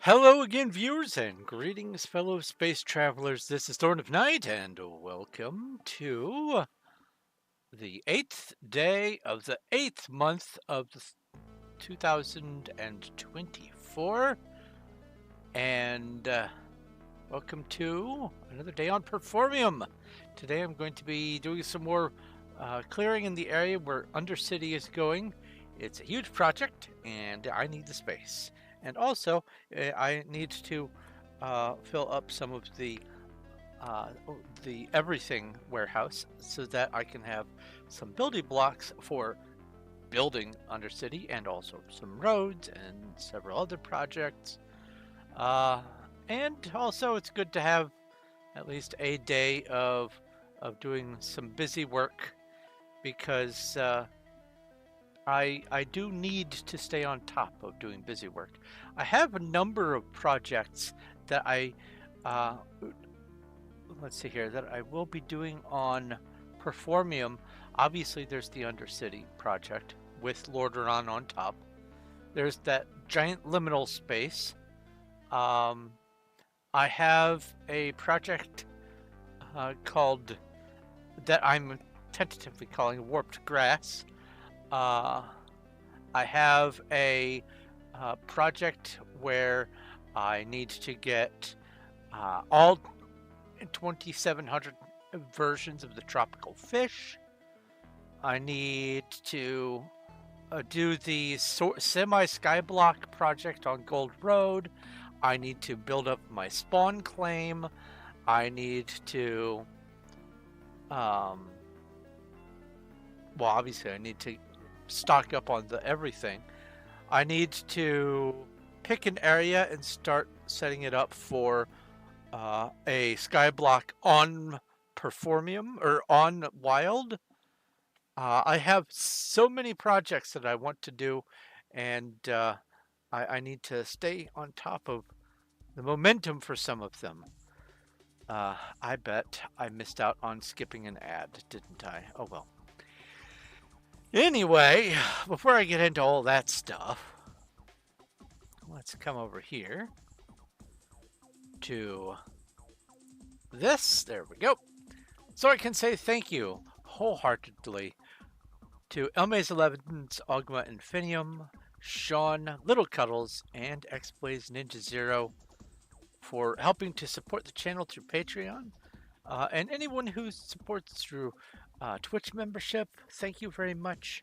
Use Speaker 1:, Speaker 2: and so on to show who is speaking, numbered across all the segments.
Speaker 1: Hello again, viewers, and greetings, fellow space travelers. This is Thorn of Night, and welcome to the 8th day of the 8th month of the 2024. And welcome to another day on Performium. Today I'm going to be doing some more clearing in the area where Undercity is going. It's a huge project, and I need the space. And also, I need to fill up some of the everything warehouse so that I can have some building blocks for building Undercity and also some roads and several other projects. Uh, and also, it's good to have at least a day of doing some busy work because I do need to stay on top of doing busy work. I have a number of projects that uh, let's see here, that I will be doing on Performium. Obviously, there's the Undercity project with Lordaeron on top. There's that giant liminal space. I have a project called that I'm tentatively calling Warped Grass. Uh, I have a project where I need to get all 2,700 versions of the tropical fish. I need to do the semi-skyblock project on Gold Road. I need to build up my spawn claim. I need to, well, obviously I need to stock up on the everything. I need to pick an area and start setting it up for a skyblock on Performium or on Wild. I have so many projects that I want to do, and I need to stay on top of the momentum for some of them. I bet I missed out on skipping an ad, didn't I? Oh well. Anyway, before I get into all that stuff, let's come over here to this. There we go. So I can say thank you wholeheartedly to Elmaze11's Ogma Infinium, Sean, Little Cuddles, and XBlaze Ninja Zero for helping to support the channel through Patreon. And anyone who supports through Twitch membership, thank you very much.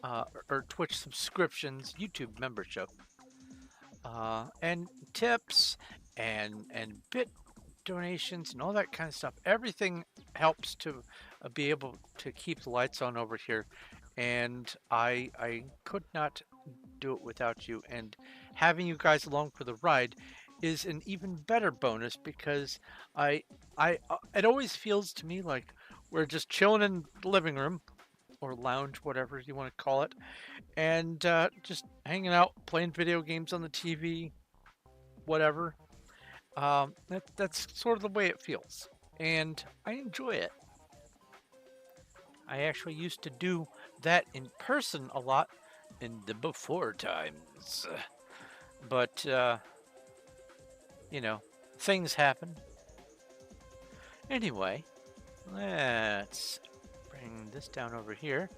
Speaker 1: Or Twitch subscriptions, YouTube membership, and tips and bit donations and all that kind of stuff. Everything helps to be able to keep the lights on over here, and I could not do it without you. And having you guys along for the ride is an even better bonus because it always feels to me like we're just chilling in the living room or lounge, whatever you want to call it, and just hanging out, playing video games on the TV, whatever. That's sort of the way it feels, and I enjoy it. I actually used to do that in person a lot in the before times, but you know, things happen. Anyway, let's bring this down over here.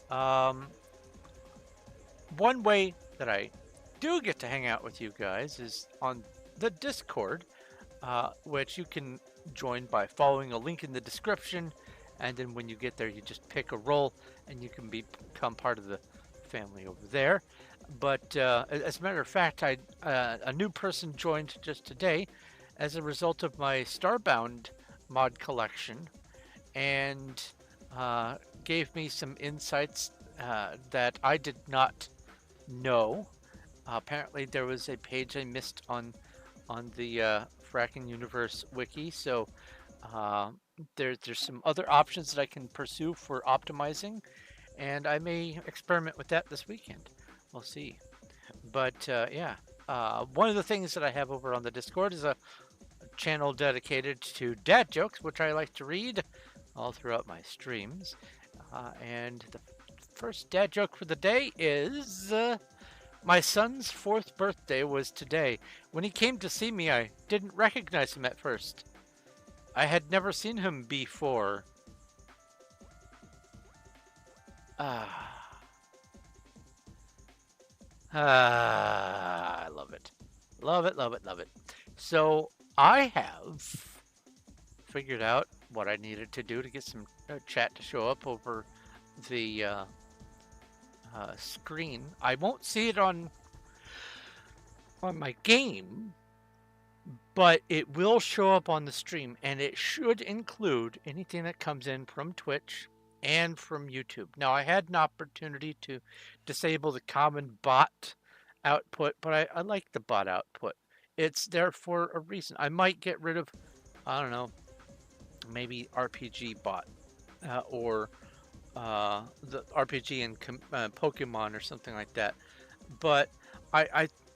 Speaker 1: One way that I do get to hang out with you guys is on the Discord, which you can join by following a link in the description. And then when you get there, you just pick a role and you can become part of the family over there. But as a matter of fact, a new person joined just today as a result of my Starbound mod collection, and gave me some insights that I did not know. Apparently, there was a page I missed on the Fracking Universe wiki, so there's some other options that I can pursue for optimizing, and I may experiment with that this weekend. We'll see. But yeah, one of the things that I have over on the Discord is a channel dedicated to dad jokes, which I like to read all throughout my streams. And the first dad joke for the day is My son's 4th birthday was today. When he came to see me, I didn't recognize him at first. I had never seen him before. Ah. I love it. Love it, love it, love it. So I have figured out what I needed to do to get some chat to show up over the screen. I won't see it on my game, but it will show up on the stream, and it should include anything that comes in from Twitch and from YouTube. Now, I had an opportunity to disable the common bot output, but I like the bot output. It's there for a reason. I might get rid of, I don't know, maybe RPG bot or the RPG and Pokemon or something like that. But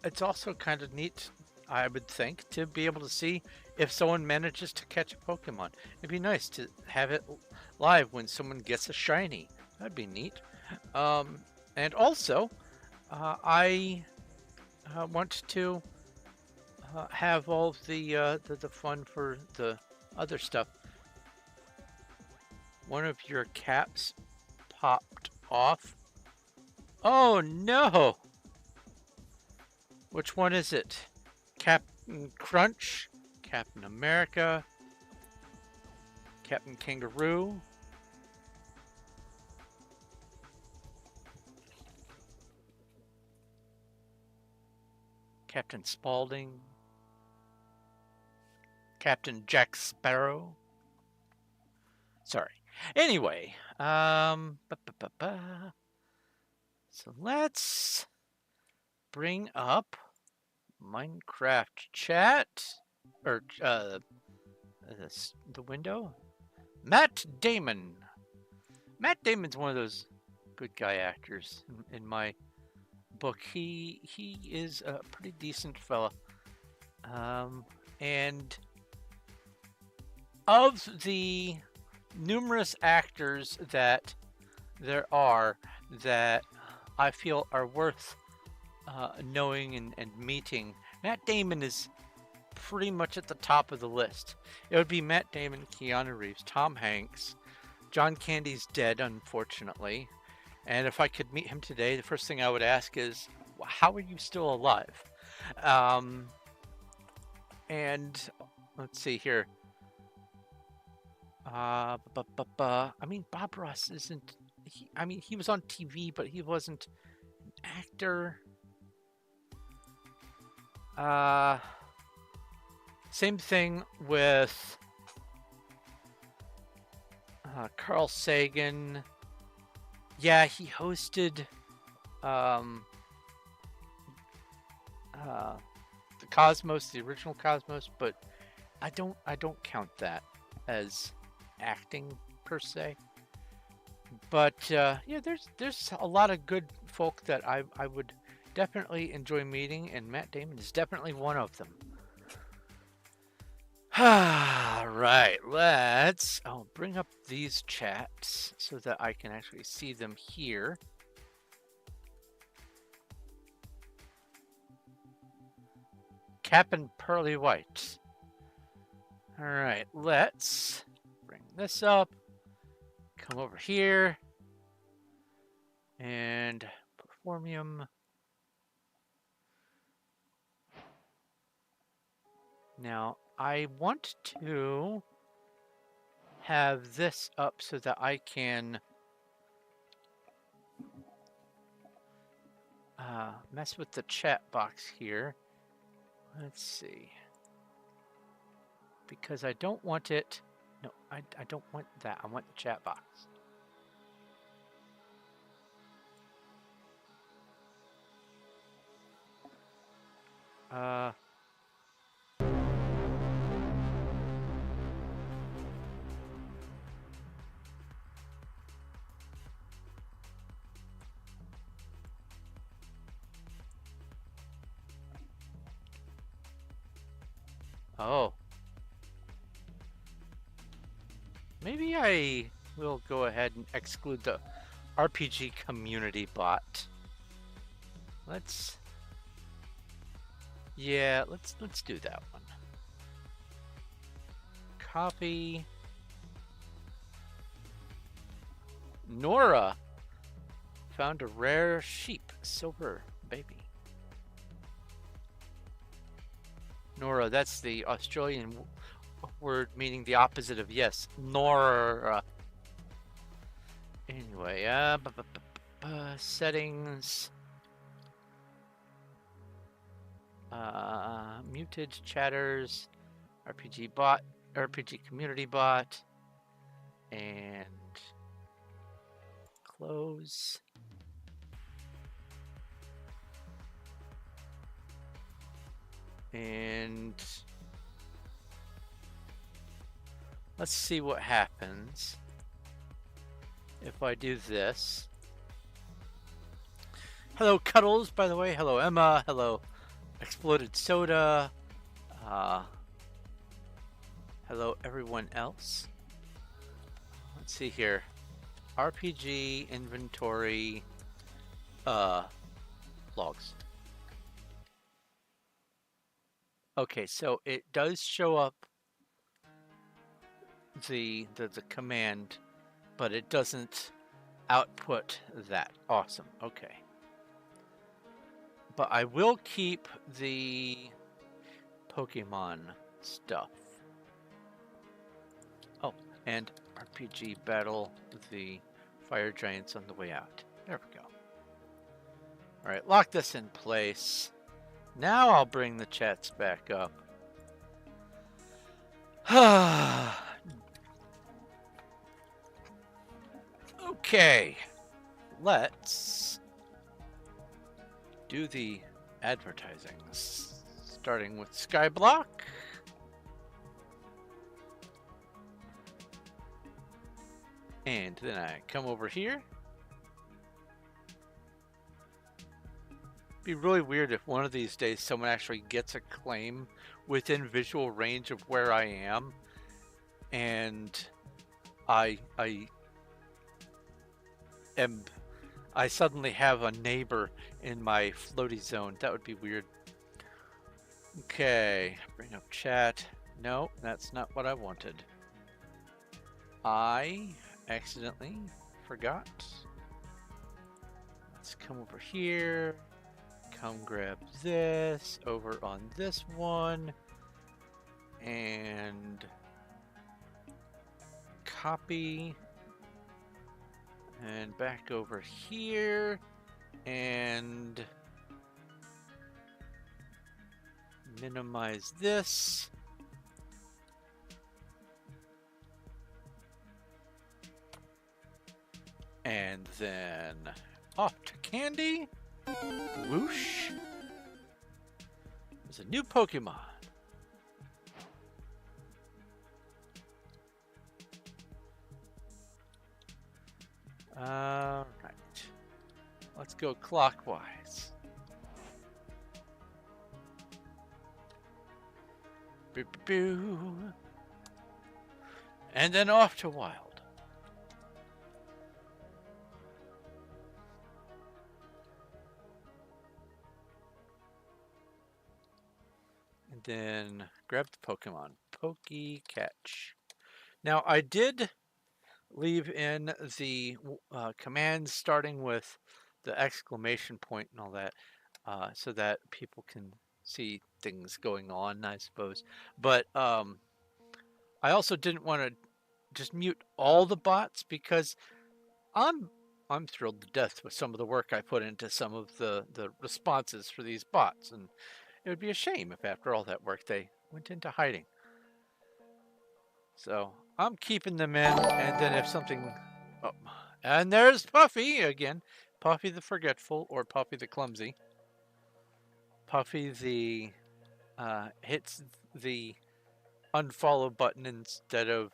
Speaker 1: it's also kind of neat, I would think, to be able to see if someone manages to catch a Pokemon. It'd be nice to have it live when someone gets a shiny. That'd be neat. And also, I want to have all of the fun for the other stuff. One of your caps popped off. Oh no! Which one is it? Captain Crunch, Captain America, Captain Kangaroo. Captain Spaulding, Captain Jack Sparrow. Sorry. Anyway, so let's bring up Minecraft chat, or the window. Matt Damon. Matt Damon's one of those good guy actors in my book. He is a pretty decent fella. And of the numerous actors that there are that I feel are worth knowing and meeting, Matt Damon is pretty much at the top of the list. It would be Matt Damon, Keanu Reeves, Tom Hanks. John Candy's dead, unfortunately. And if I could meet him today, the first thing I would ask is, how are you still alive? And let's see here. I mean, Bob Ross isn't. He was on TV, but he wasn't an actor. Same thing with Carl Sagan. Yeah, he hosted the Cosmos, the original Cosmos, but I don't count that as acting per se. But yeah, there's a lot of good folk that I would definitely enjoy meeting, and Matt Damon is definitely one of them. Right, let's bring up these chats so that I can actually see them here. Captain Pearly White. All right, let's bring this up. Come over here and Performium. Now, I want to have this up so that I can mess with the chat box here. Let's see. Because I don't want it. No, I don't want that. I want the chat box. Oh. Maybe I will go ahead and exclude the RPG community bot. Yeah, let's do that one. Copy. Nora found a rare sheep, silver baby. Nora, that's the Australian word meaning the opposite of yes. Nora. Anyway, settings. Muted chatters, RPG bot, RPG community bot, and close. And let's see what happens if I do this. Hello, Cuddles, by the way. Hello, Emma. Hello, Exploded Soda. Hello, everyone else. Let's see here. RPG inventory logs. Okay, so it does show up the command, but it doesn't output that. Awesome. Okay. But I will keep the Pokemon stuff. Oh, and RPG battle the fire giants on the way out. There we go. All right, lock this in place. Now I'll bring the chats back up. Okay, let's do the advertising, starting with Skyblock. And then I come over here. It'd be really weird if one of these days someone actually gets a claim within visual range of where I am, and I suddenly have a neighbor in my floaty zone. That would be weird. Okay, bring up chat. No, that's not what I wanted. I accidentally forgot. Let's come over here. Come grab this over on this one. And copy. And back over here. And minimize this. And then off to Candy. Whoosh. There's a new Pokemon. All right. Let's go clockwise. Boo, boo, boo. And then off to Wild. And then grab the Pokemon. Catch. Now I did leave in the commands starting with the exclamation point and all that, so that people can see things going on, I suppose. But I also didn't want to just mute all the bots because I'm thrilled to death with some of the work I put into some of the responses for these bots, and it would be a shame if after all that work they went into hiding. So I'm keeping them in, and then if something... Oh, and there's Puffy again. Puffy the Forgetful, or Puffy the Clumsy. Puffy the... hits the unfollow button instead of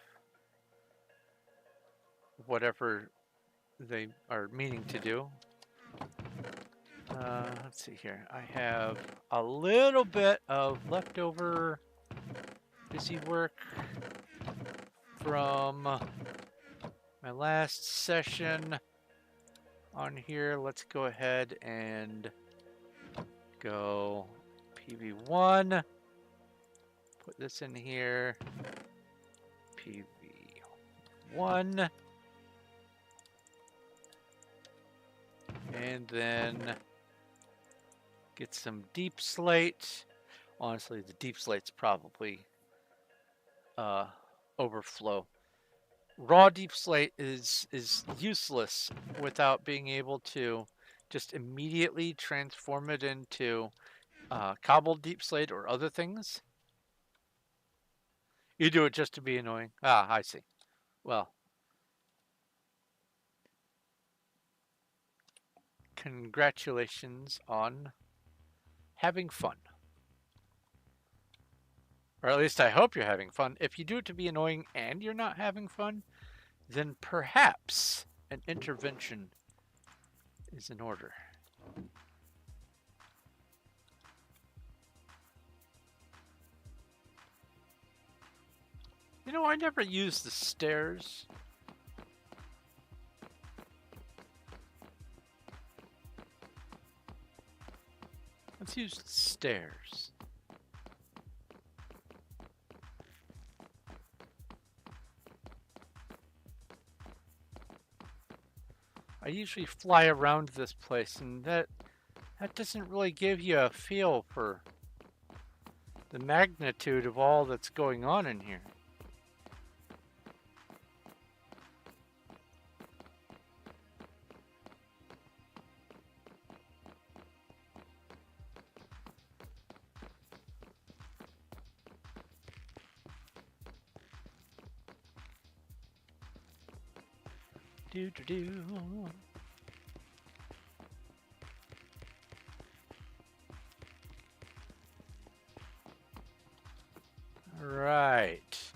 Speaker 1: whatever they are meaning to do. Let's see here. I have a little bit of leftover busy work from my last session on here. Let's go ahead and Go PV1. Put this in here. PV1. And then get some deep slate. Honestly, the deep slate's probably overflow. Raw deep slate is useless without being able to just immediately transform it into cobbled deep slate or other things. You do it just to be annoying. Ah, I see. Well, congratulations on having fun. Or at least I hope you're having fun. If you do it to be annoying and you're not having fun, then perhaps an intervention is in order. You know, I never used the stairs. Let's use the stairs. I usually fly around this place, and that doesn't really give you a feel for the magnitude of all that's going on in here. Do do do. Right.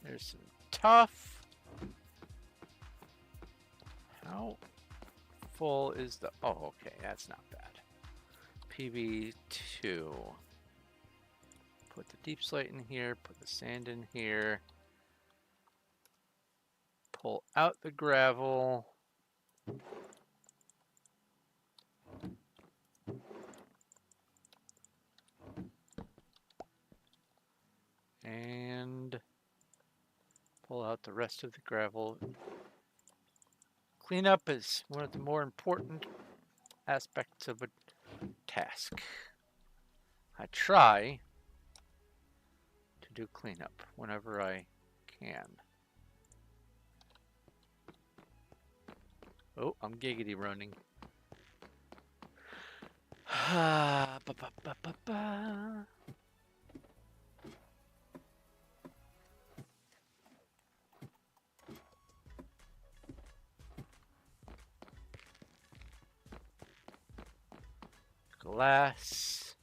Speaker 1: There's some tough. How full is the... Oh, okay, that's not bad. PB2. Put the deep slate in here, put the sand in here. Pull out the gravel. And pull out the rest of the gravel. Cleanup is one of the more important aspects of a task. I try to do cleanup whenever I can. Oh, I'm giggity running. Glass.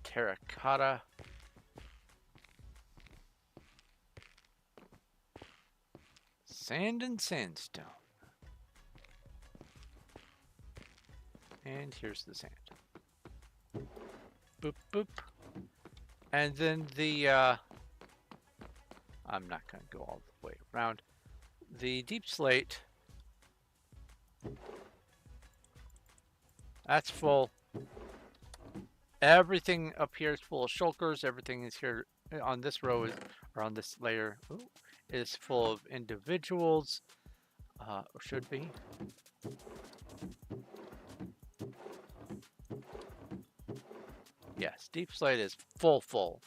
Speaker 1: Terracotta. Sand and sandstone. And here's the sand. Boop, boop. And then the, I'm not going to go all the way around. The deep slate. That's full. Everything up here is full of shulkers. Everything is here on this row is, or on this layer, is full of individuals, or should be. Yes, deep slate is full.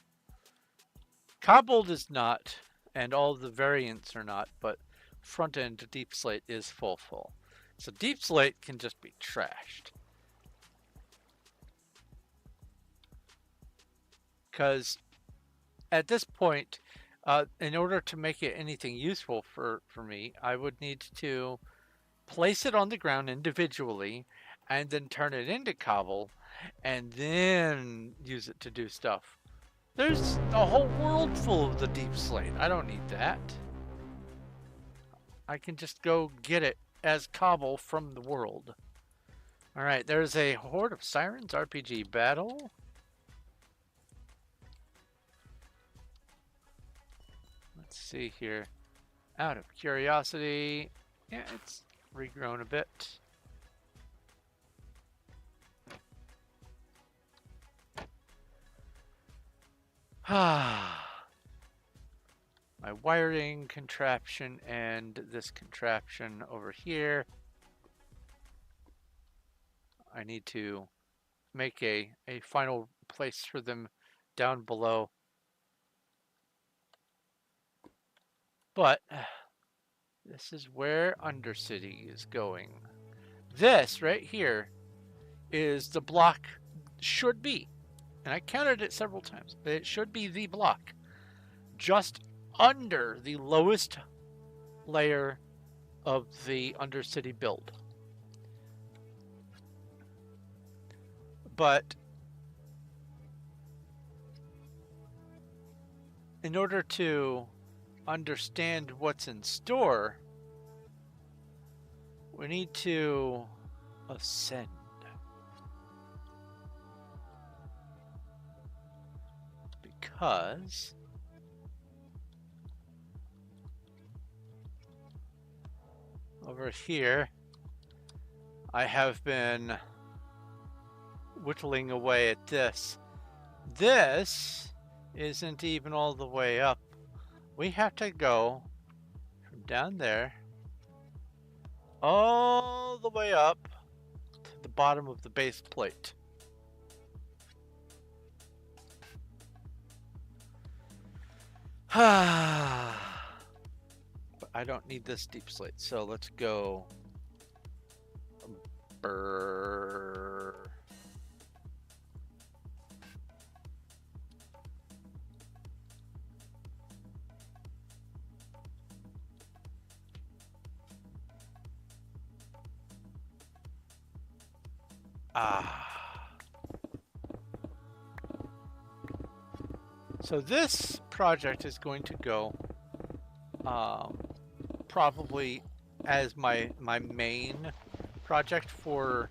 Speaker 1: Cobbled is not, and all the variants are not, but front end deep slate is full. So deep slate can just be trashed. Because at this point, in order to make it anything useful for me, I would need to place it on the ground individually and then turn it into cobble and then use it to do stuff. There's a whole world full of the deep slate. I don't need that. I can just go get it as cobble from the world. Alright, there's a Horde of Sirens RPG battle. Let's see here. Out of curiosity, yeah, it's regrown a bit. My wiring contraption and this contraption over here. I need to make a final place for them down below. But this is where Undercity is going. This right here is the block should be, and I counted it several times, but it should be the block just under the lowest layer of the Undercity build. But in order to understand what's in store, we need to ascend. Because over here, I have been whittling away at this. This isn't even all the way up. We have to go from down there all the way up to the bottom of the base plate. But I don't need this deep slate, so let's go. So this project is going to go probably as my main project for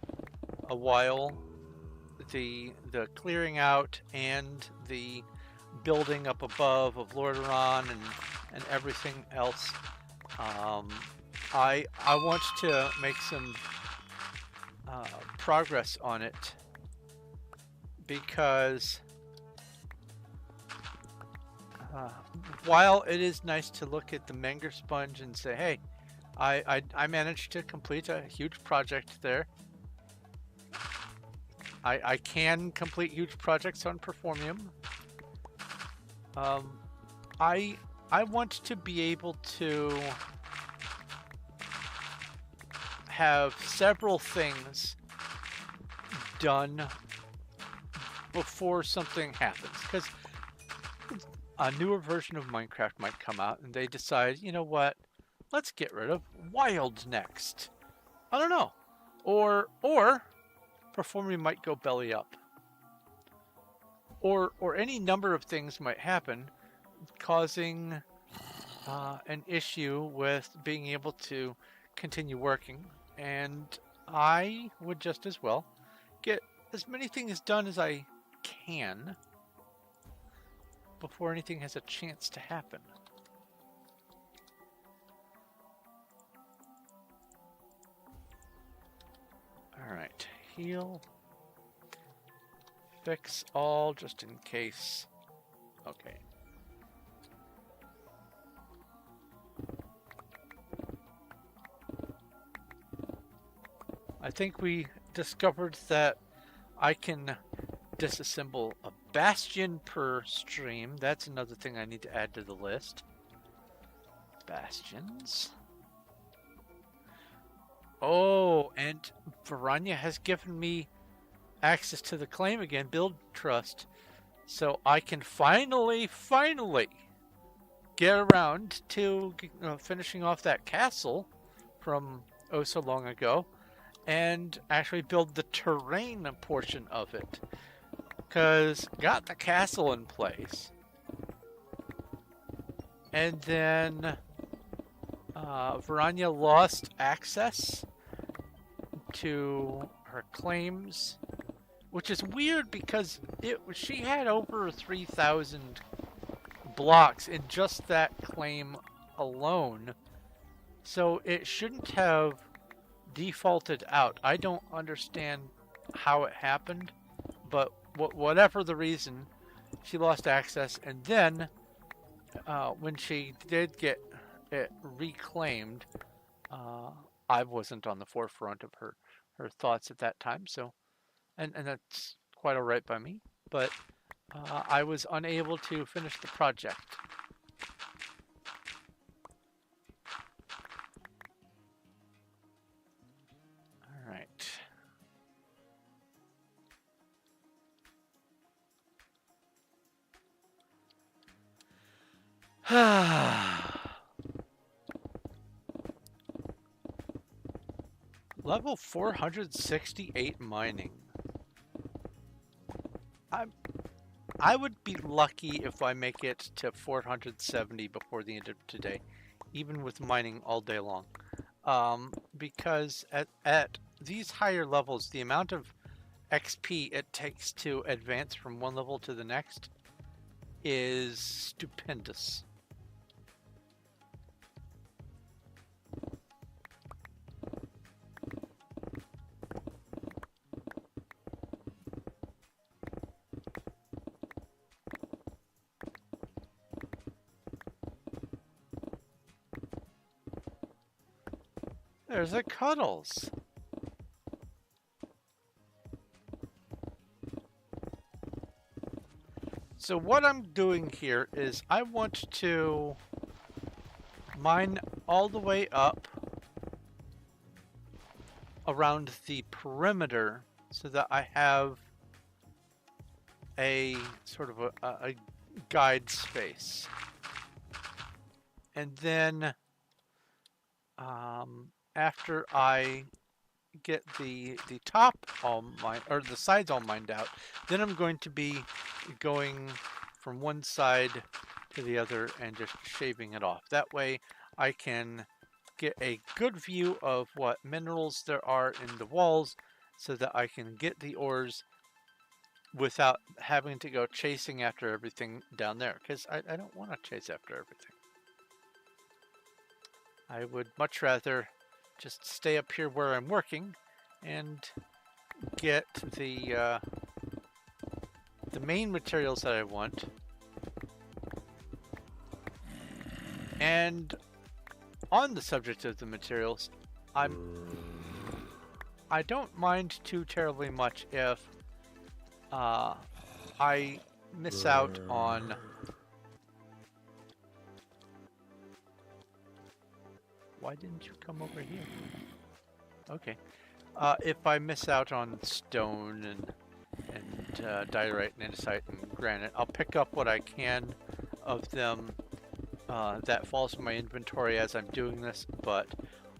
Speaker 1: a while. The clearing out and the building up above of Lordaeron and everything else. I want to make some progress on it because while it is nice to look at the Menger Sponge and say, hey, I managed to complete a huge project there. I can complete huge projects on Performium. I want to be able to have several things done before something happens, because a newer version of Minecraft might come out and they decide, you know what, let's get rid of Wild next. I don't know. Or Performium might go belly up. Or any number of things might happen, causing an issue with being able to continue working. And I would just as well get as many things done as I can before anything has a chance to happen. Alright, heal. Fix all just in case. Okay. I think we discovered that I can disassemble a bastion per stream. That's another thing I need to add to the list. Bastions. Oh, and Varanya has given me access to the claim again, Build Trust. So I can finally get around to finishing off that castle from oh so long ago and actually build the terrain portion of it. Because got the castle in place. And then Varanya lost access to her claims, which is weird because she had over 3,000 blocks in just that claim alone, so it shouldn't have defaulted out. I don't understand how it happened, but whatever the reason, she lost access, and then when she did get it reclaimed, I wasn't on the forefront of her thoughts at that time, so and that's quite all right by me, but I was unable to finish the project. All right. Level 468 mining. I would be lucky if I make it to 470 before the end of today, even with mining all day long. Because at these higher levels, the amount of XP it takes to advance from one level to the next is stupendous. There's a Cuddles. So what I'm doing here is I want to mine all the way up around the perimeter so that I have a sort of a guide space. And then after I get the top all mined, or the sides all mined out, then I'm going to be going from one side to the other and just shaving it off. That way I can get a good view of what minerals there are in the walls so that I can get the ores without having to go chasing after everything down there, because I don't want to chase after everything. I would much rather just stay up here where I'm working and get the main materials that I want. And on the subject of the materials, I don't mind too terribly much if I miss out on why didn't you come over here? Okay. If I miss out on stone and diorite and andesite and granite, I'll pick up what I can of them that falls in my inventory as I'm doing this, but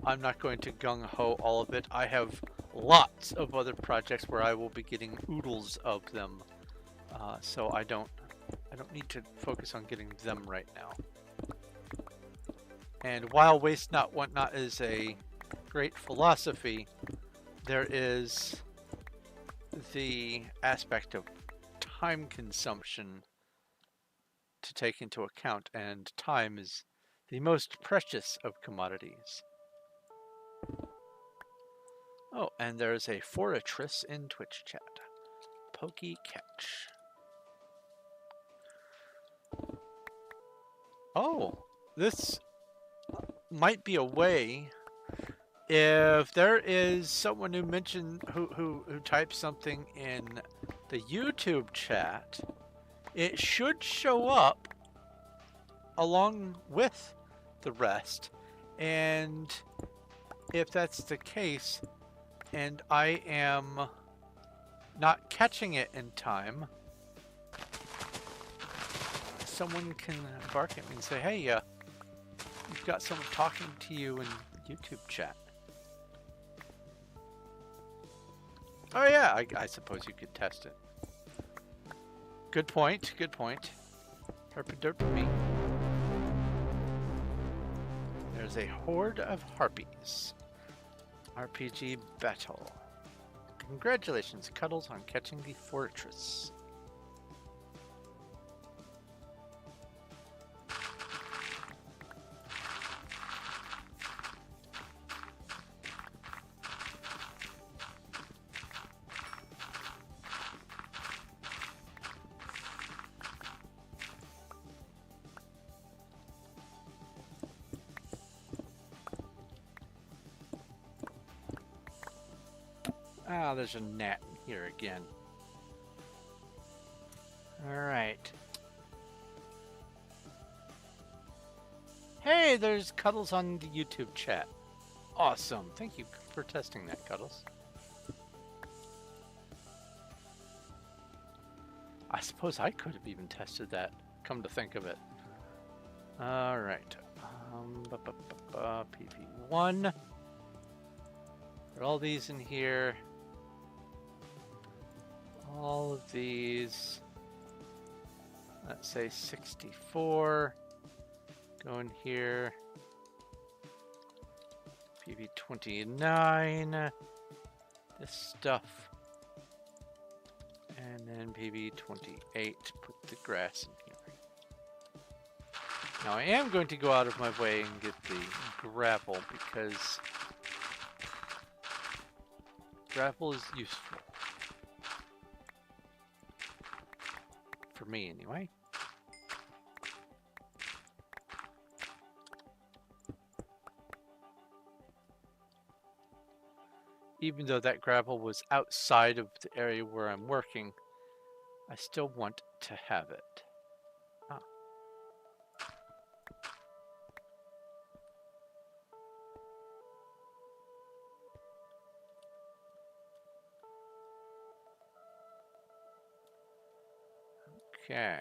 Speaker 1: I'm not going to gung-ho all of it. I have lots of other projects where I will be getting oodles of them, so I don't need to focus on getting them right now. And while waste not, want not is a great philosophy, there is the aspect of time consumption to take into account, and time is the most precious of commodities. Oh, and there's a foratress in Twitch chat. Pokey catch. Oh, this might be a way. If there is someone who mentioned who types something in the YouTube chat, it should show up along with the rest. And if that's the case, and I am not catching it in time, someone can bark at me and say, hey, you've got someone talking to you in YouTube chat. Oh yeah, I suppose you could test it. Good point, good point. Herpa-derpa-me. There's a horde of harpies. RPG battle. Congratulations, Cuddles, on catching the fortress. Ah, there's a gnat in here again. Alright. Hey, there's Cuddles on the YouTube chat. Awesome. Thank you for testing that, Cuddles. I suppose I could have even tested that, come to think of it. Alright. PV1. Put all these in here. All of these. Let's say 64. Go in here. PV29. This stuff. And then PV28. Put the grass in here. Now I am going to go out of my way and get the gravel because gravel is useful. For me anyway. Even though that gravel was outside of the area where I'm working, I still want to have it. Ah. Okay.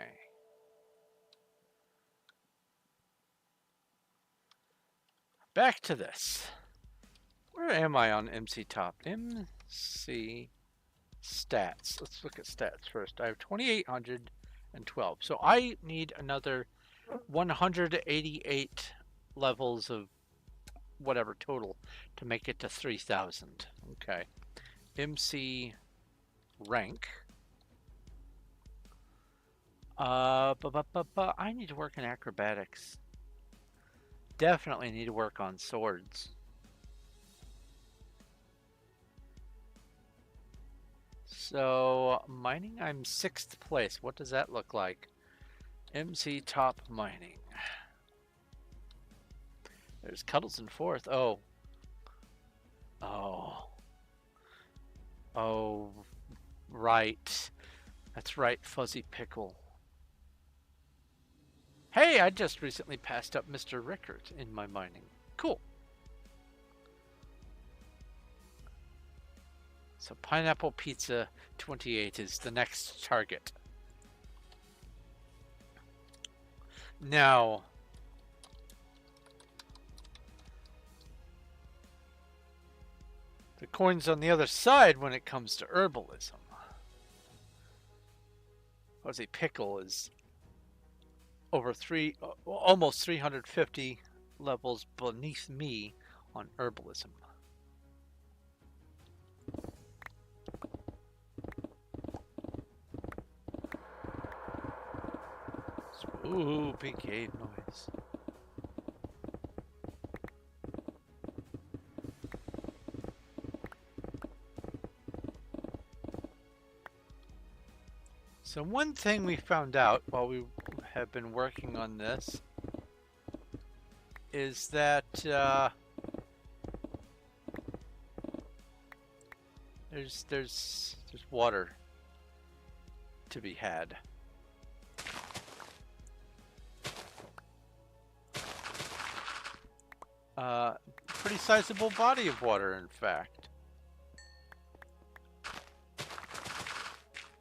Speaker 1: Back to this. Where am I on MC Top? MC stats. Let's look at stats first. I have 2,812. So I need another 188 levels of whatever total to make it to 3,000. Okay. MC rank. I need to work in acrobatics. Definitely need to work on swords. So, mining, I'm 6th place. What does that look like? MC top mining. There's Cuddles in 4th. Oh. Oh. Oh. Right. That's right, Fuzzy Pickle. Hey, I just recently passed up Mr. Rickert in my mining. Cool. So Pineapple Pizza 28 is the next target. Now, the coin's on the other side when it comes to herbalism. Fuzzy Pickle is over almost 350 levels beneath me on herbalism. Spooky cave noise. So one thing we found out while we have been working on this is that there's water to be had. Pretty sizable body of water, in fact.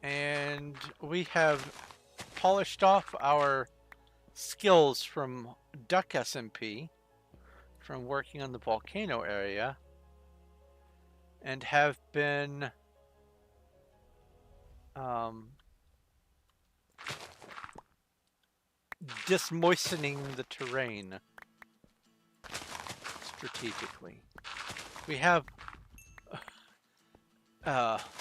Speaker 1: And we have polished off our skills from Duck SMP from working on the volcano area and have been dismoistening the terrain strategically. We have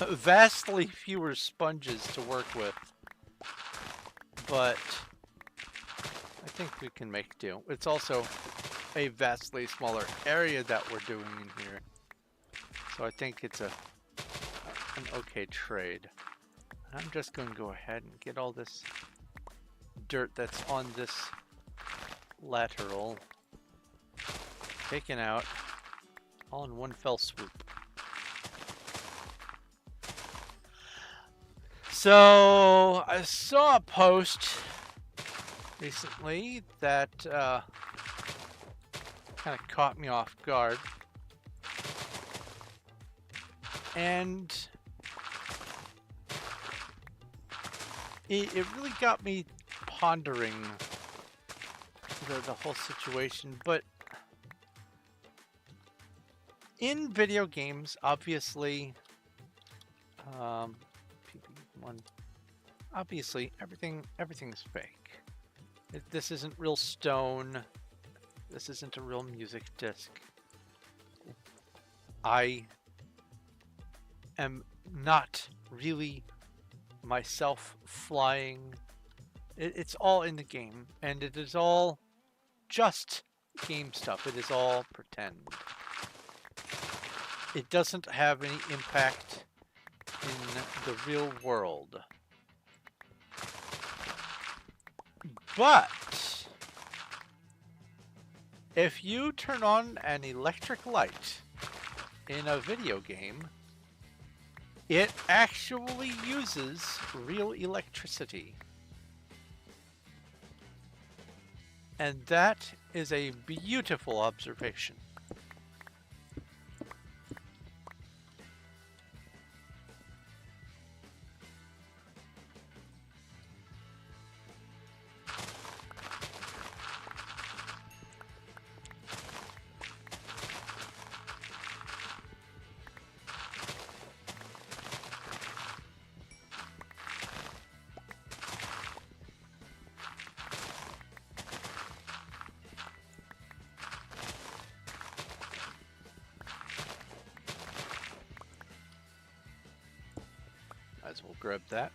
Speaker 1: vastly fewer sponges to work with, but I think we can make do. It's also a vastly smaller area that we're doing in here, so I think it's an okay trade. I'm just going to go ahead and get all this dirt that's on this lateral taken out all in one fell swoop. So I saw a post recently that kind of caught me off guard. And it really got me pondering the whole situation. But in video games, obviously, PP1, obviously everything's fake. This isn't real stone. This isn't a real music disc. I am not really myself flying. It's all in the game, and it is all just game stuff. It is all pretend. It doesn't have any impact in the real world. But if you turn on an electric light in a video game, it actually uses real electricity. And that is a beautiful observation. Might as well grab that.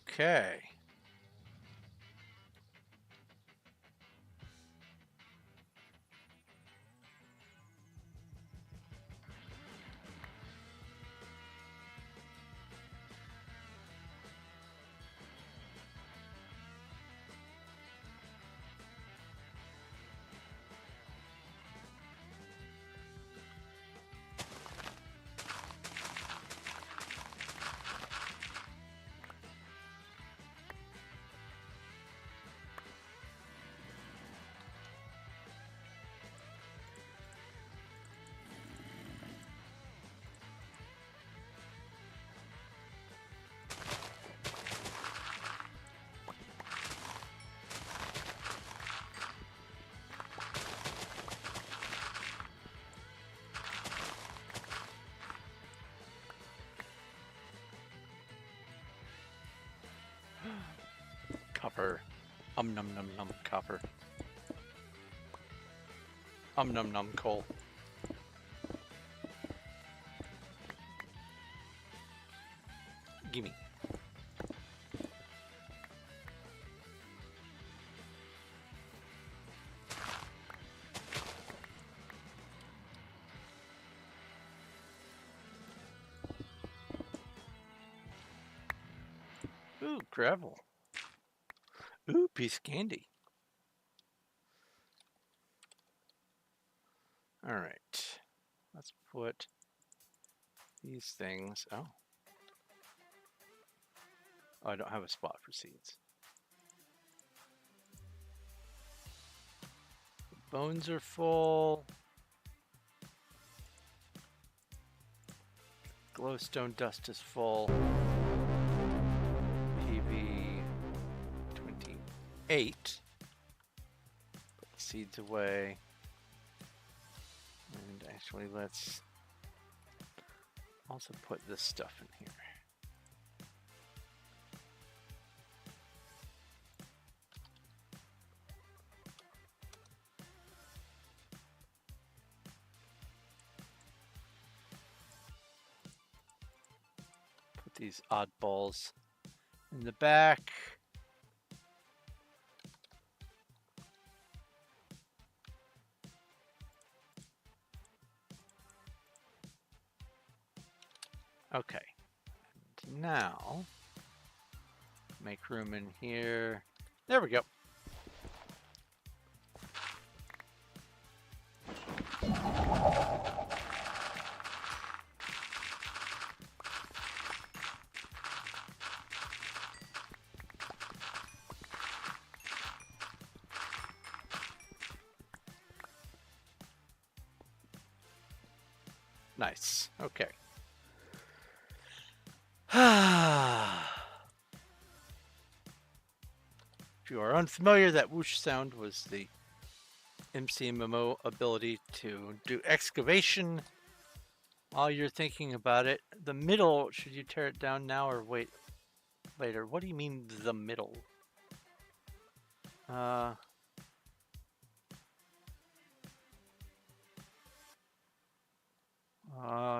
Speaker 1: Okay. Copper. Num num num copper. Num num coal. Gimme. Ooh, gravel. Ooh, piece of candy. All right. Let's put these things. Oh. Oh, I don't have a spot for seeds. Bones are full. Glowstone dust is full. PV 28. Put the seeds away. And actually, let's also put this stuff in here. Put these oddballs in the back. Okay. Now, make room in here. There we go. Nice. Okay. If you are unfamiliar, that whoosh sound was the MCMMO ability to do excavation while you're thinking about it. The middle, should you tear it down now or wait later? What do you mean the middle?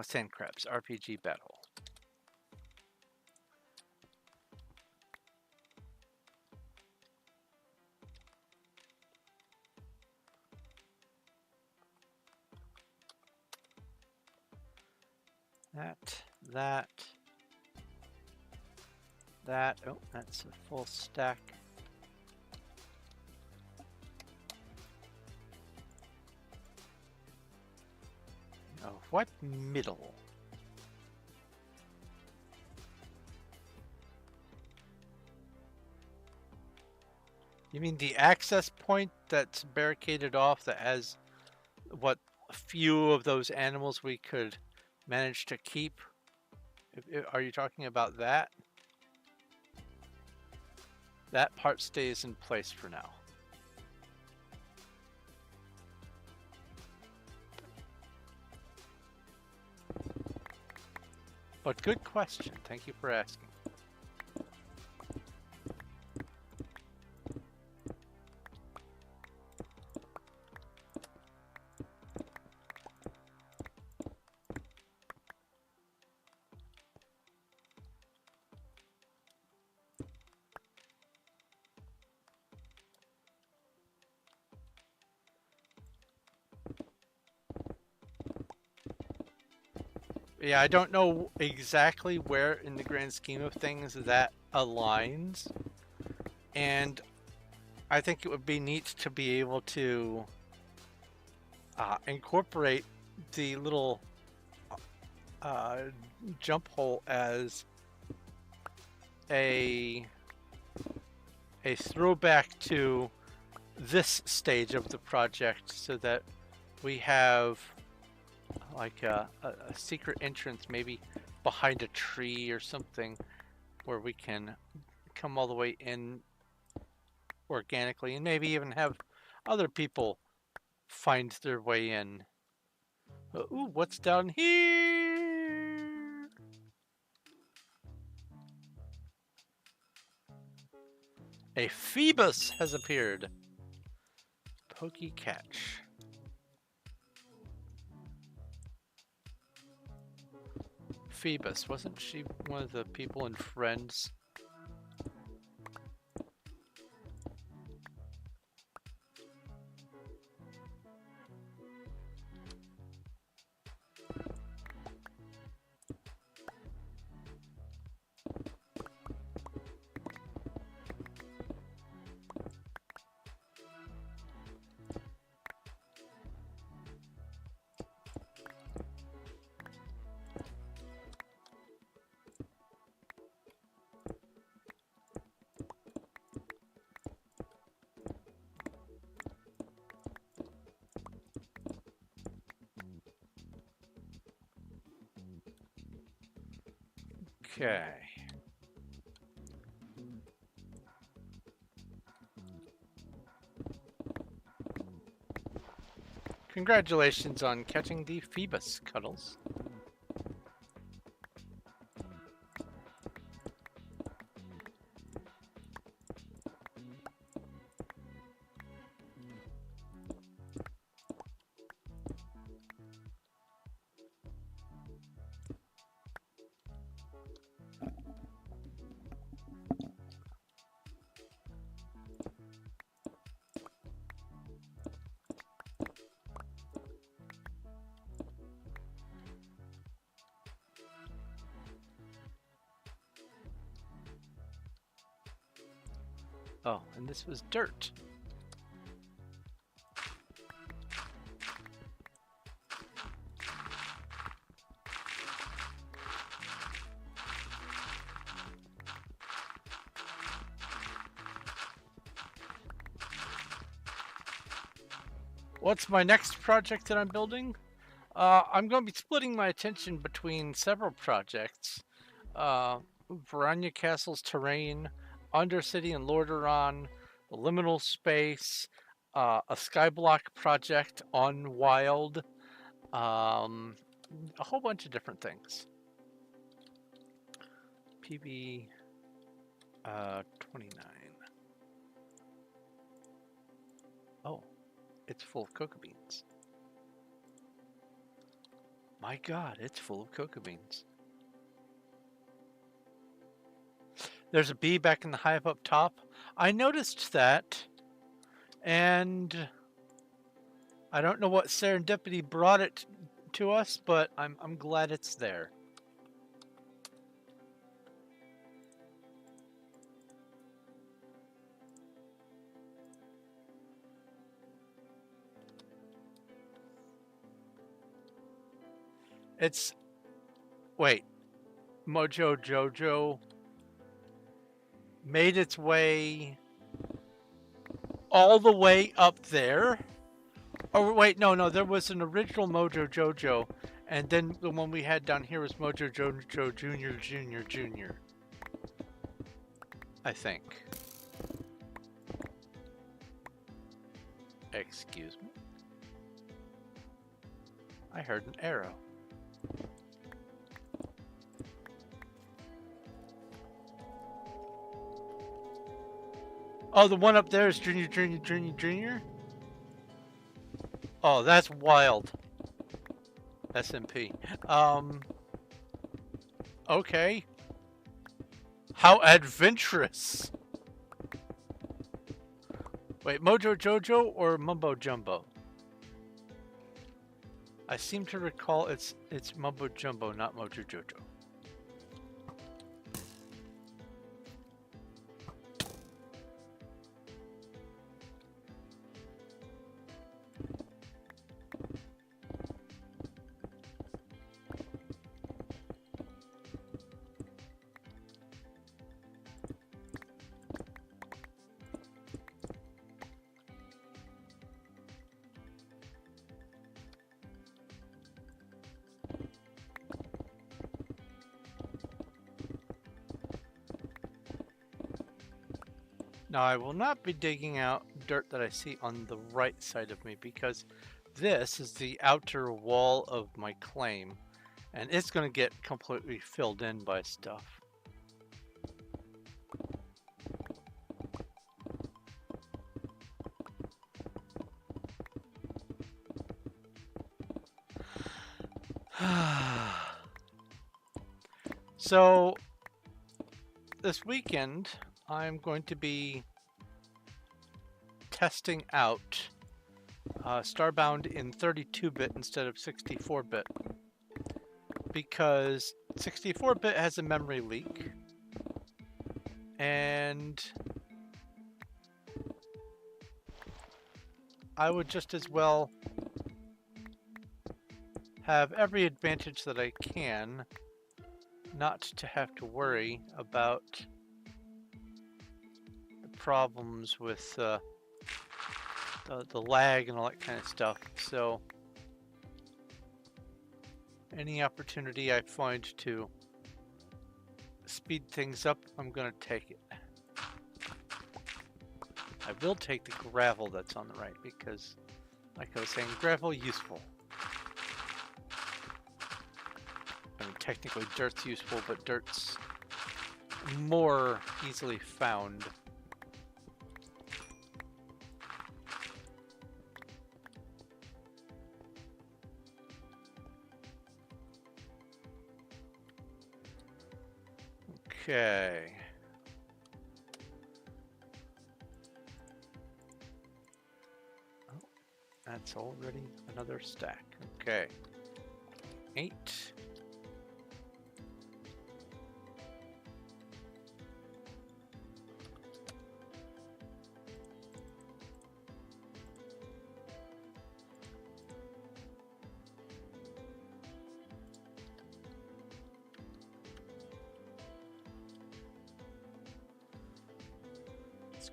Speaker 1: Sand crabs, RPG battle. That. Oh, that's a full stack. Oh, what middle? You mean the access point that's barricaded off that has what few of those animals we could manage to keep? Are you talking about that? That part stays in place for now. But good question. Thank you for asking. Yeah, I don't know exactly where in the grand scheme of things that aligns. And I think it would be neat to be able to incorporate the little jump hole as a throwback to this stage of the project so that we have like a secret entrance maybe behind a tree or something where we can come all the way in organically and maybe even have other people find their way in. Ooh, what's down here? A Phoebus has appeared. Pokey catch. Phoebus, wasn't she one of the people in Friends? Okay. Congratulations on catching the Phoebus, Cuddles. Oh, and this was dirt. What's my next project that I'm building? I'm going to be splitting my attention between several projects. Varanya Castle's terrain, Undercity and Lordaeron, the Liminal Space, a Skyblock project on Wild, a whole bunch of different things. PB 29. Oh, it's full of cocoa beans. My God, it's full of cocoa beans. There's a bee back in the hive up top. I noticed that, and I don't know what serendipity brought it to us, but I'm glad it's there. Wait, Mojo Jojo made its way all the way up there? Oh, wait, no, there was an original Mojo Jojo, and then the one we had down here was Mojo Jojo Jr. I think. Excuse me? I heard an arrow. Oh, the one up there is Junior? Oh, that's wild. SMP. Okay. How adventurous. Wait, Mojo Jojo or Mumbo Jumbo? I seem to recall it's Mumbo Jumbo, not Mojo Jojo. Now, I will not be digging out dirt that I see on the right side of me because this is the outer wall of my claim, and it's going to get completely filled in by stuff. So, this weekend, I'm going to be testing out Starbound in 32-bit instead of 64-bit because 64-bit has a memory leak, and I would just as well have every advantage that I can not to have to worry about problems with the lag and all that kind of stuff. So any opportunity I find to speed things up, I'm going to take it. I will take the gravel that's on the right because, like I was saying, gravel useful. I mean, technically dirt's useful, but dirt's more easily found. Okay. Oh, that's already another stack. Okay. 8.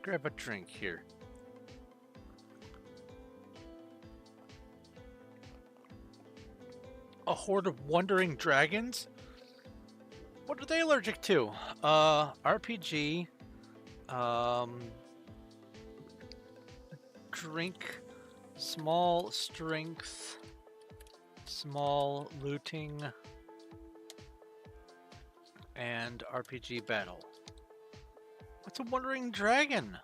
Speaker 1: grab a drink here. A horde of wandering dragons? What are they allergic to? RPG. Drink. Small strength. Small looting. And RPG battle. What's a wandering dragon?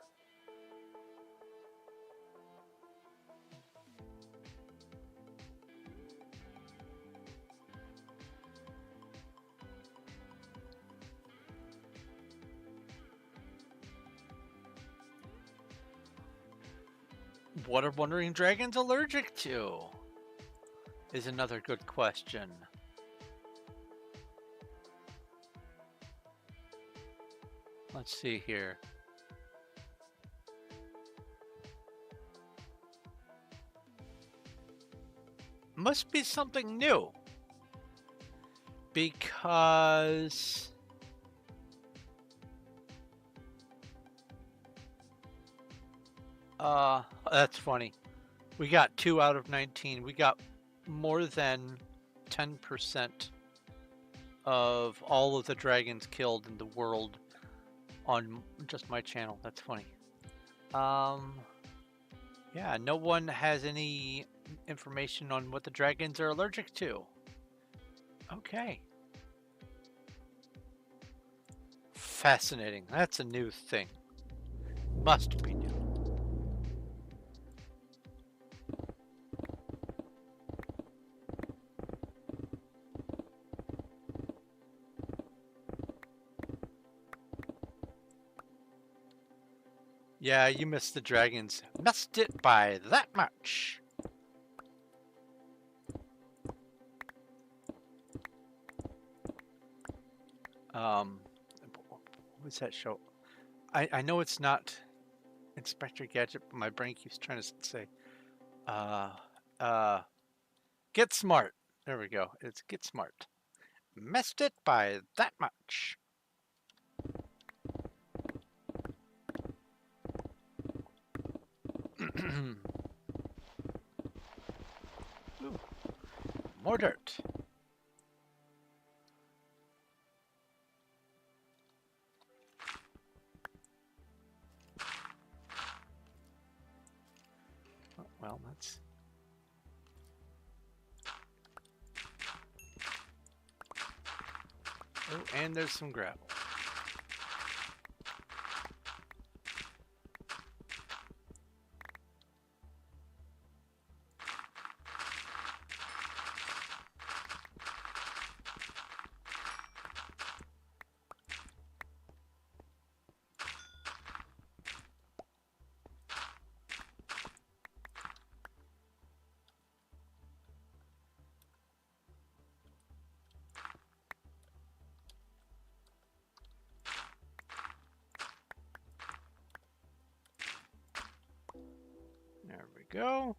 Speaker 1: What are wandering dragons allergic to? Is another good question. Let's see here. Must be something new. Because that's funny. We got 2 out of 19. We got more than 10% of all of the dragons killed in the world on just my channel. That's funny. Yeah, no one has any information on what the dragons are allergic to. Okay. Fascinating. That's a new thing. Must be new. Yeah, you missed the dragons. Missed it by that much. What was that show? I know it's not Inspector Gadget, but my brain keeps trying to say, Get Smart. There we go. It's Get Smart. Missed it by that much. Ooh, more dirt. Oh, well, that's... Oh, and there's some gravel. There we go.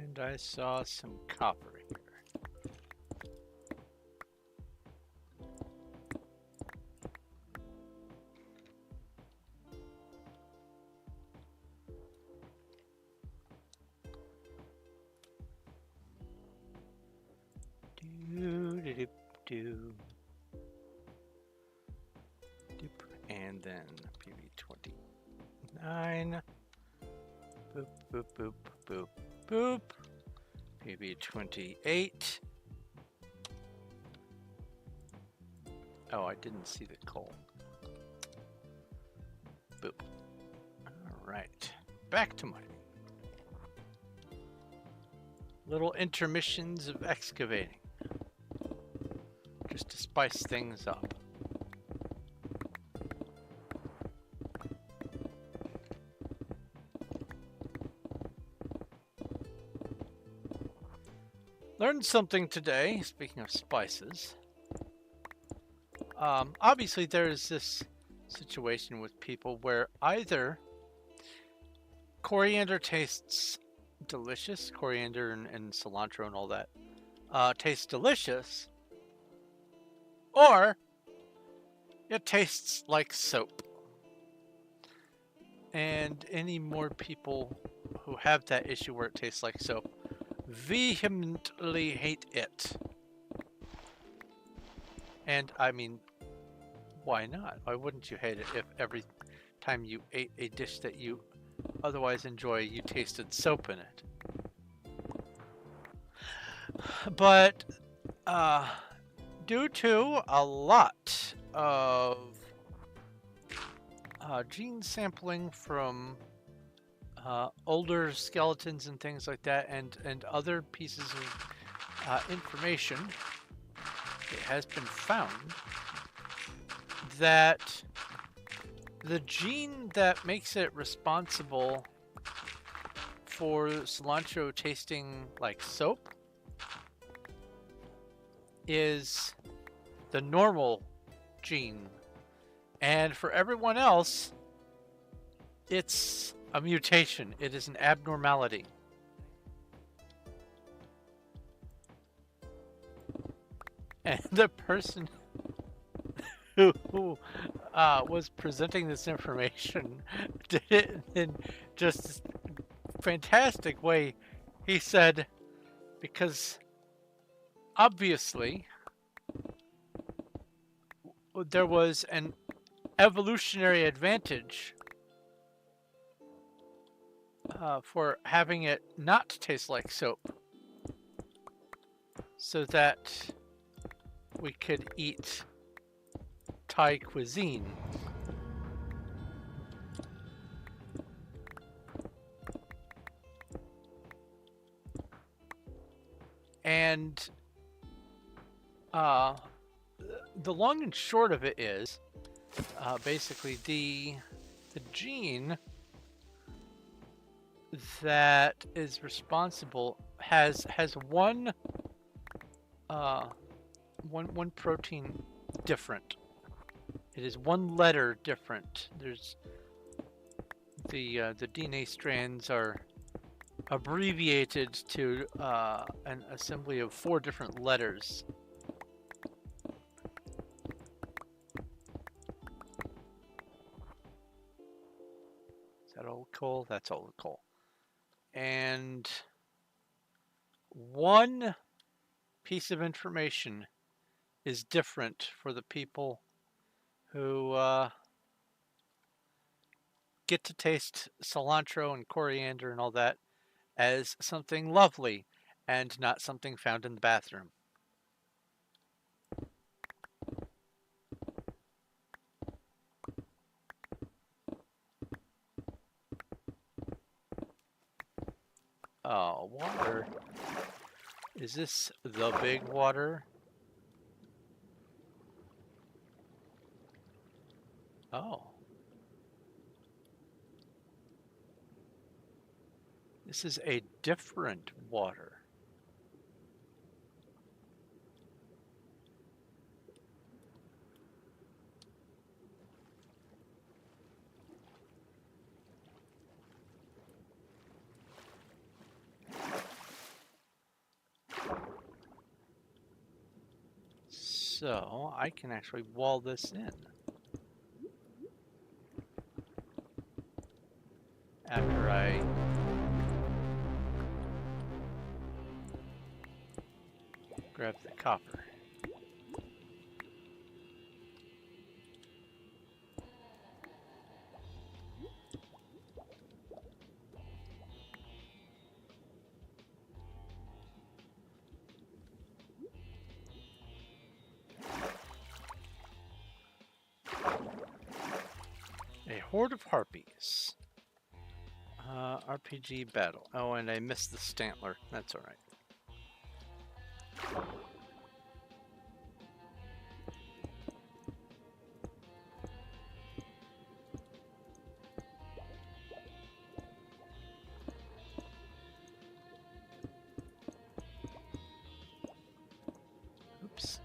Speaker 1: And I saw some copper here. Do. And then PB29. Boop, boop, boop, boop, boop. PB28. Oh, I didn't see the coal. Boop. All right. Back to mining. Little intermissions of excavating. Just to spice things up. Learned something today, speaking of spices. Obviously there is this situation with people where either coriander tastes delicious, coriander and cilantro and all that, tastes delicious, or it tastes like soap. And any more people who have that issue where it tastes like soap vehemently hate it. And I mean, why not? Why wouldn't you hate it if every time you ate a dish that you otherwise enjoy, you tasted soap in it? But due to a lot of gene sampling from older skeletons and things like that, and other pieces of information, it has been found that the gene that makes it responsible for cilantro tasting like soap is the normal gene, and for everyone else it's a mutation. It is an abnormality. And the person who was presenting this information did it in just a fantastic way. He said, because obviously there was an evolutionary advantage for having it not taste like soap, so that we could eat Thai cuisine. And the long and short of it is, basically the gene that is responsible has one protein different. It is one letter different. There's the DNA strands are abbreviated to an assembly of 4 different letters. Is that old coal? That's old coal. And one piece of information is different for the people who get to taste cilantro and coriander and all that as something lovely and not something found in the bathroom. Water. Is this the big water? Oh. This is a different water. So I can actually wall this in. After I grab the copper. A horde of harpies. RPG battle. Oh, and I missed the Stantler. That's alright. Oops.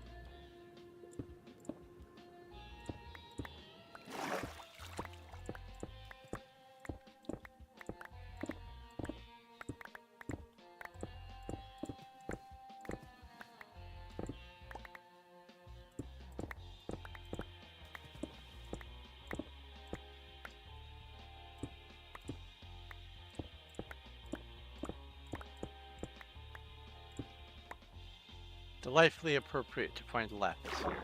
Speaker 1: Delightfully appropriate to find lapis here.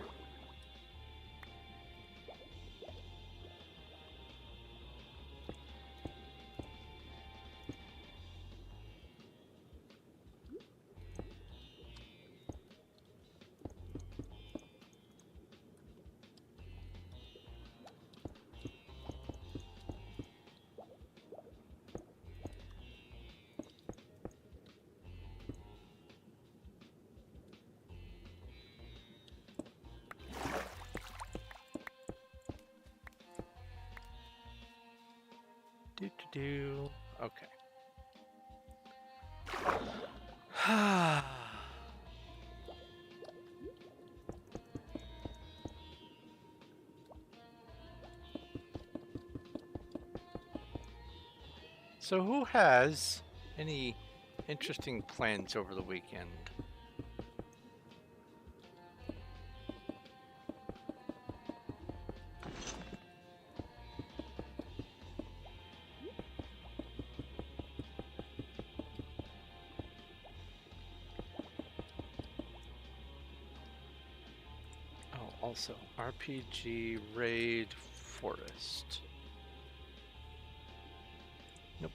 Speaker 1: Okay. So who has any interesting plans over the weekend? Oh, also RPG Raid Forest. Nope.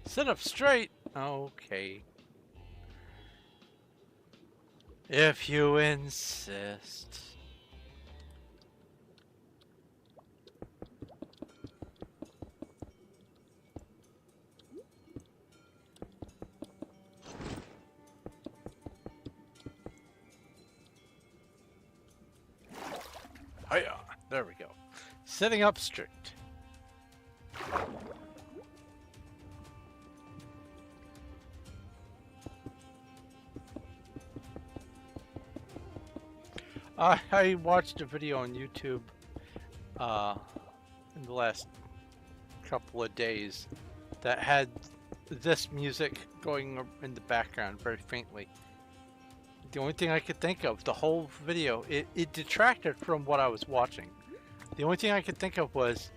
Speaker 1: Sit up straight. Okay. If you insist. Hiya. There we go. Sitting up straight. I watched a video on YouTube in the last couple of days that had this music going in the background very faintly. The only thing I could think of, the whole video, it detracted from what I was watching. The only thing I could think of was,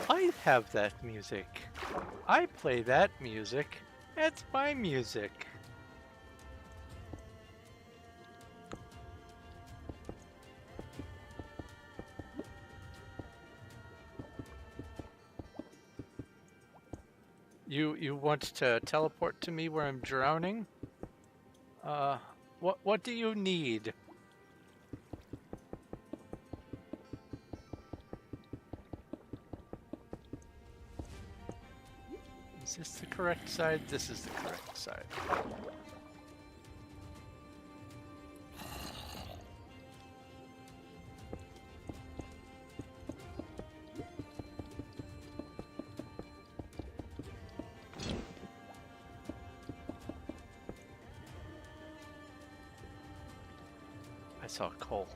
Speaker 1: I have that music. I play that music. That's my music. You want to teleport to me where I'm drowning? What do you need? Is this the correct side? This is the correct side. I saw coal.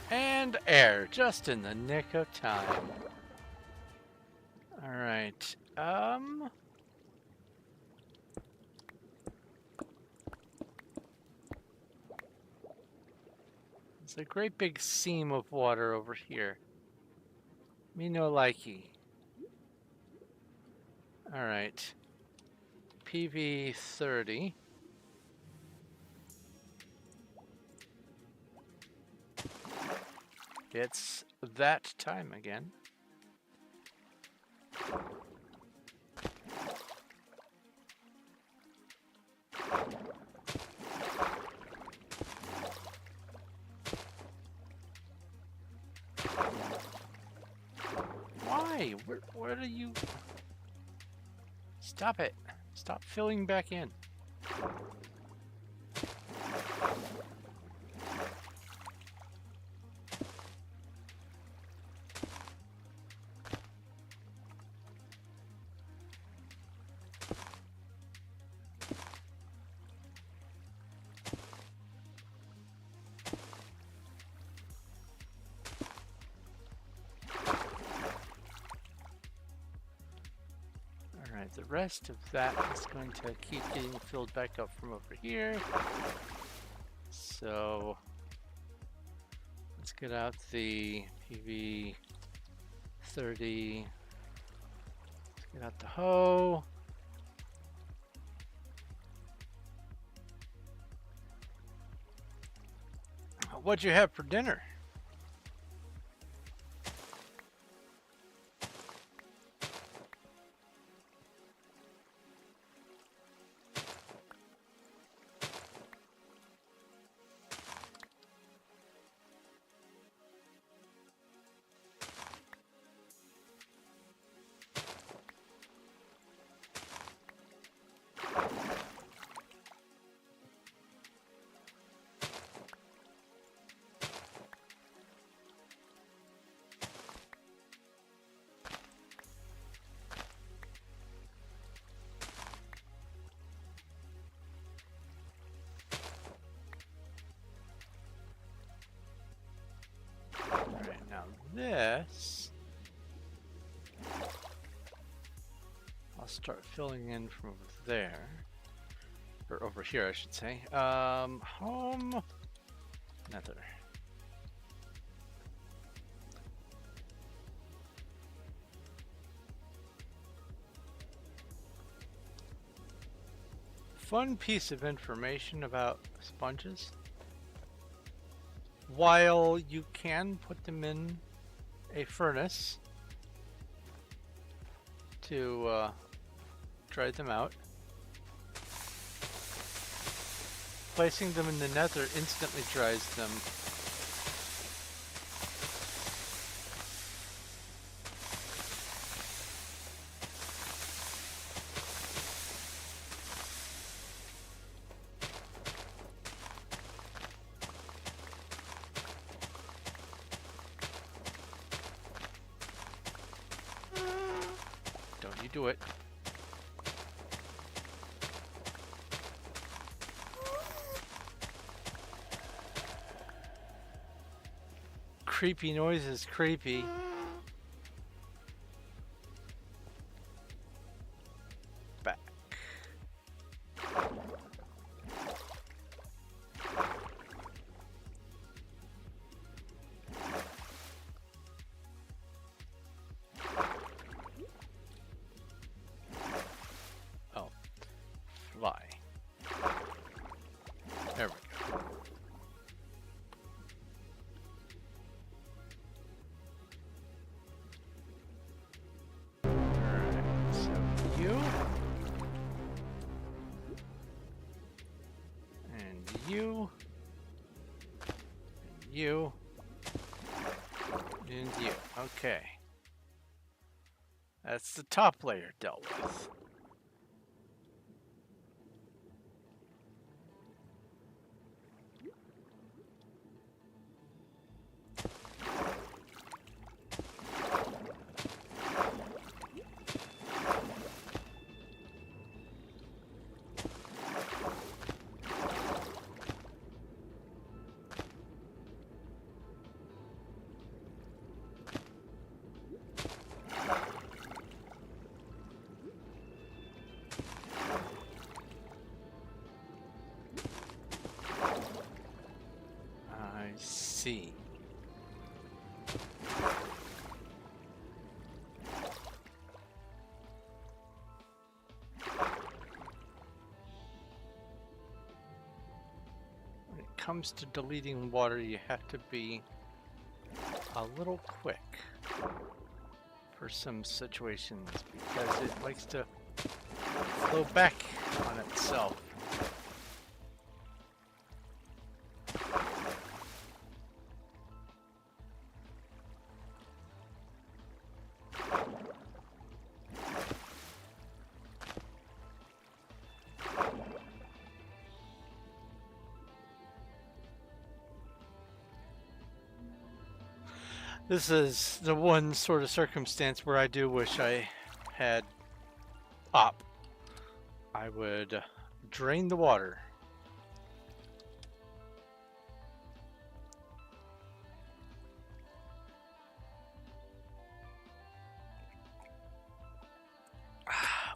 Speaker 1: And air, just in the nick of time. All right. There's a great big seam of water over here. Me no likey. All right. PV 30. It's that time again. Why? Where do you... Stop it. Stop filling back in. The rest of that is going to keep getting filled back up from over here. So let's get out the PV 30. Let's get out the hoe. What'd you have for dinner? Now this, I'll start filling in from over there, or over here I should say. Home, nether. Fun piece of information about sponges. While you can put them in a furnace to dry them out, placing them in the nether instantly dries them. Don't you do it. Creepy noise is creepy. Back. Oh, fly. There we go. You and you. Okay. That's the top layer dealt with. I see. When it comes to deleting water, you have to be a little quick for some situations because it likes to flow back on itself. This is the one sort of circumstance where I do wish I had op. I would drain the water.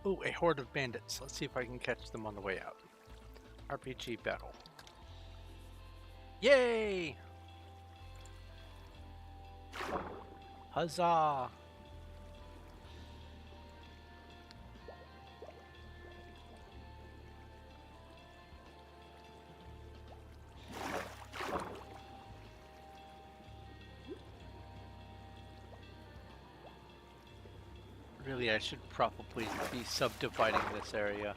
Speaker 1: Oh, a horde of bandits. Let's see if I can catch them on the way out. RPG battle. Yay! Huzzah! Really, I should probably be subdividing this area.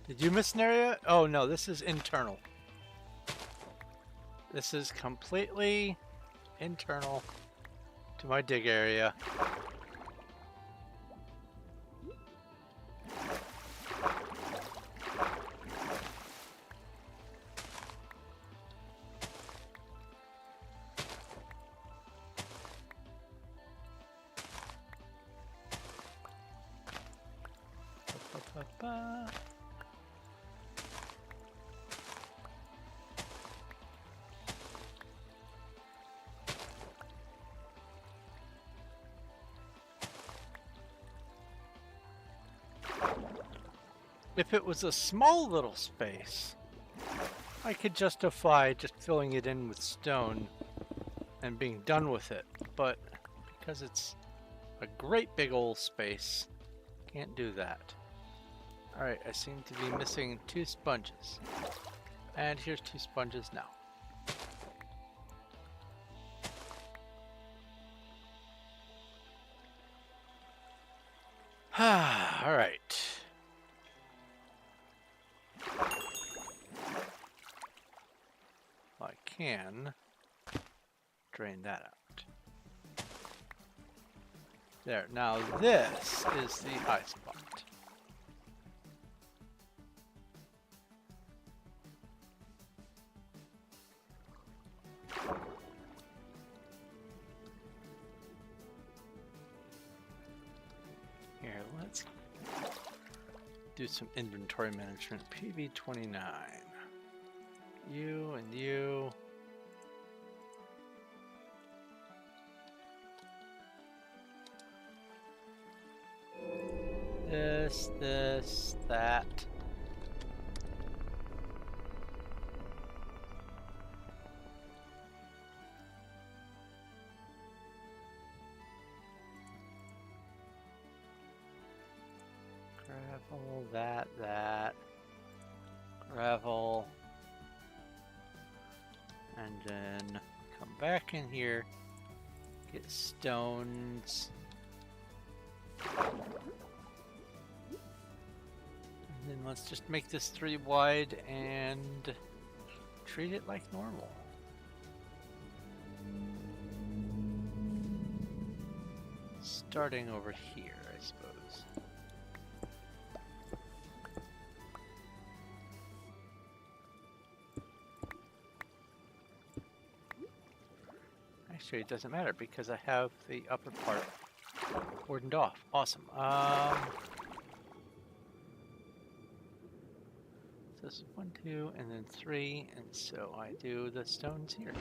Speaker 1: Did you miss an area? Oh no, this is internal. This is completely internal to my dig area. Ba-ba-ba-ba. If it was a small little space, I could justify just filling it in with stone and being done with it. But because it's a great big old space, can't do that. Alright, I seem to be missing 2 sponges. And here's 2 sponges now. Alright. I can drain that out. There, now this is the high spot. Here, let's do some inventory management. PV29. You and you. This, that. Gravel, that. Gravel. And then come back in here, get stones. And then let's just make this 3 wide and treat it like normal. Starting over here, I suppose. Actually, it doesn't matter because I have the upper part cordoned off. Awesome. So this is 1, 2, and then 3, and so I do the stones here.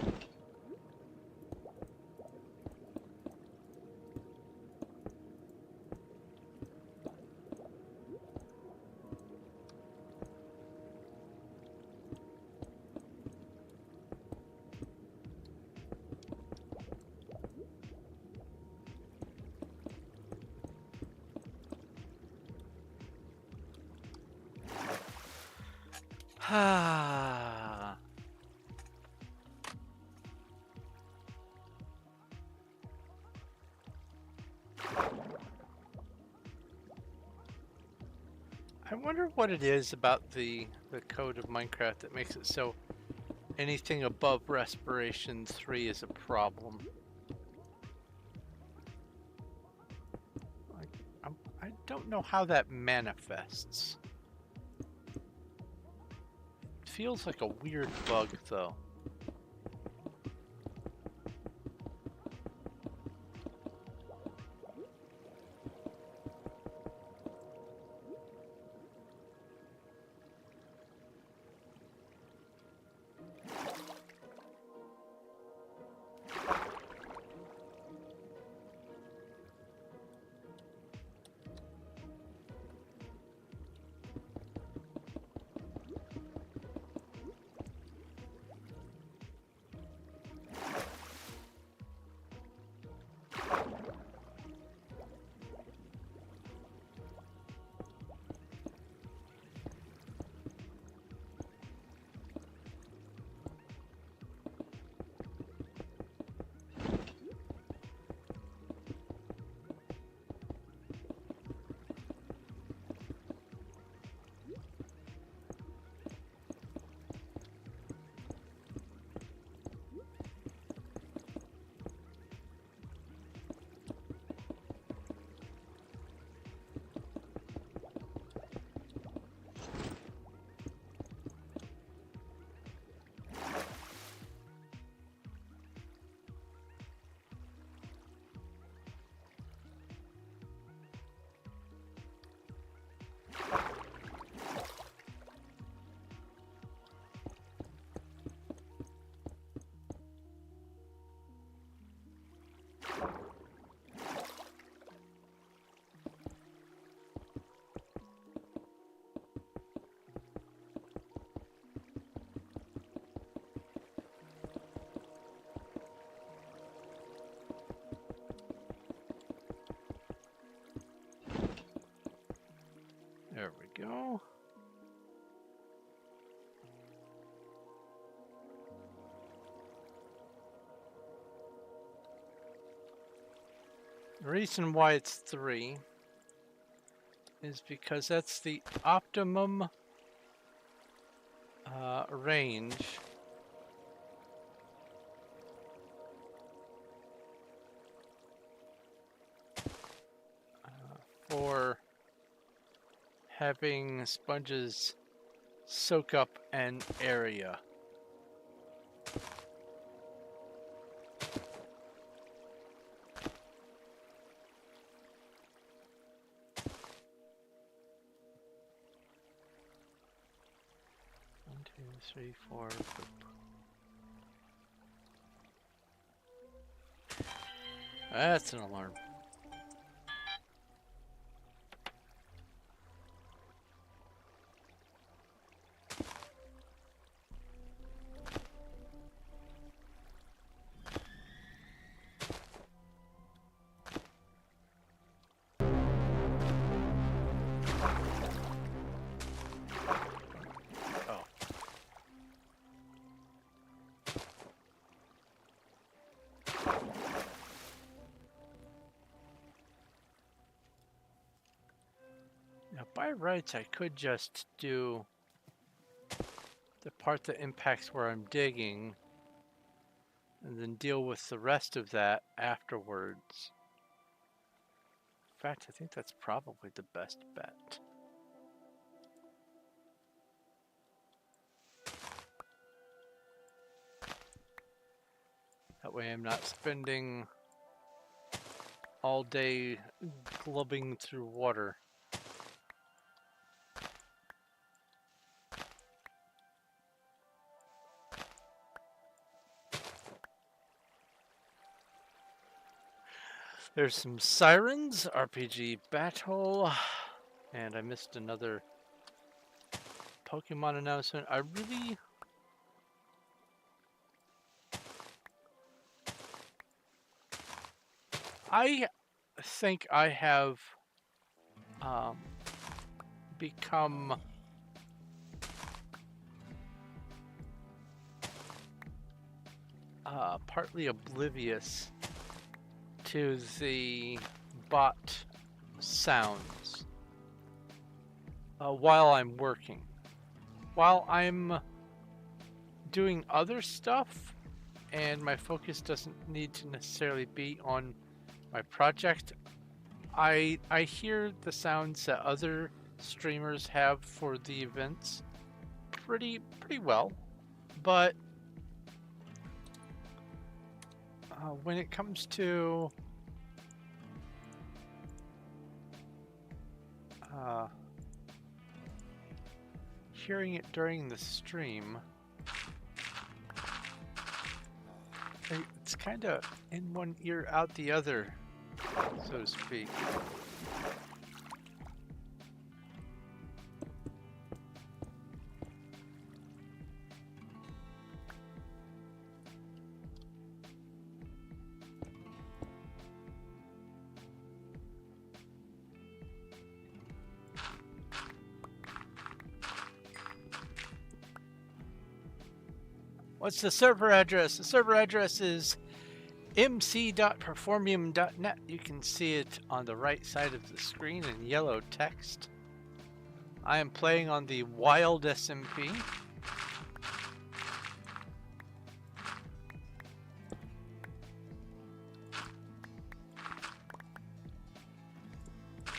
Speaker 1: Ah. I wonder what it is about the code of Minecraft that makes it so anything above respiration 3 is a problem. I don't know how that manifests. It feels like a weird bug, though. There we go. The reason why it's 3 is because that's the optimum range for having sponges soak up an area. One, two, three, four. That's an alarm. Now, by rights, I could just do the part that impacts where I'm digging and then deal with the rest of that afterwards. In fact, I think that's probably the best bet. That way I'm not spending all day glubbing through water. There's some sirens, RPG battle, and I missed another Pokemon announcement. I think I have become partly oblivious to the bot sounds while I'm working. While I'm doing other stuff, and my focus doesn't need to necessarily be on my project, I hear the sounds that other streamers have for the events pretty well, but when it comes to hearing it during the stream, it's kind of in one ear out the other, so to speak. What's the server address? The server address is mc.performium.net. You can see it on the right side of the screen in yellow text. I am playing on the Wild SMP.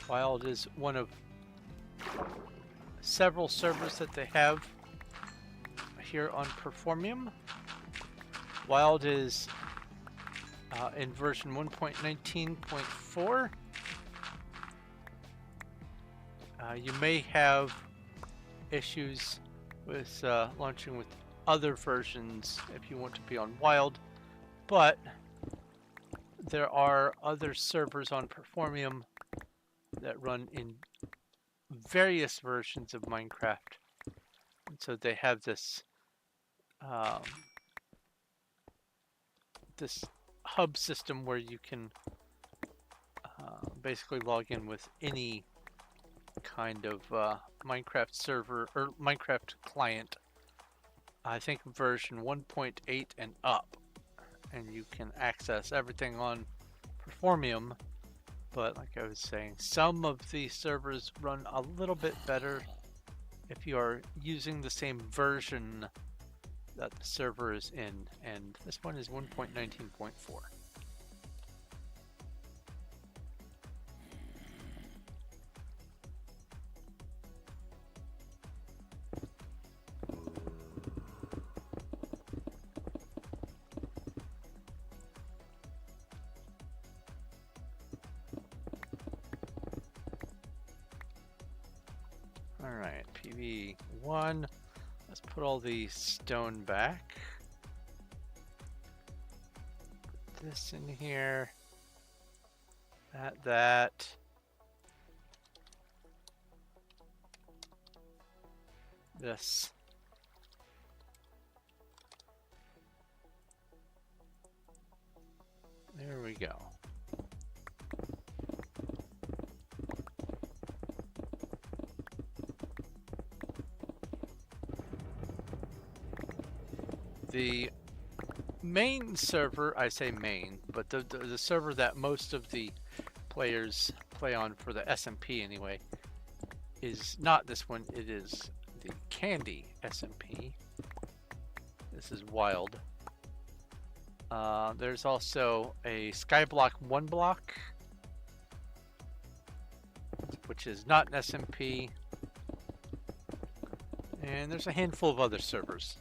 Speaker 1: Wild is one of several servers that they have here on Performium. Wild is in version 1.19.4. You may have issues with launching with other versions if you want to be on Wild, but there are other servers on Performium that run in various versions of Minecraft, and so they have this this hub system where you can basically log in with any kind of Minecraft server or Minecraft client. I think version 1.8 and up, and you can access everything on Performium. But like I was saying, some of the servers run a little bit better if you are using the same version that the server is in, and this one is 1.19.4. Alright, PV1. Let's put all the stone back. Put this in here. That. This. There we go. The main server, I say main, but the server that most of the players play on for the SMP anyway, is not this one. It is the Candy SMP. This is Wild. There's also a Skyblock 1 block, which is not an SMP. And there's a handful of other servers.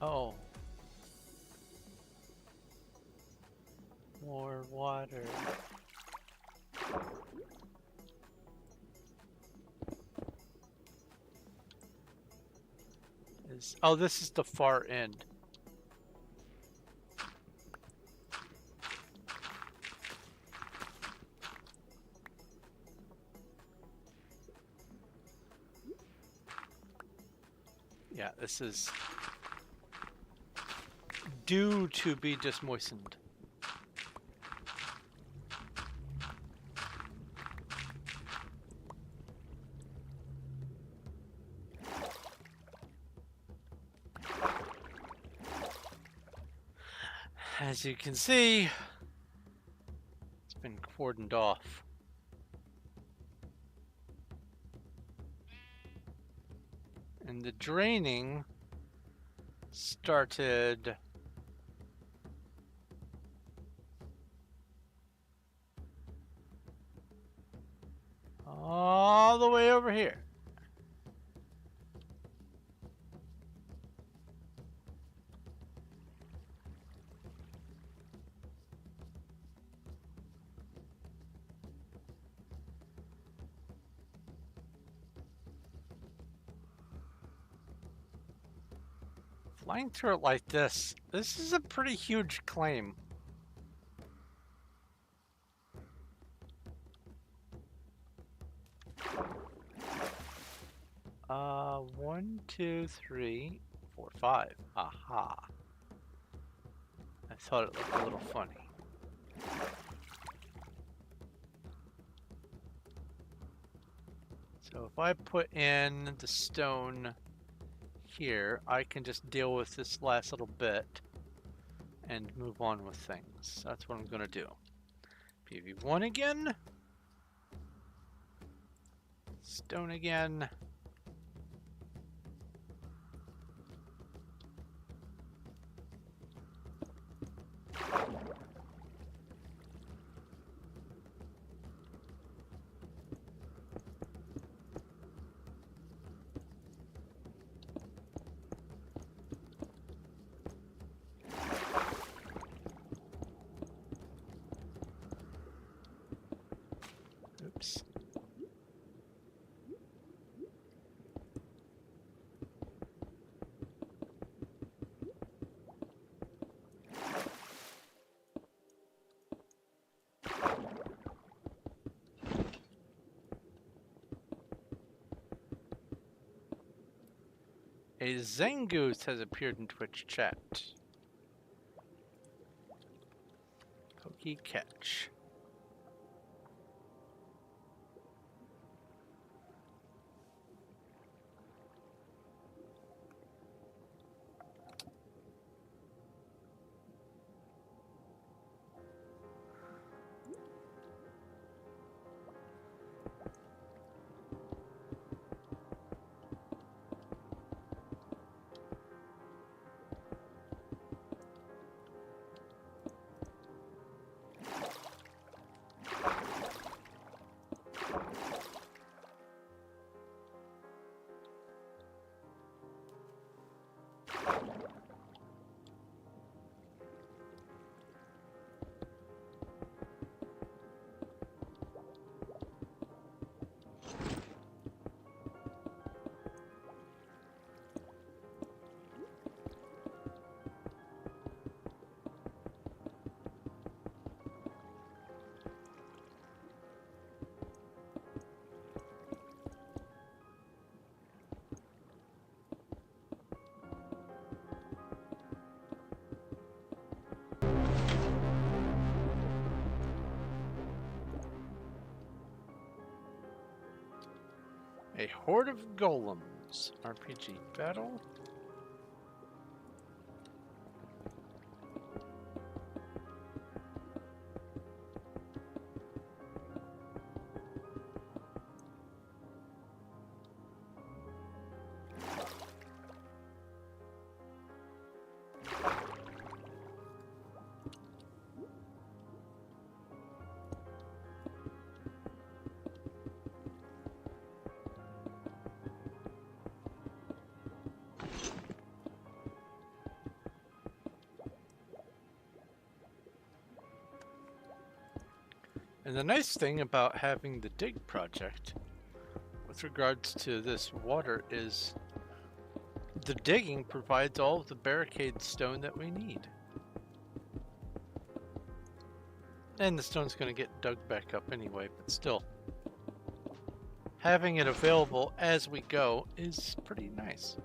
Speaker 1: Oh. More water. Oh, this is the far end. Yeah, this is due to be just moistened. As you can see, it's been cordoned off. And the draining started all the way over here. Flying through it like this is a pretty huge claim. One, two, three, four, five. Aha. I thought it looked a little funny. So if I put in the stone here, I can just deal with this last little bit and move on with things. That's what I'm gonna do. PV1 again. Stone again. Oops. A Zangoose has appeared in Twitch chat. Pokey catch. A horde of golems. RPG battle. And the nice thing about having the dig project with regards to this water is the digging provides all of the barricade stone that we need. And the stone's going to get dug back up anyway, but still. Having it available as we go is pretty nice.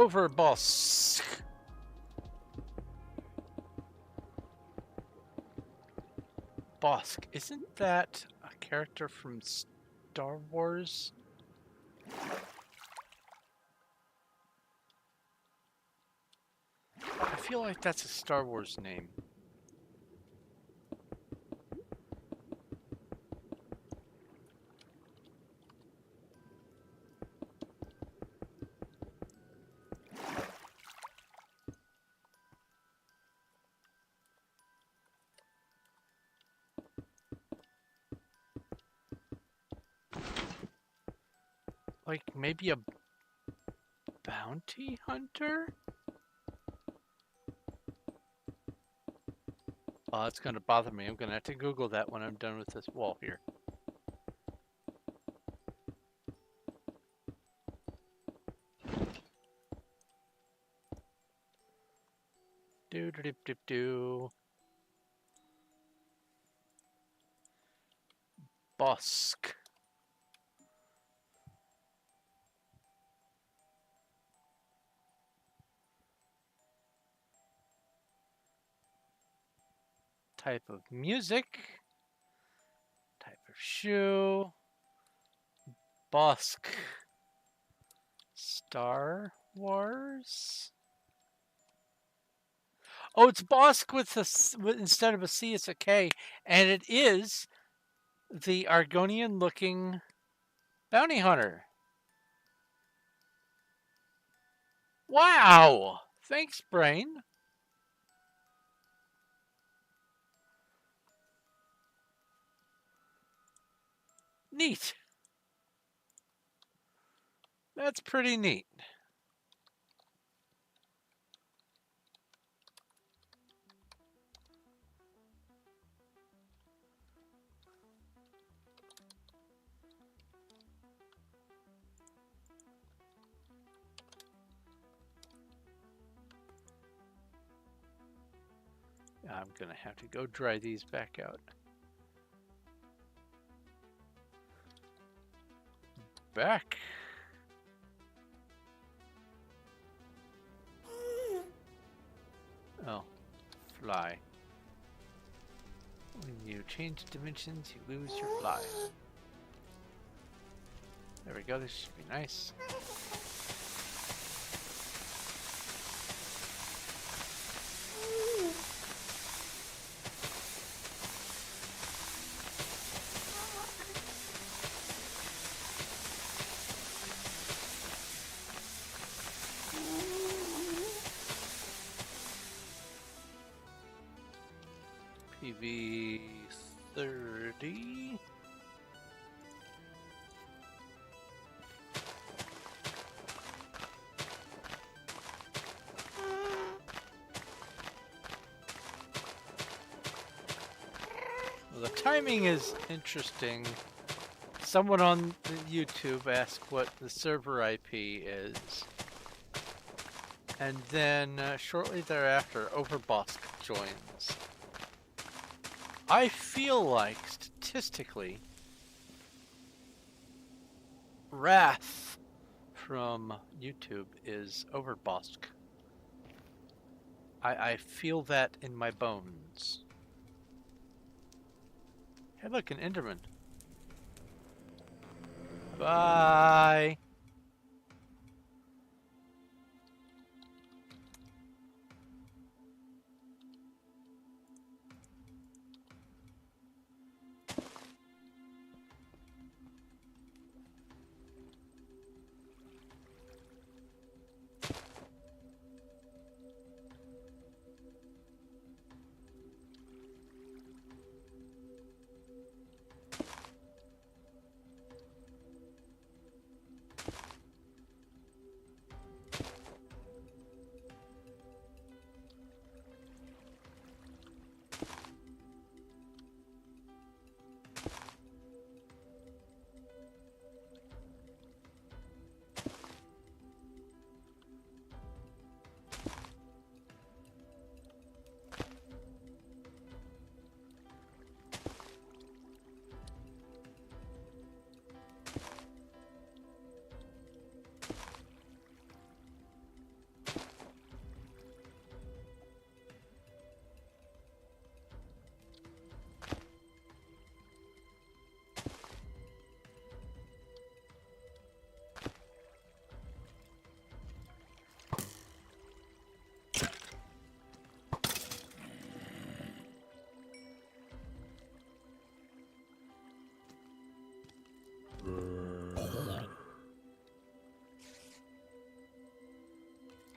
Speaker 1: Overbosk. Bosk. Isn't that a character from Star Wars? I feel like that's a Star Wars name. Like maybe a bounty hunter? Oh, that's going to bother me. I'm going to have to Google that when I'm done with this wall here. Do. Bosk. Type of music. Type of shoe. Bosk. Star Wars? Oh, it's Bosk with instead of a C, it's a K. And it is the Argonian-looking bounty hunter. Wow! Thanks, Brain. Neat. That's pretty neat. I'm going to have to go dry these back out. Back. Oh, fly. When you change dimensions, you lose your fly. There we go, this should be nice. PV30. Well, the timing is interesting. Someone on YouTube asked what the server IP is. And then shortly thereafter, Overbosk joins. I feel like, statistically, Wrath from YouTube is Overbosk. I feel that in my bones. Hey, look, an Enderman. Bye!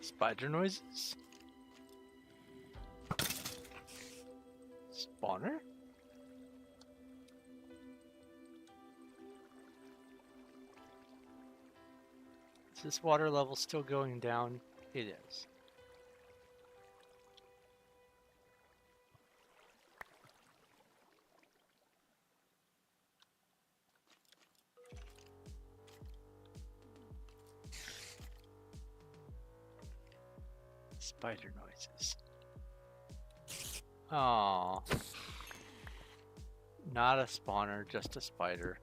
Speaker 1: Spider noises? Spawner? Is this water level still going down? It is. Spider noises. Oh, not a spawner, just a spider.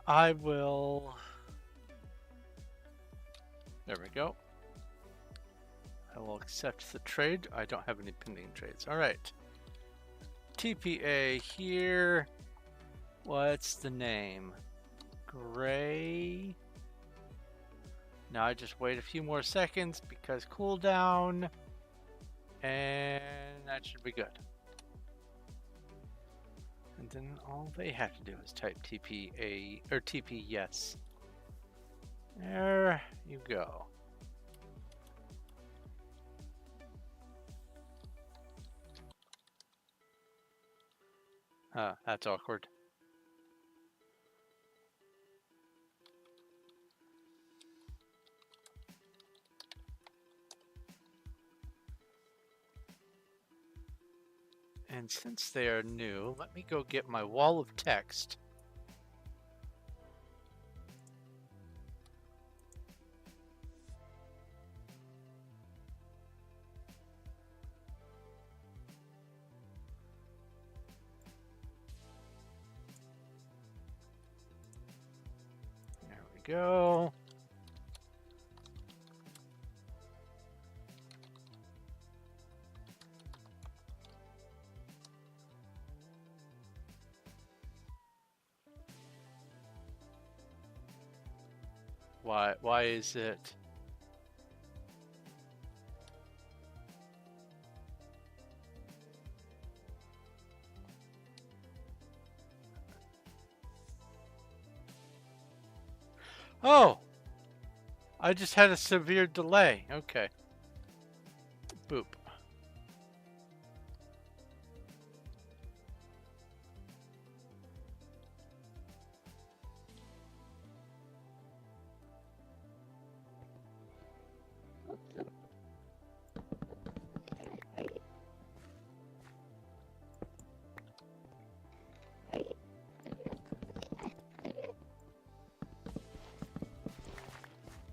Speaker 1: I will... There we go. I will accept the trade. I don't have any pending trades. All right. TPA here. What's the name? Gray. Now I just wait a few more seconds because cooldown. And that should be good. And then all they have to do is type TPA or TP yes. There you go. That's awkward. And since they are new, let me go get my wall of text. There we go. Why is it? Oh, I just had a severe delay. Okay. Boop.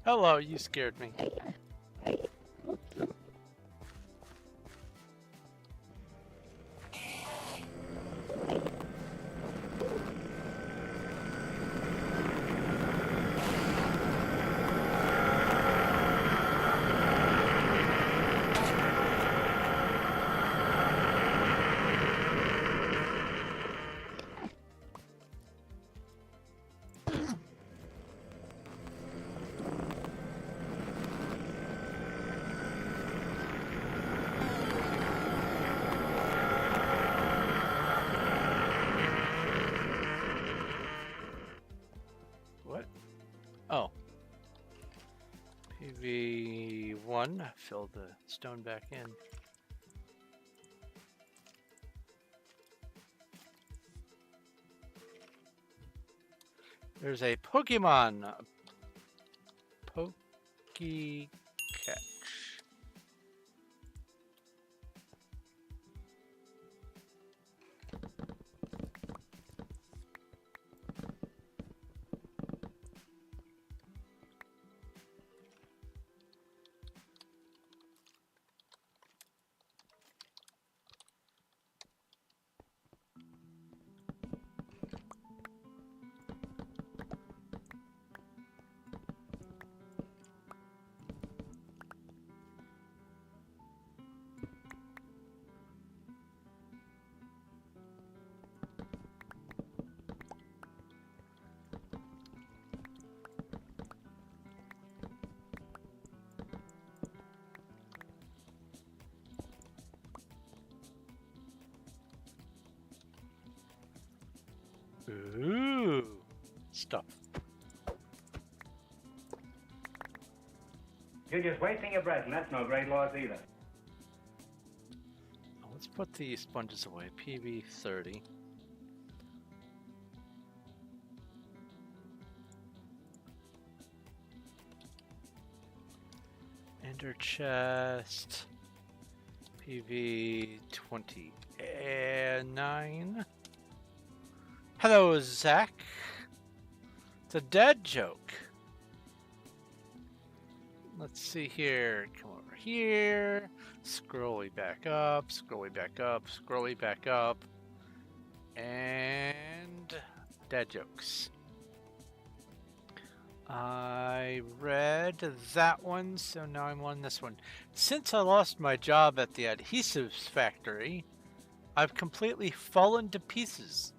Speaker 1: Hello, you scared me. What? Oh. PV1. Fill the stone back in. There's a Pokemon. Pokey catch. Ooh, stuff.
Speaker 2: You're just wasting your breath, and that's no great loss either.
Speaker 1: Let's put the sponges away. PV30. Ender chest. PV29. Hello, Zach. It's a dad joke. Let's see here. Come over here. Scrolly back up. Scrolly back up. Scrolly back up. And dad jokes. I read that one, so now I'm on this one. Since I lost my job at the adhesives factory, I've completely fallen to pieces.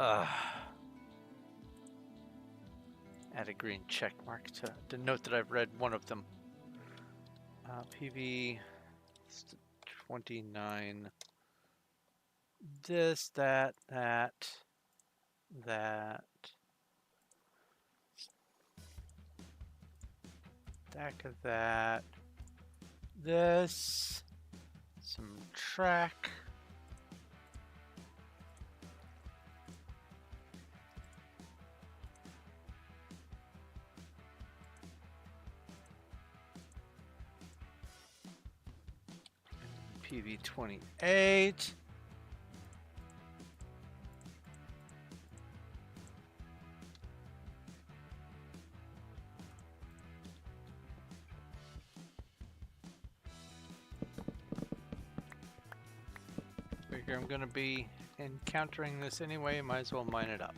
Speaker 1: Add a green check mark to denote that I've read one of them. PV 29. This, that. Stack of that. This. Some track. PV28. Figure I'm gonna be encountering this anyway, might as well mine it up.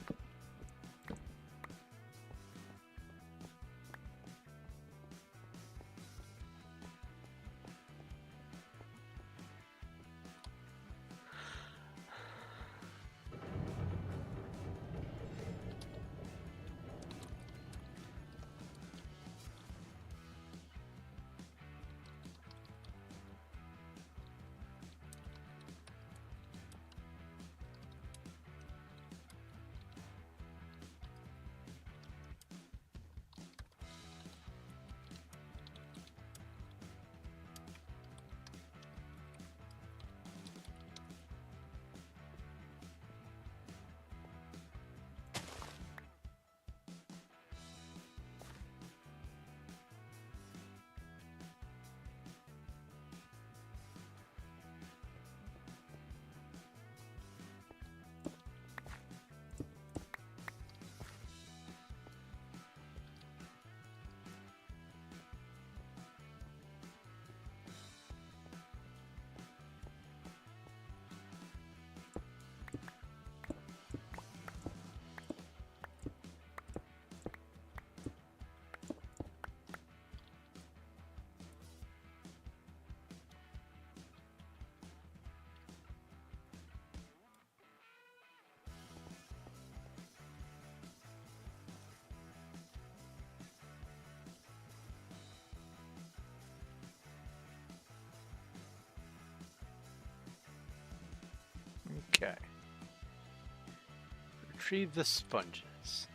Speaker 1: Retrieve the sponges.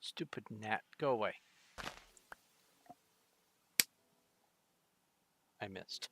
Speaker 1: Stupid gnat, go away. I missed.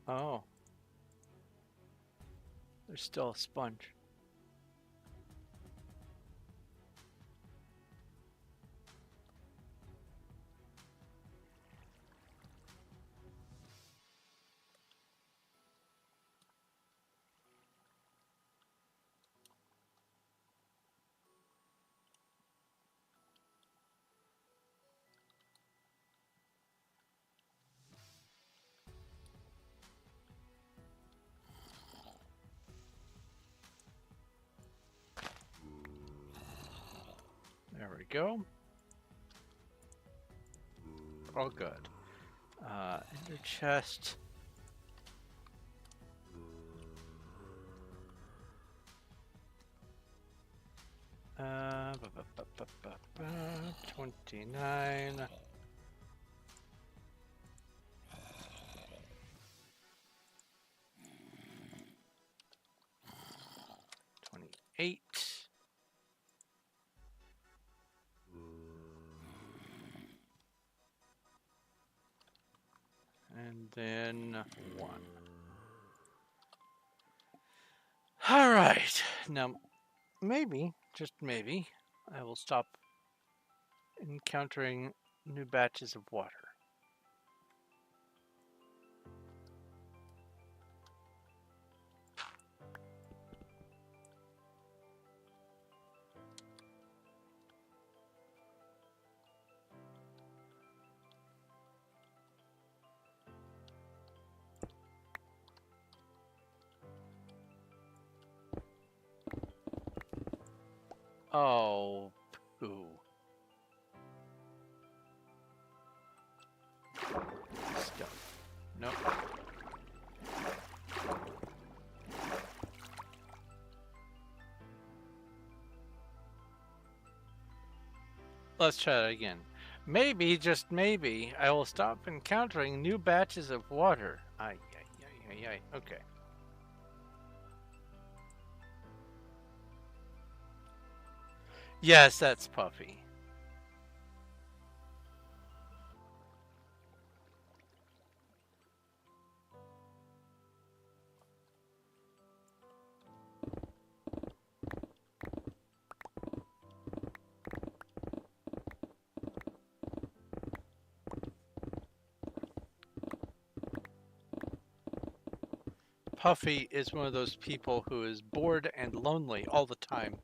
Speaker 1: Oh. There's still a sponge. There we go. All good. Ender chest. Uh, 29. 28. And then 1. All right. Now, maybe, just maybe, I will stop encountering new batches of water. Oh, poo. Stuff. Nope. Let's try that again. Maybe, just maybe, I will stop encountering new batches of water. Ay, ay, ay, ay, ay. Okay. Yes, that's Puffy. Puffy is one of those people who is bored and lonely all the time,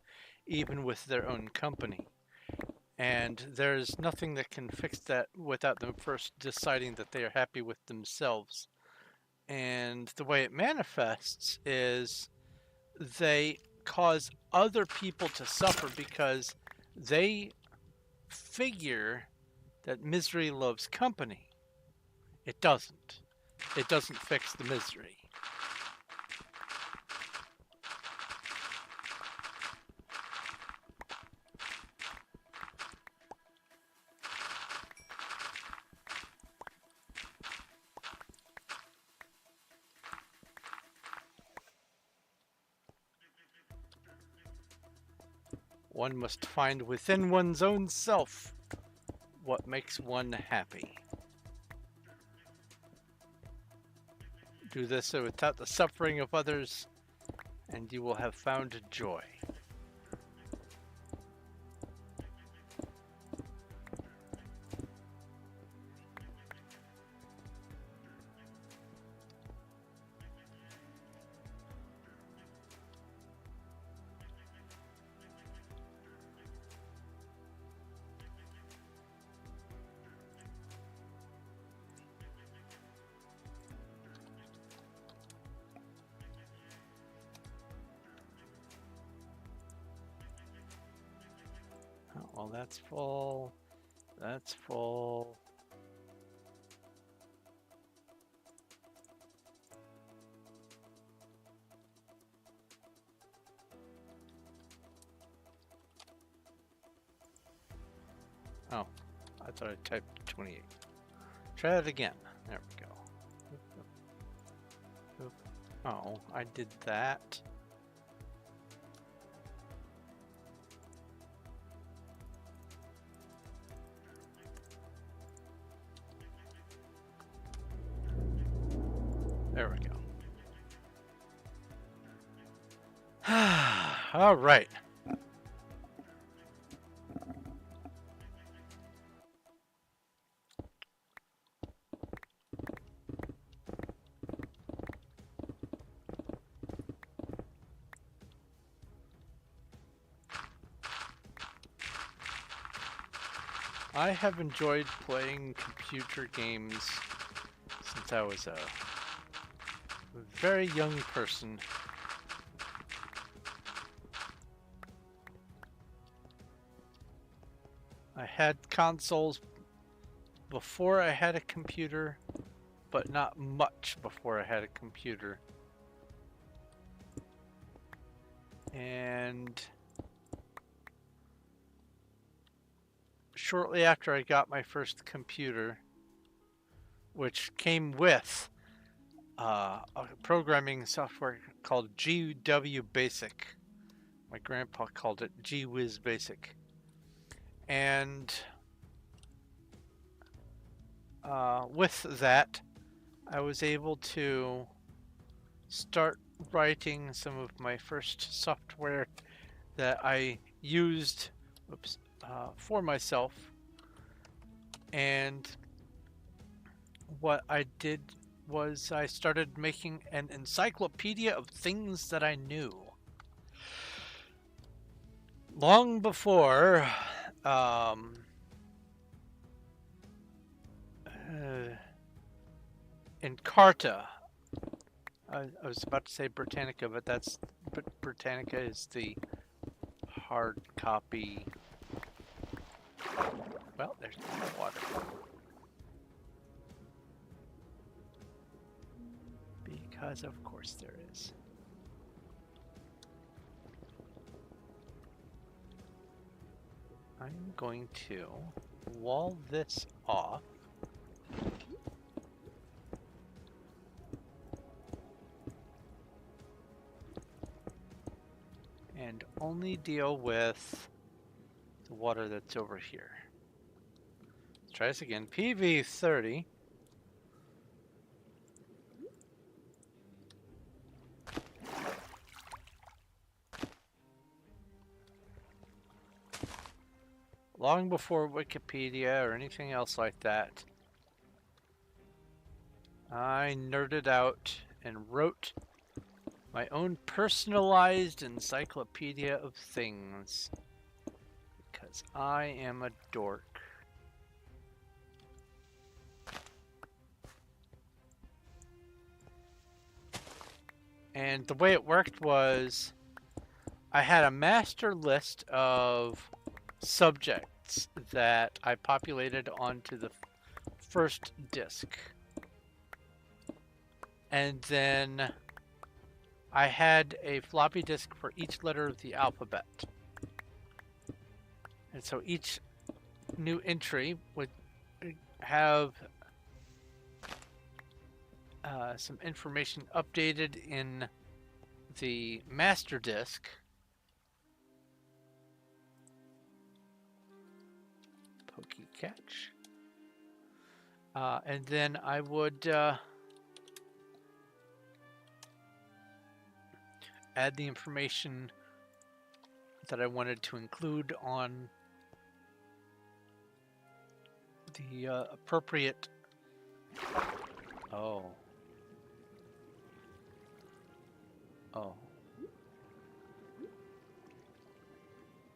Speaker 1: even with their own company. And there's nothing that can fix that without them first deciding that they are happy with themselves. And the way it manifests is they cause other people to suffer because they figure that misery loves company. It doesn't. It doesn't fix the misery. One must find within one's own self what makes one happy. Do this without the suffering of others, and you will have found joy. Well, that's full. That's full. Oh, I thought I typed 28. Try that again. There we go. Oop. Oh, I did that. There we go. All right. I have enjoyed playing computer games since I was a very young person. I had consoles before I had a computer, but not much before I had a computer. And shortly after I got my first computer, which came with a programming software called GW Basic. My grandpa called it GWiz Basic. And with that, I was able to start writing some of my first software that I used for myself. And what I did was I started making an encyclopedia of things that I knew. Long before Encarta, I was about to say Britannica, but Britannica is the hard copy. Well, there's no water. Because of course there is. I'm going to wall this off. And only deal with the water that's over here. Let's try this again. PV30. Long before Wikipedia or anything else like that, I nerded out and wrote my own personalized encyclopedia of things. Because I am a dork. And the way it worked was I had a master list of subjects that I populated onto the first disk. And then I had a floppy disk for each letter of the alphabet. And so each new entry would have some information updated in the master disk. hooky catch. And then I would add the information that I wanted to include on the appropriate. Oh. Oh.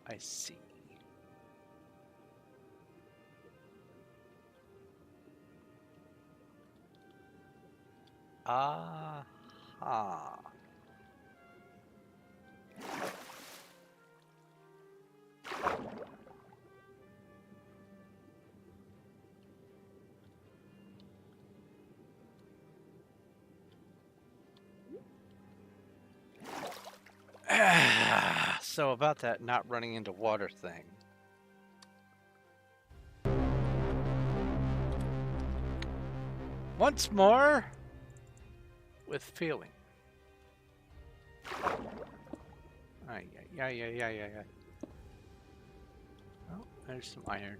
Speaker 1: I see. Aha. So about that not running into water thing. Once more, with feeling. Yeah. Oh, there's some iron.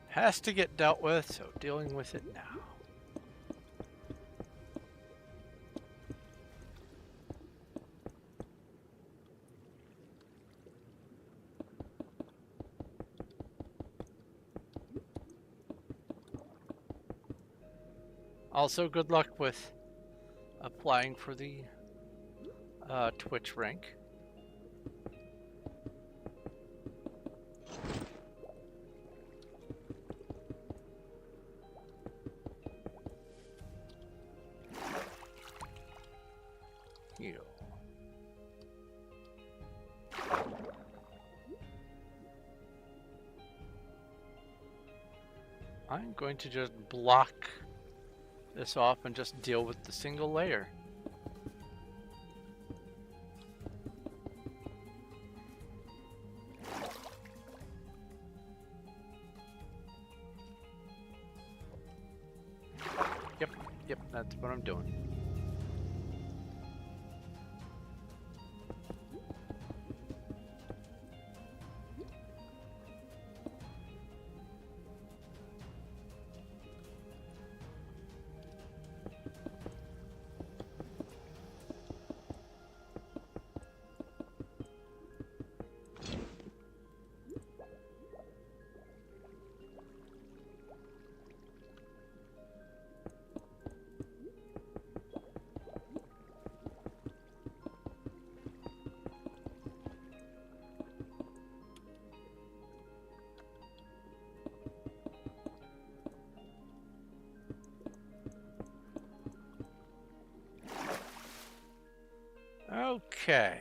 Speaker 1: Has to get dealt with, so dealing with it now. Also, good luck with applying for the Twitch rank. Heal. I'm going to just block this off and just deal with the single layer. Yep, that's what I'm doing. Okay.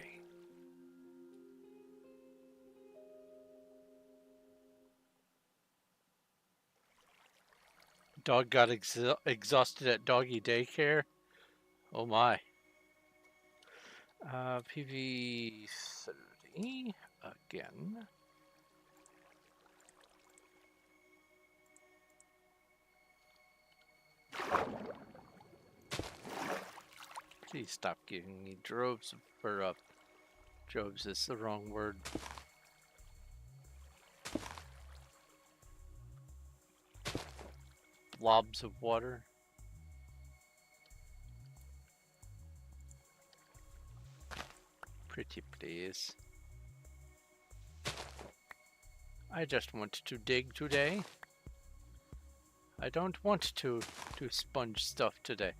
Speaker 1: Dog got exhausted at doggy daycare. Oh my. PV30 again. Please stop giving me droves of, droves is the wrong word. Blobs of water. Pretty please. I just want to dig today. I don't want to do sponge stuff today.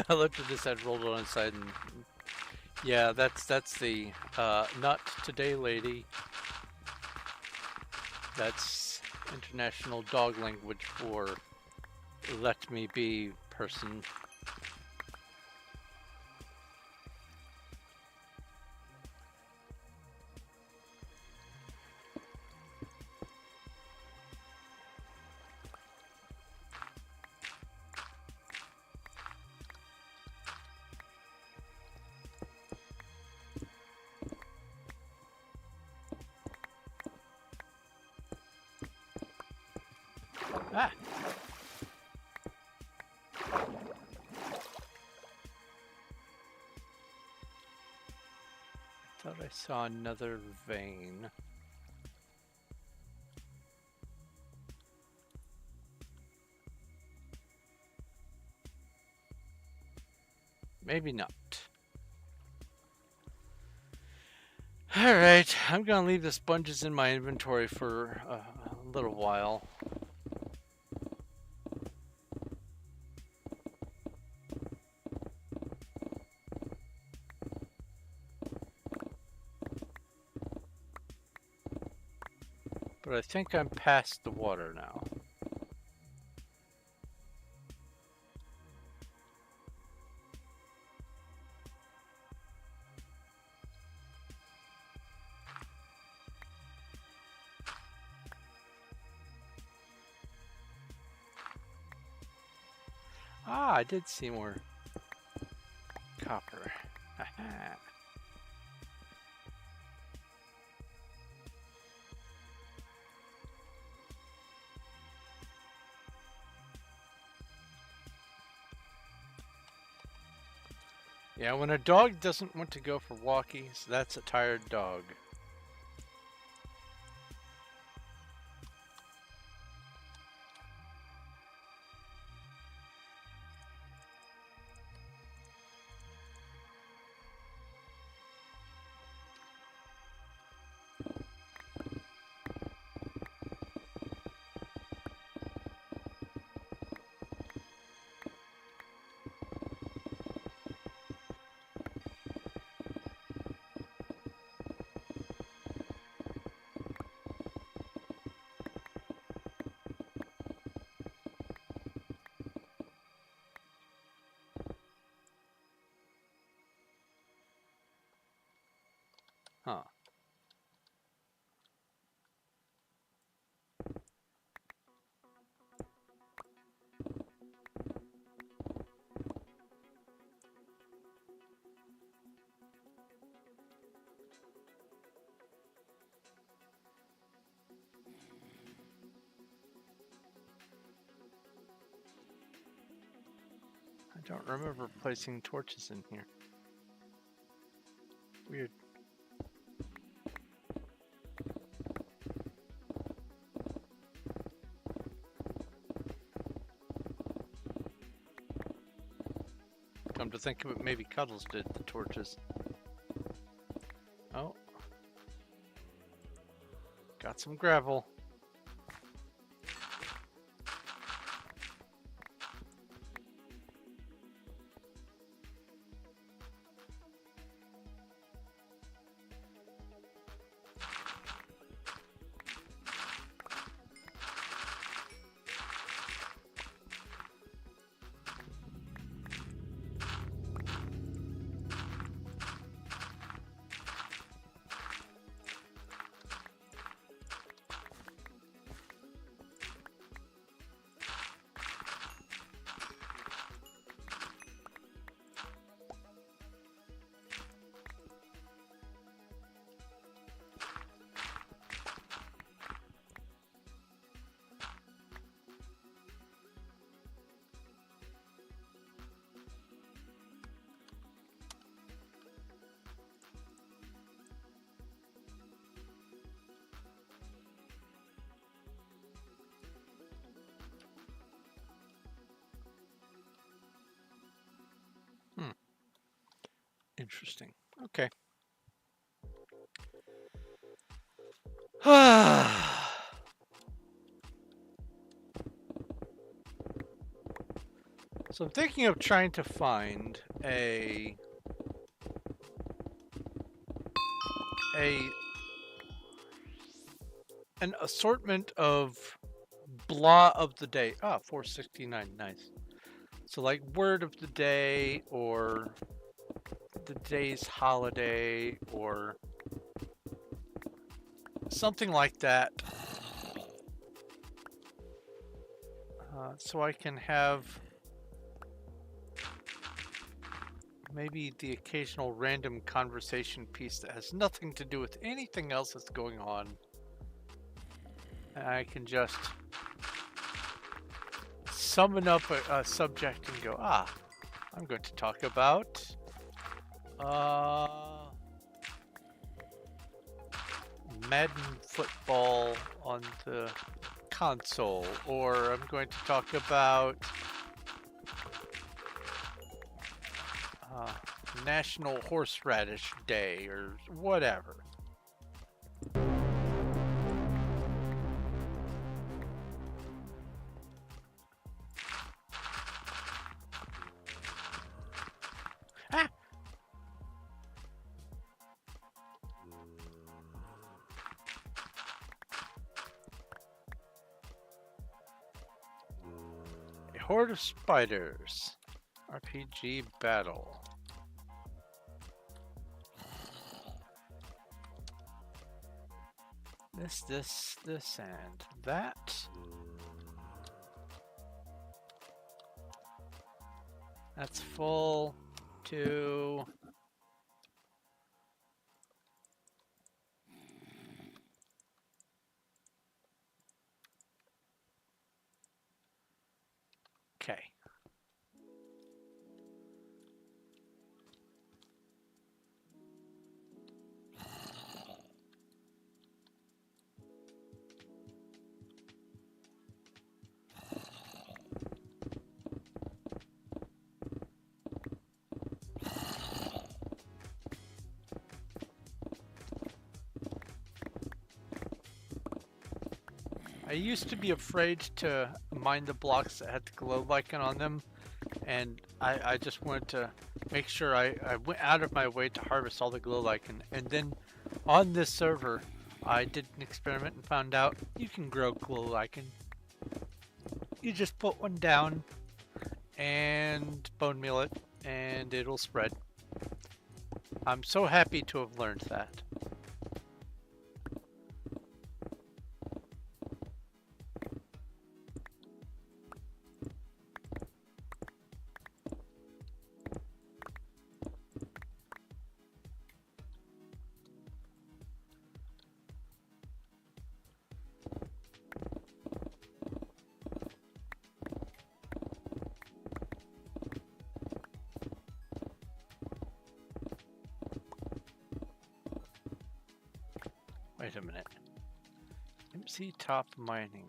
Speaker 1: I looked at this, I rolled on its side and Yeah, that's the not today lady. That's international dog language for let me be person. Ah! Thought I saw another vein. Maybe not. Alright, I'm gonna leave the sponges in my inventory for a little while. But I think I'm past the water now. Ah, I did see more copper. Yeah, when a dog doesn't want to go for walkies, that's a tired dog. Huh. I don't remember placing torches in here. Weird. Come to think of it, maybe Cuddles did the torches. Oh. Got some gravel. Interesting. Okay. So I'm thinking of trying to find a an assortment of blah of the day. Ah, 469, nice. So like word of the day or the day's holiday or something like that. So I can have maybe the occasional random conversation piece that has nothing to do with anything else that's going on. And I can just summon up a subject and go, ah, I'm going to talk about Madden football on the console, or I'm going to talk about National Horseradish Day, or whatever. Ah! A horde of spiders. RPG battle. This, and that. That's full to... Okay. I used to be afraid to mine the blocks that had the glow icon on them, and I just wanted to make sure I went out of my way to harvest all the glow lichen. And then on this server, I did an experiment and found out you can grow glow lichen. You just put one down and bone meal it, and it'll spread. I'm so happy to have learned that. Wait a minute. MC Top Mining.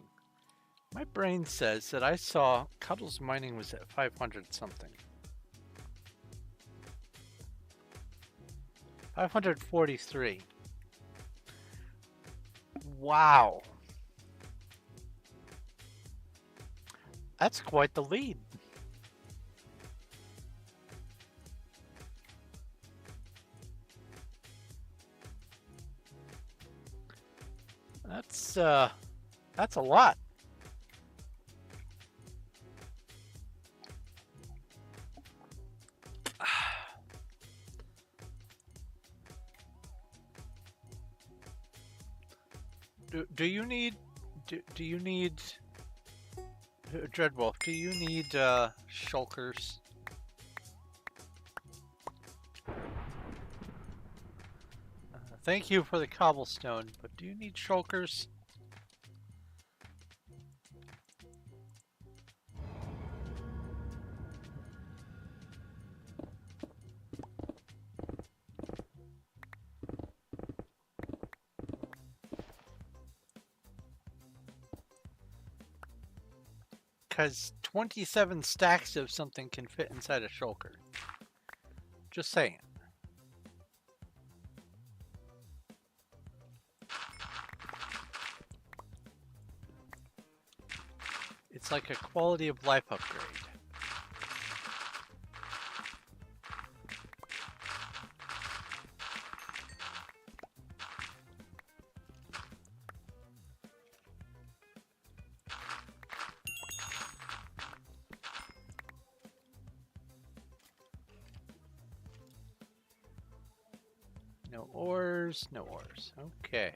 Speaker 1: My brain says that I saw Cuddles Mining was at 500 something. 543. Wow. That's quite the lead. That's a lot. Do you need Dreadwolf, do you need shulkers? Thank you for the cobblestone, but do you need shulkers? Because 27 stacks of something can fit inside a shulker. Just saying. It's like a quality of life upgrade. No ores, no ores. Okay.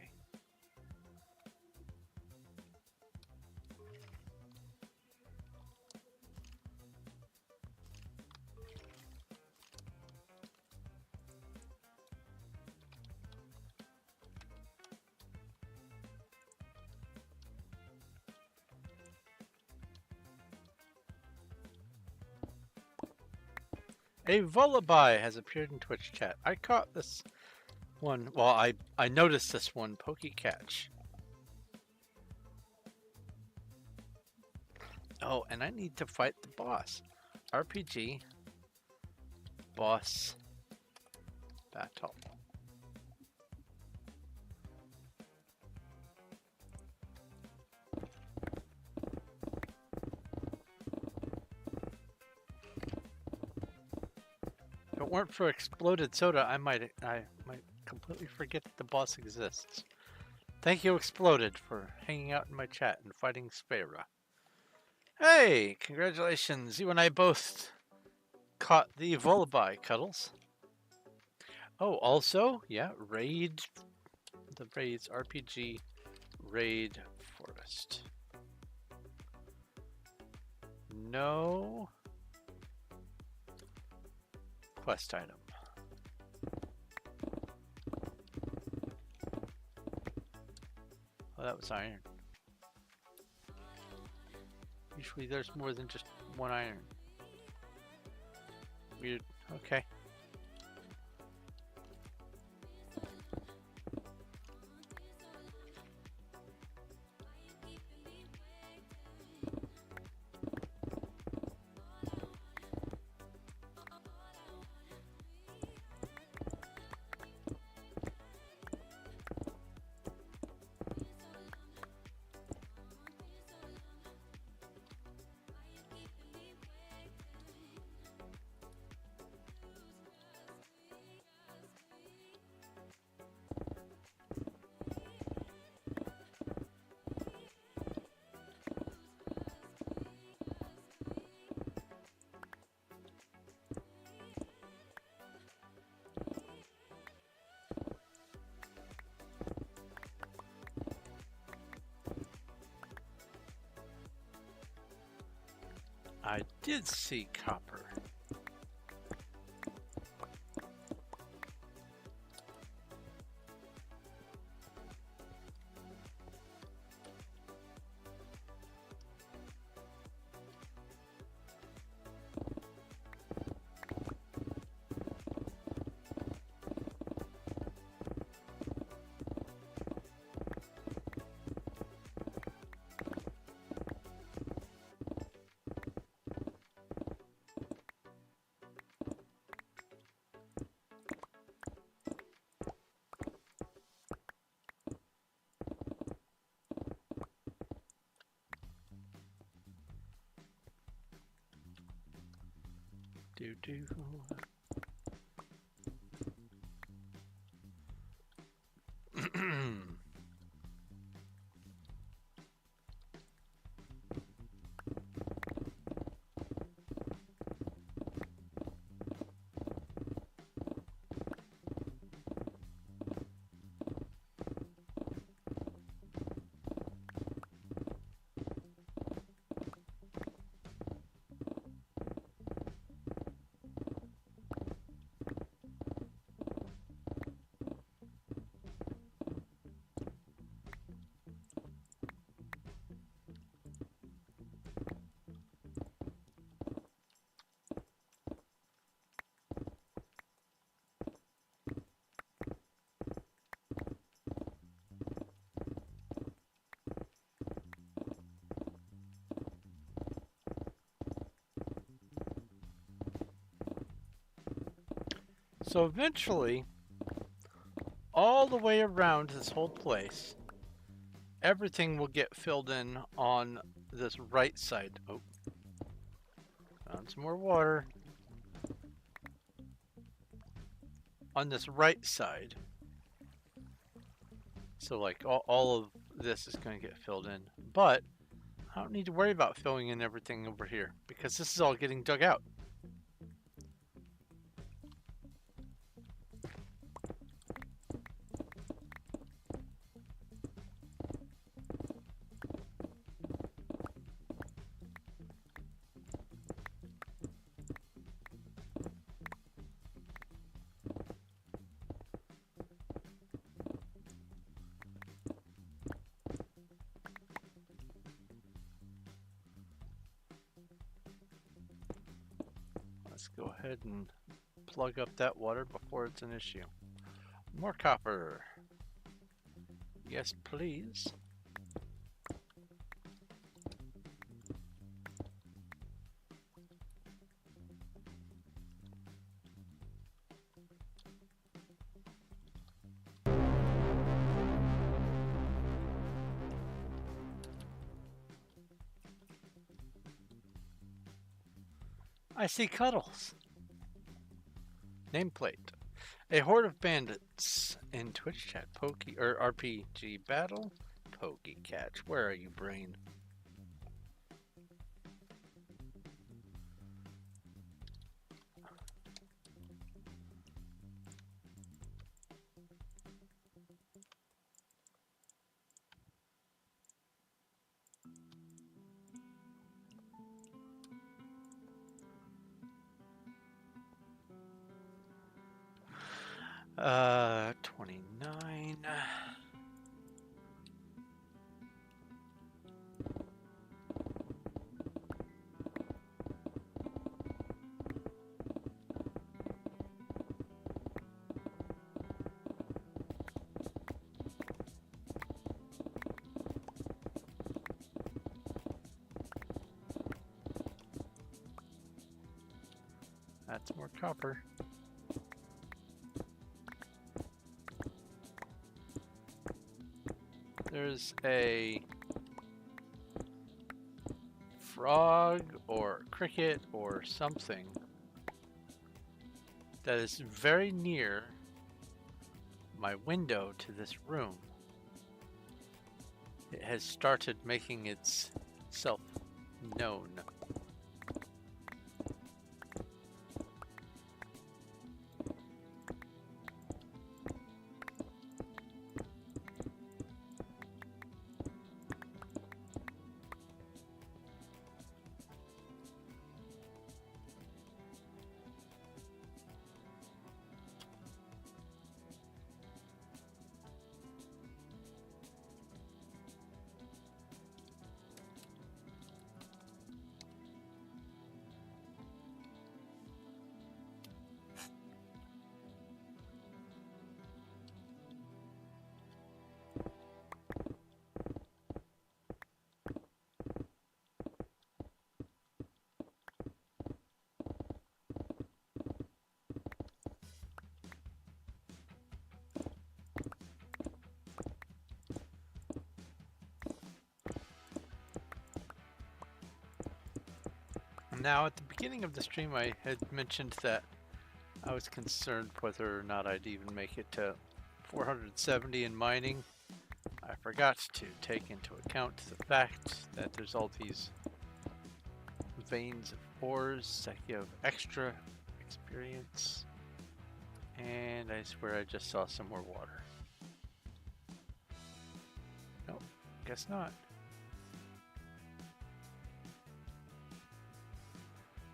Speaker 1: A Lullaby has appeared in Twitch chat. I caught this one. Well, I noticed this one. Pokey catch. Oh, and I need to fight the boss. RPG boss battle. If it weren't for exploded soda, I might completely forget that the boss exists. Thank you, Exploded, for hanging out in my chat and fighting Spera. Hey, congratulations! You and I both caught the Lullaby, Cuddles. Oh, also, yeah, raid. The raids RPG raid forest. No quest item. Oh, that was iron. Usually there's more than just one iron. Weird. Okay. I did see copper. Do. So eventually, all the way around this whole place, everything will get filled in on this right side. Oh, found some more water. On this right side. So like all of this is going to get filled in. But I don't need to worry about filling in everything over here because this is all getting dug out. Let's go ahead and plug up that water before it's an issue. More copper. Yes, please. I see Cuddles. Nameplate. A horde of bandits in Twitch chat. Pokey or RPG battle. Pokey catch. Where are you, brain? Uh, 29. That's more copper. There's a frog or cricket or something that is very near my window to this room. It has started making itself known. Now, at the beginning of the stream, I had mentioned that I was concerned whether or not I'd even make it to 470 in mining. I forgot to take into account the fact that there's all these veins of ores that give extra experience. And I swear I just saw some more water. Nope, guess not.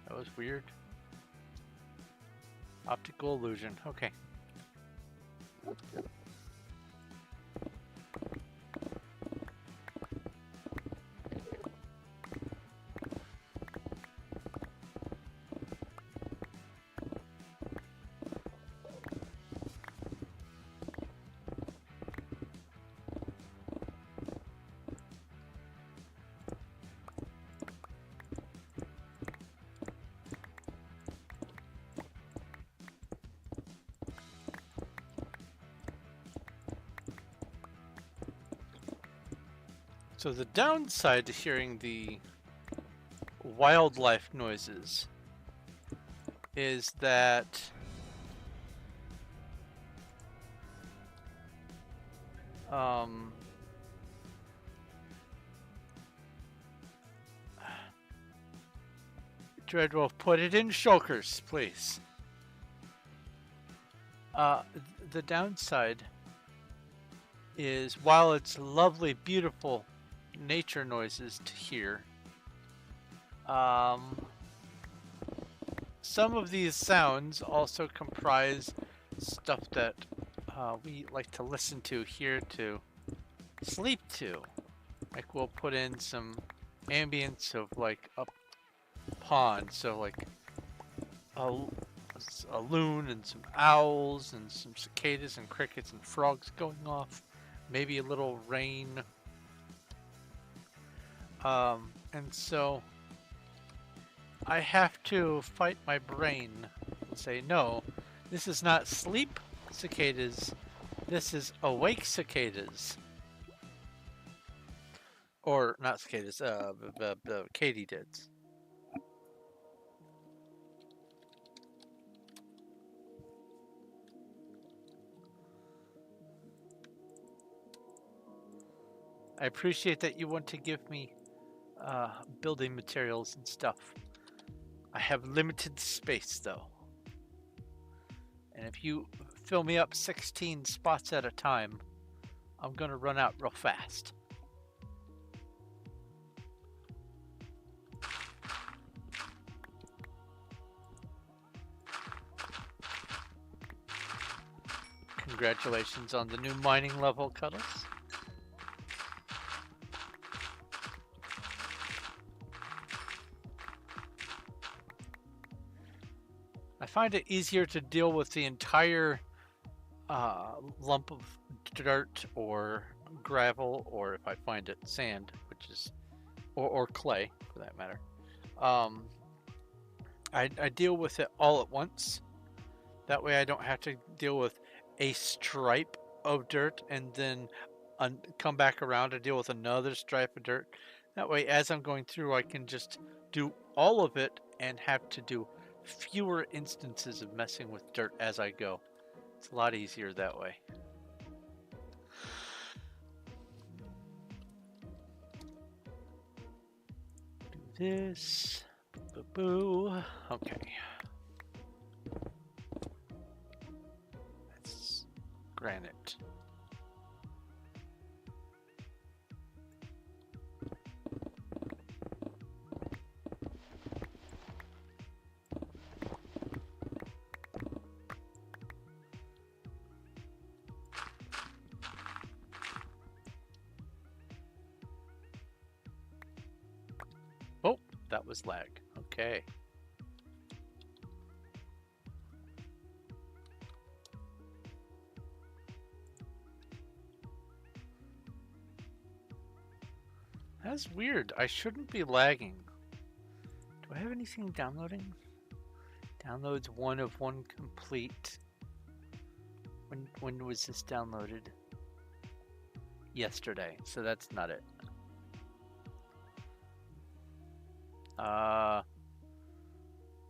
Speaker 1: That was weird. Optical illusion. Okay. So the downside to hearing the wildlife noises is that Dreadwolf, put it in shulkers, please. The downside is while it's lovely, beautiful nature noises to hear, some of these sounds also comprise stuff that we like to listen to here to sleep to. Like we'll put in some ambience of like a pond, so like a, a loon and some owls and some cicadas and crickets and frogs going off. Maybe a little rain. And so I have to fight my brain and say, no, this is not sleep cicadas. This is awake cicadas. Or not cicadas, the katydids. I appreciate that you want to give me building materials and stuff. I have limited space though. And if you fill me up 16 spots at a time, I'm going to run out real fast. Congratulations on the new mining level, Cuddles. I find it easier to deal with the entire lump of dirt or gravel, or if I find it, sand, which is, or clay for that matter. I deal with it all at once. That way I don't have to deal with a stripe of dirt and then come back around to deal with another stripe of dirt. That way, as I'm going through, I can just do all of it and have to do fewer instances of messing with dirt as I go. It's a lot easier that way. Do this. Boo. Okay. That's granite. Oh, that was lag. Okay. That's weird. I shouldn't be lagging. Do I have anything downloading? Downloads 1 of 1 complete. When was this downloaded? Yesterday, so that's not it.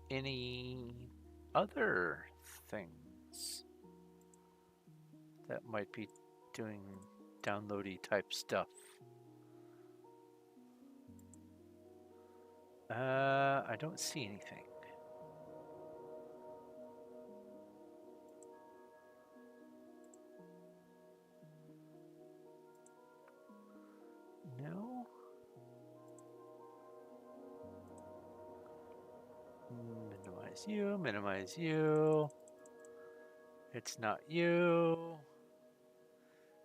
Speaker 1: Any other things that might be doing downloady type stuff? I don't see anything. No? Minimize you, minimize you. It's not you.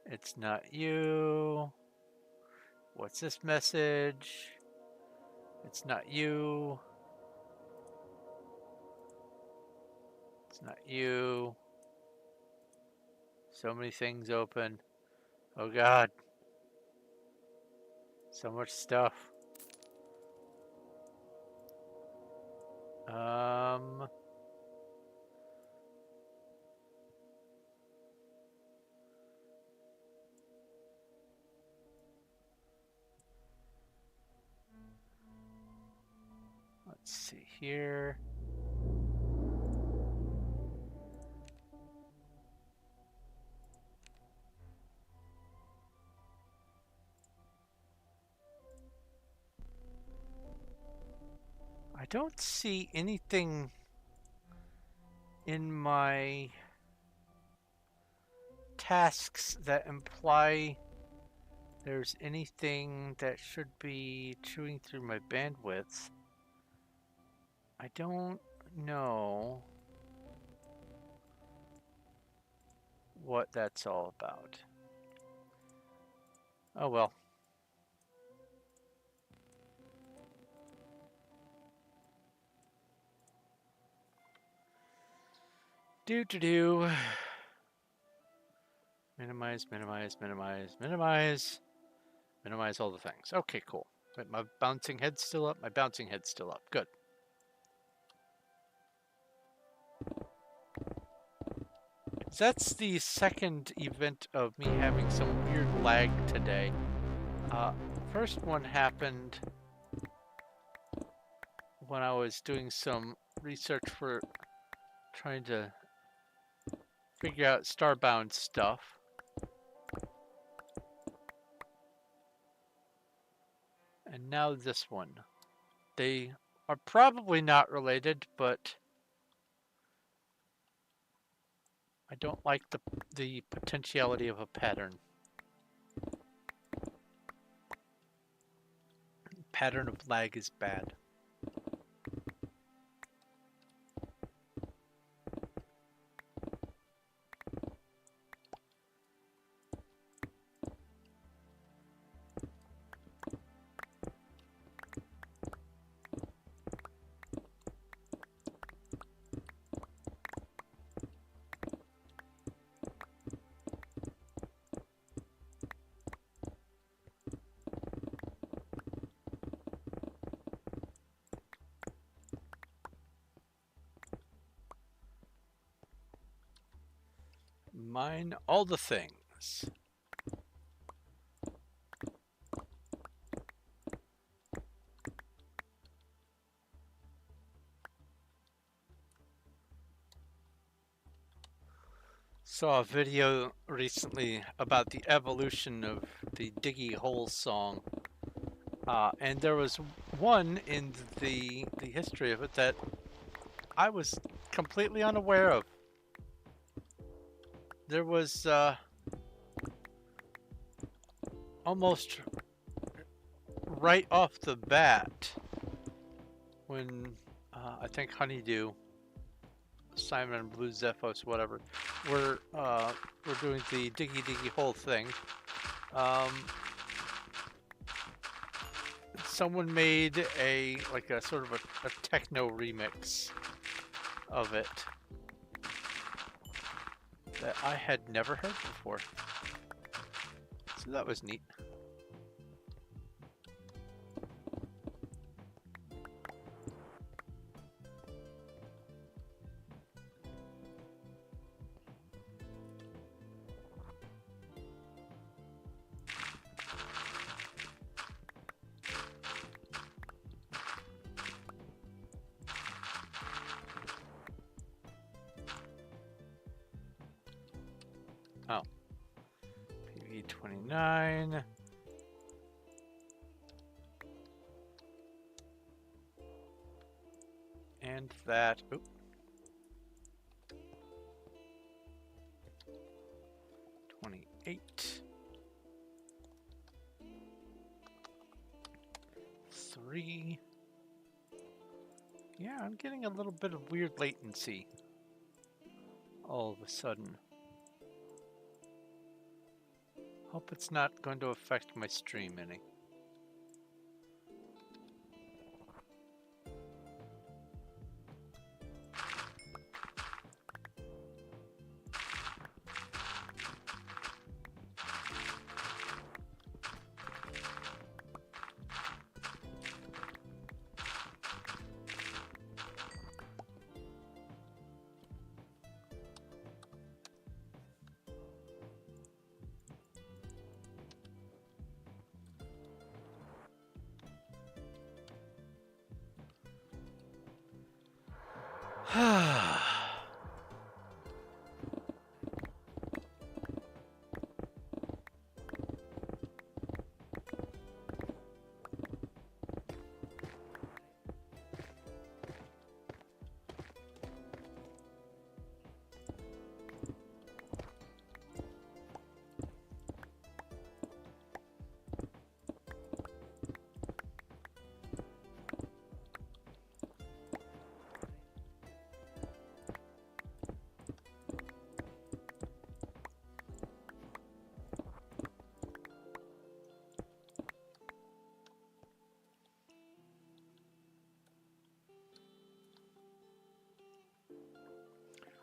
Speaker 1: It's not you. What's this message? It's not you. It's not you. So many things open. Oh God. So much stuff. Let's see here. I don't see anything in my tasks that imply there's anything that should be chewing through my bandwidth. I don't know what that's all about. Oh well. Do do do. Minimize, minimize, minimize, minimize. Minimize all the things. Okay, cool. Wait, my bouncing head's still up? My bouncing head's still up. Good. That's the second event of me having some weird lag today. First one happened when I was doing some research for trying to figure out Starbound stuff. And now this one. They are probably not related, but I don't like the potentiality of a pattern. Pattern of lag is bad. Mine all the things. Saw a video recently about the evolution of the Diggy Hole song. And there was one in the history of it that I was completely unaware of. There was almost right off the bat when I think Honeydew, Simon and Blue Zephos, whatever, were doing the Diggy Hole thing. Someone made a sort of a techno remix of it that I had never heard before. So that was neat. Oh. PV29. And that. Oop. 28. 3. Yeah, I'm getting a little bit of weird latency all of a sudden. Hope it's not going to affect my stream any.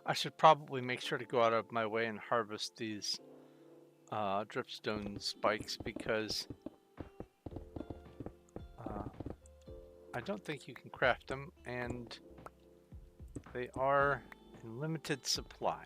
Speaker 1: I should probably make sure to go out of my way and harvest these dripstone spikes because I don't think you can craft them, and they are in limited supply.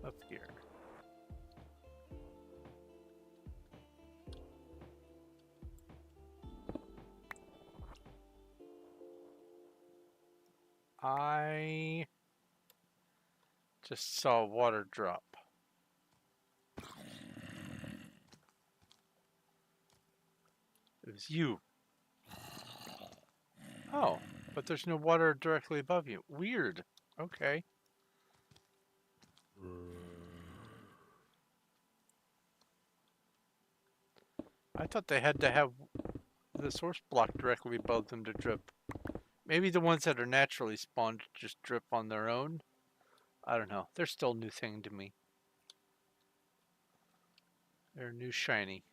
Speaker 1: Up here. I just saw water drop. It was you. Oh, but there's no water directly above you. Weird. Okay. I thought they had to have the source block directly above them to drip. Maybe the ones that are naturally spawned just drip on their own. I don't know. They're still a new thing to me. They're new shiny.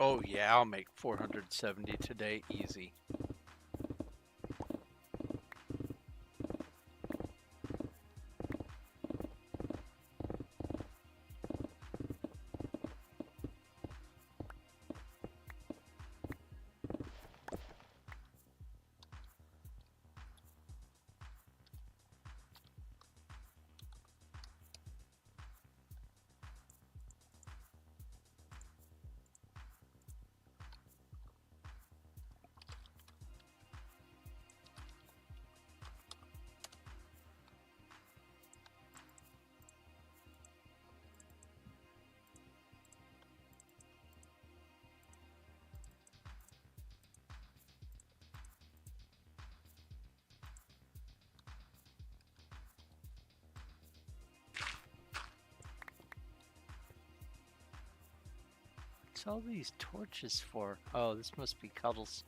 Speaker 1: Oh yeah, I'll make 470 today, easy. What's all these torches for? Oh, this must be Cuddles.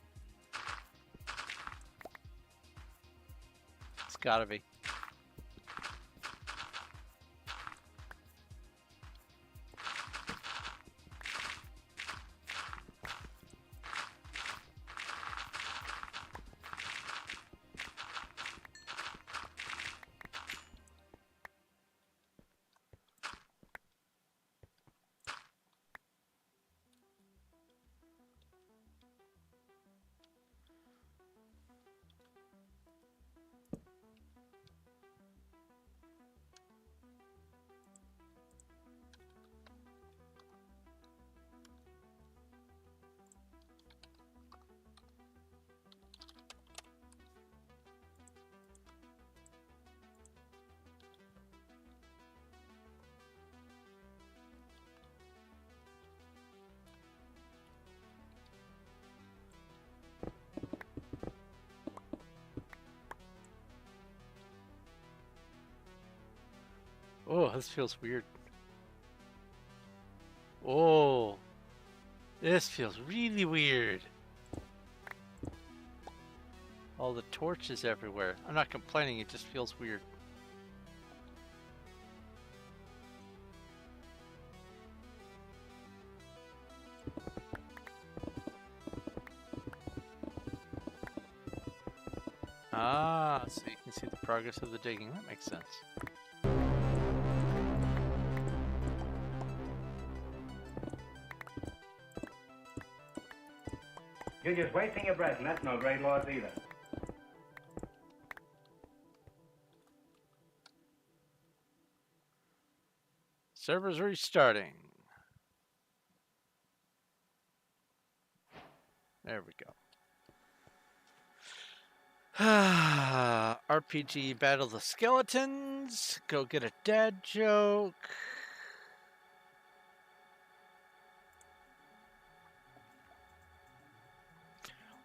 Speaker 1: It's gotta be. Oh, this feels weird. Oh, this feels really weird. All the torches everywhere. I'm not complaining, it just feels weird. Ah, so you can see the progress of the digging. That makes sense.
Speaker 2: You're just wasting your breath, and that's no great loss either.
Speaker 1: Server's restarting. There we go. RPG Battle the Skeletons. Go get a dad joke.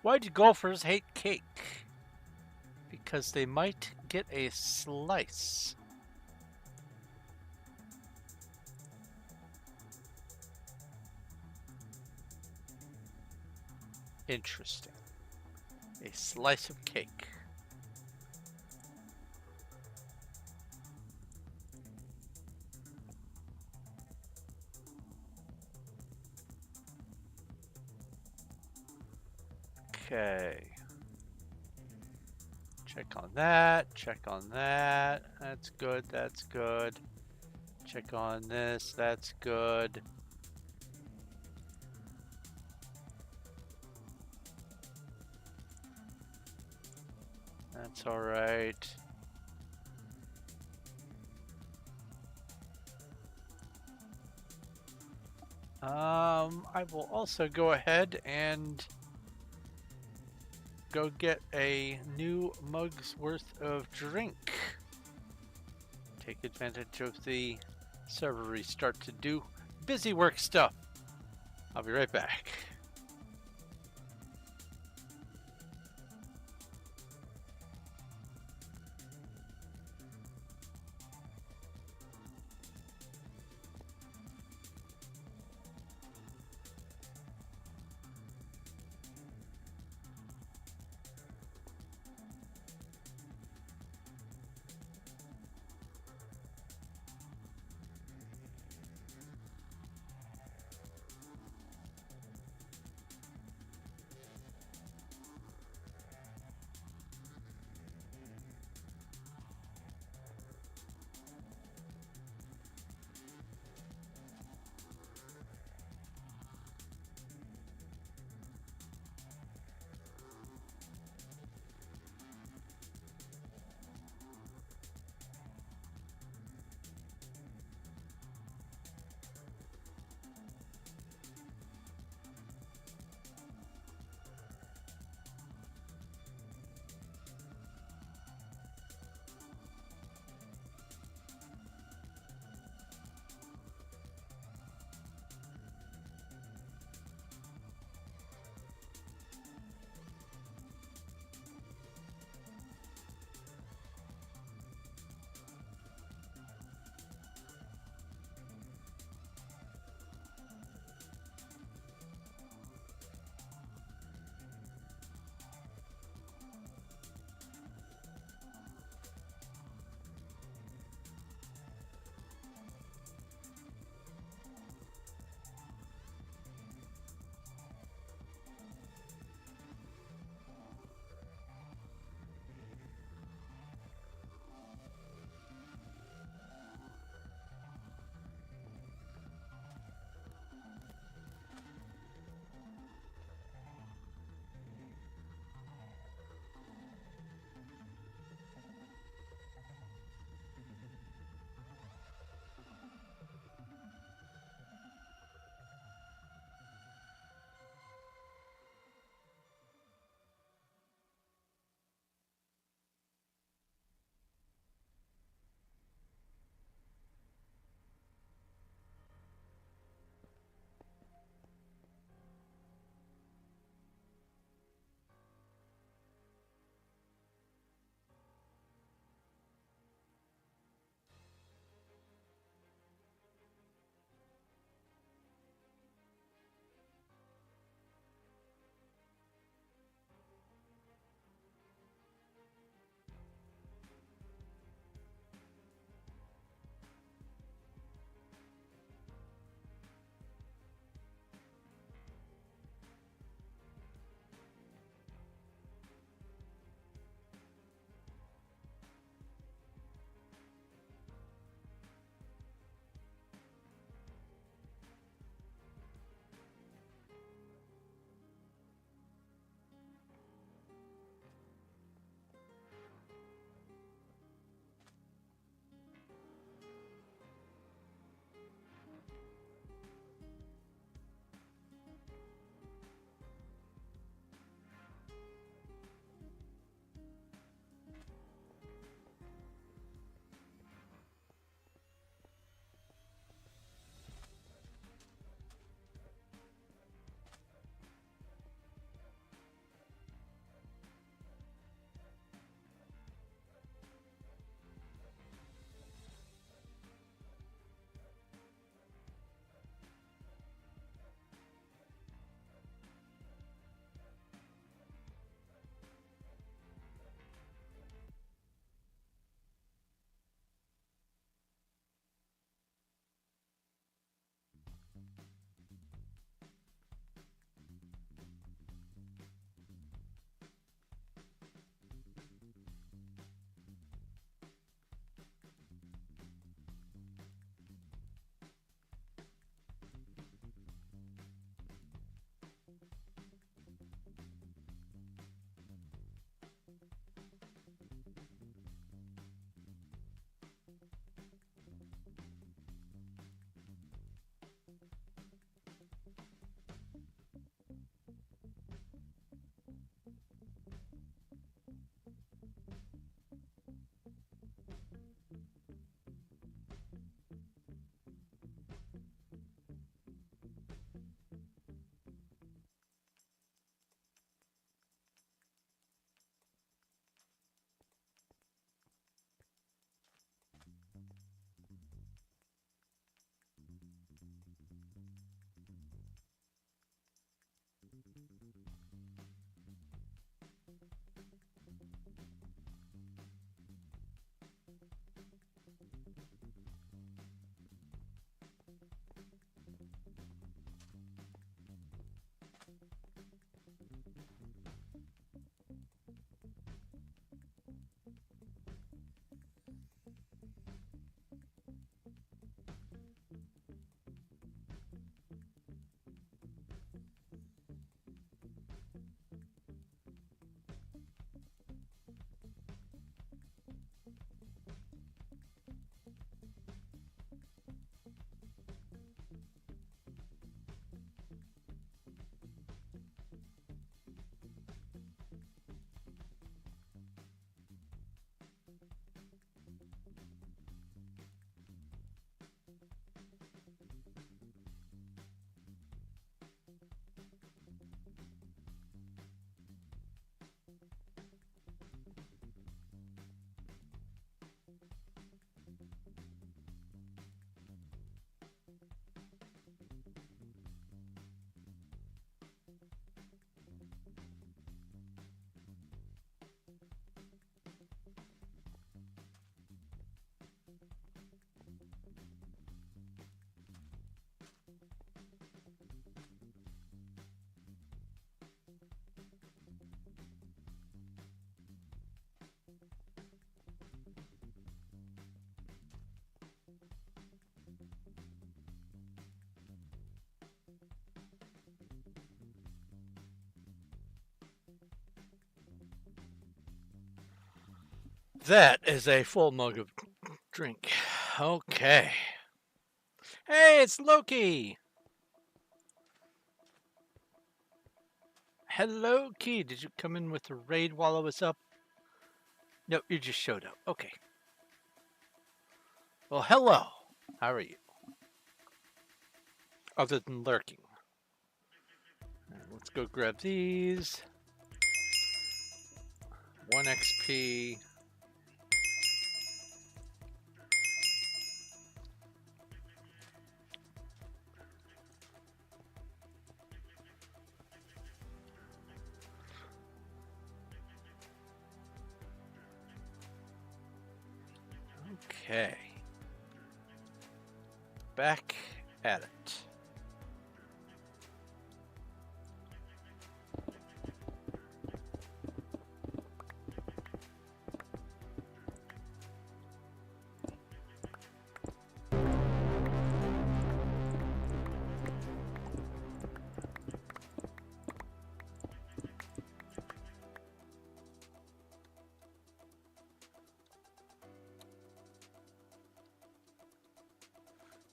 Speaker 1: Why do golfers hate cake? Because they might get a slice. Interesting. A slice of cake. Okay. Check on that. Check on that. That's good. That's good. Check on this. That's good. That's all right. I will also go ahead and go get a new mug's worth of drink. Take advantage of the server restart to do busy work stuff. I'll be right back. That is a full mug of drink. Okay. Hey, it's Loki! Hello, Key. Did you come in with the raid while I was up? No, you just showed up. Okay. Well, hello. How are you? Other than lurking. Let's go grab these. 1 XP. Okay. Back at it.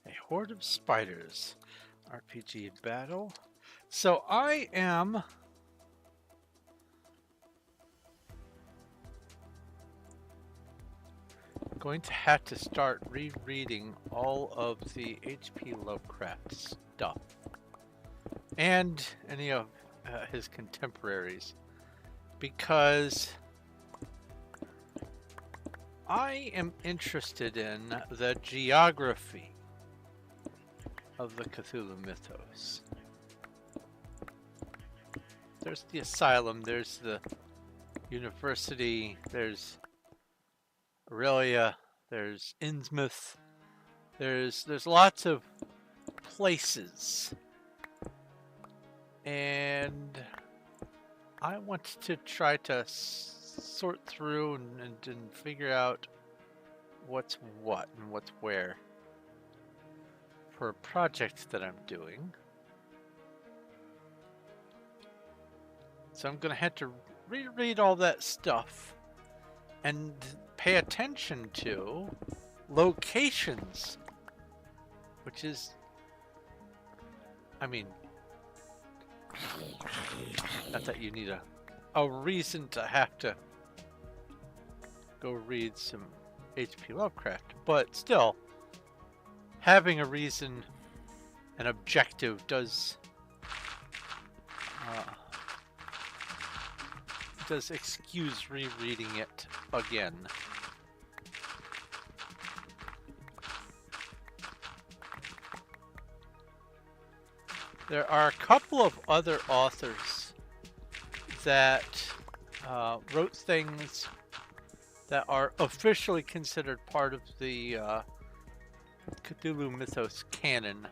Speaker 1: A horde of spiders. RPG battle. So I am going to have to start rereading all of the H.P. Lovecraft stuff and any of his contemporaries, because I am interested in the geography of the Cthulhu mythos. There's the asylum, there's the university, there's Aurelia, there's Innsmouth, there's lots of places, and I want to try to sort through and figure out what's what and what's where for a project that I'm doing. So I'm gonna have to reread all that stuff and pay attention to locations, which is, I mean, not that you need a reason to have to go read some H.P. Lovecraft, but still, having a reason, an objective does excuse rereading it again. There are a couple of other authors that wrote things that are officially considered part of the Cthulhu Mythos canon.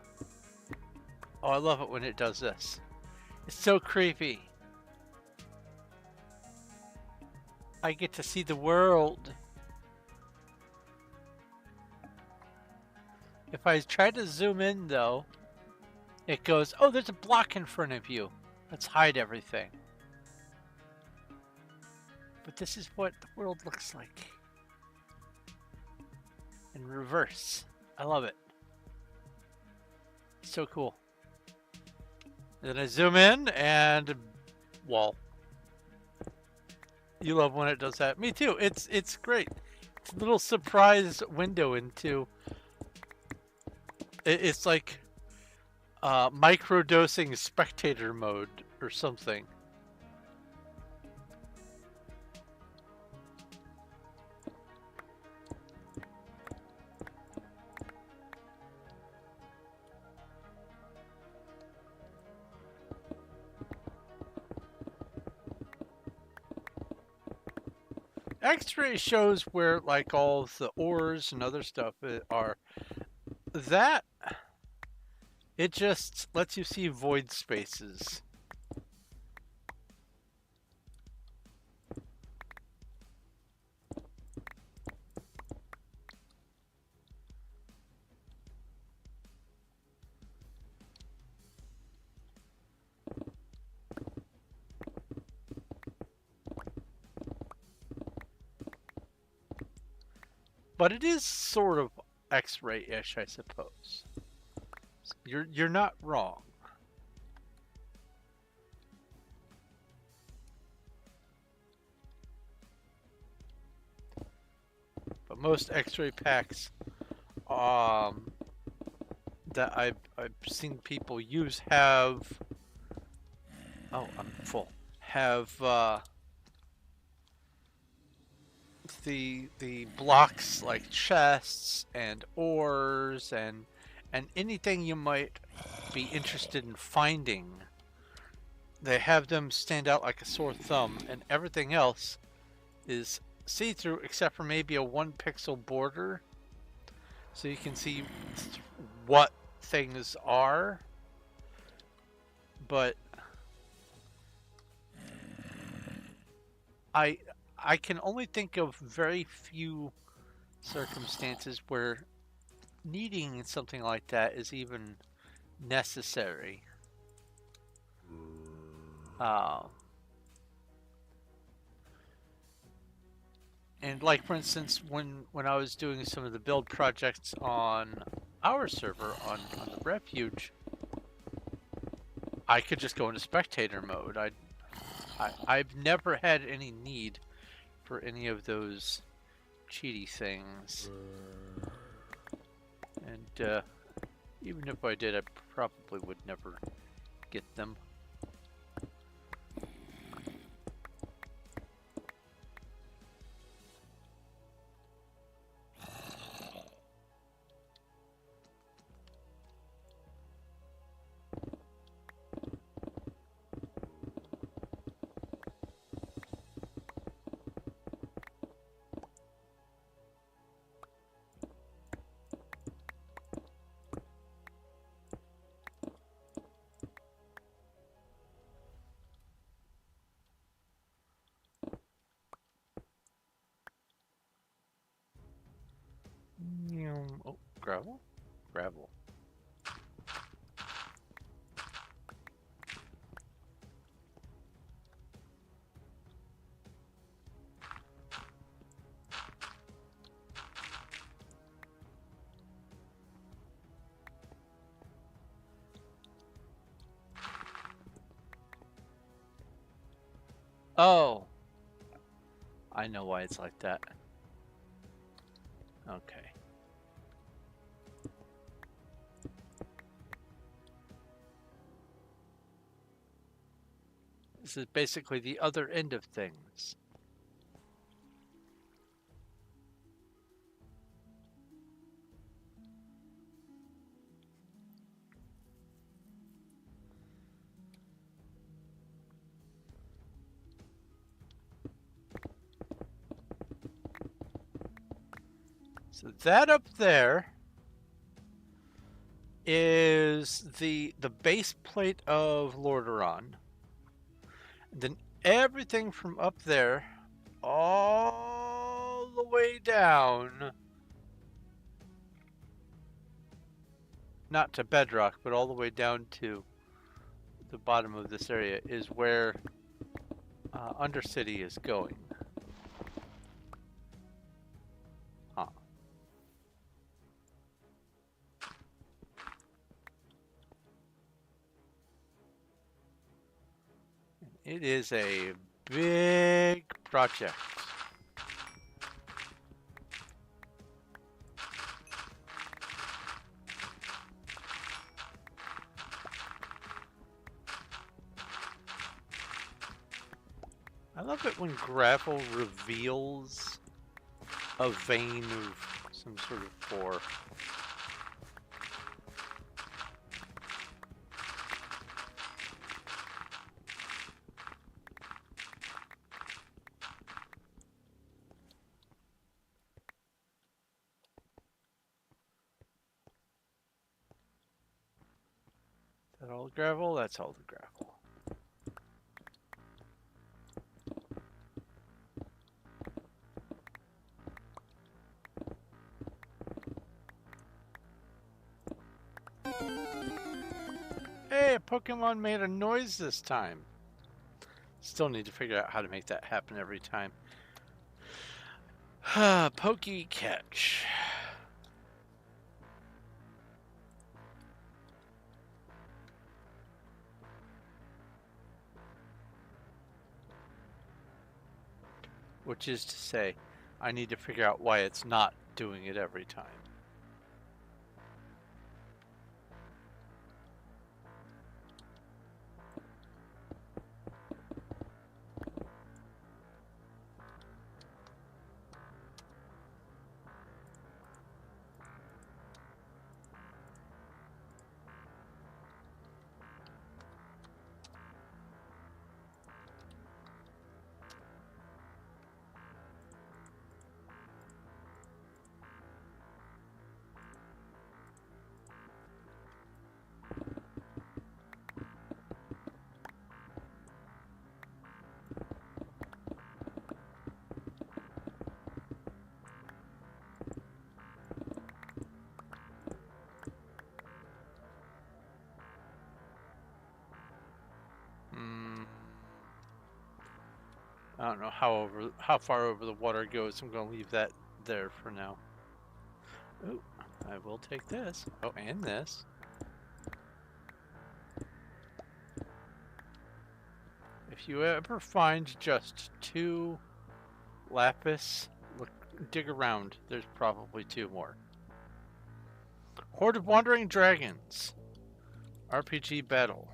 Speaker 1: Oh, I love it when it does this. It's so creepy. I get to see the world. If I try to zoom in, though, it goes, oh, there's a block in front of you. Let's hide everything. But this is what the world looks like. In reverse. I love it. So cool. And then I zoom in and, well, you love when it does that. Me too. It's great. It's a little surprise window into. It's like microdosing spectator mode or something. X-ray shows where like all the ores and other stuff are. That it just lets you see void spaces. But it is sort of X-ray-ish, I suppose. You're not wrong. But most X-ray packs that I've seen people use have, oh, I'm full, have the blocks like chests and ores and anything you might be interested in finding. They have them stand out like a sore thumb, and everything else is see-through except for maybe a 1 pixel border, so you can see what things are. But I can only think of very few circumstances where needing something like that is even necessary. And like for instance, when I was doing some of the build projects on our server on the refuge, I could just go into spectator mode. I've never had any need for any of those cheaty things. And even if I did, I probably would never get them. Oh, gravel? Gravel. Oh, I know why it's like that. Okay. This is basically the other end of things. So that up there is the base plate of Lordaeron. Then everything from up there all the way down, not to bedrock, but all the way down to the bottom of this area is where Undercity is going. Huh. It is a big project. I love it when gravel reveals a vein of some sort of ore. Is that all the gravel? That's all the gravel. Hey, a Pokemon made a noise this time. Still need to figure out how to make that happen every time. Pokey catch. Which is to say, I need to figure out why it's not doing it every time. I don't know how far over the water goes. I'm going to leave that there for now. Oh, I will take this. Oh, and this. If you ever find just 2 lapis, look, dig around. There's probably 2 more. Horde of Wandering Dragons. RPG battle.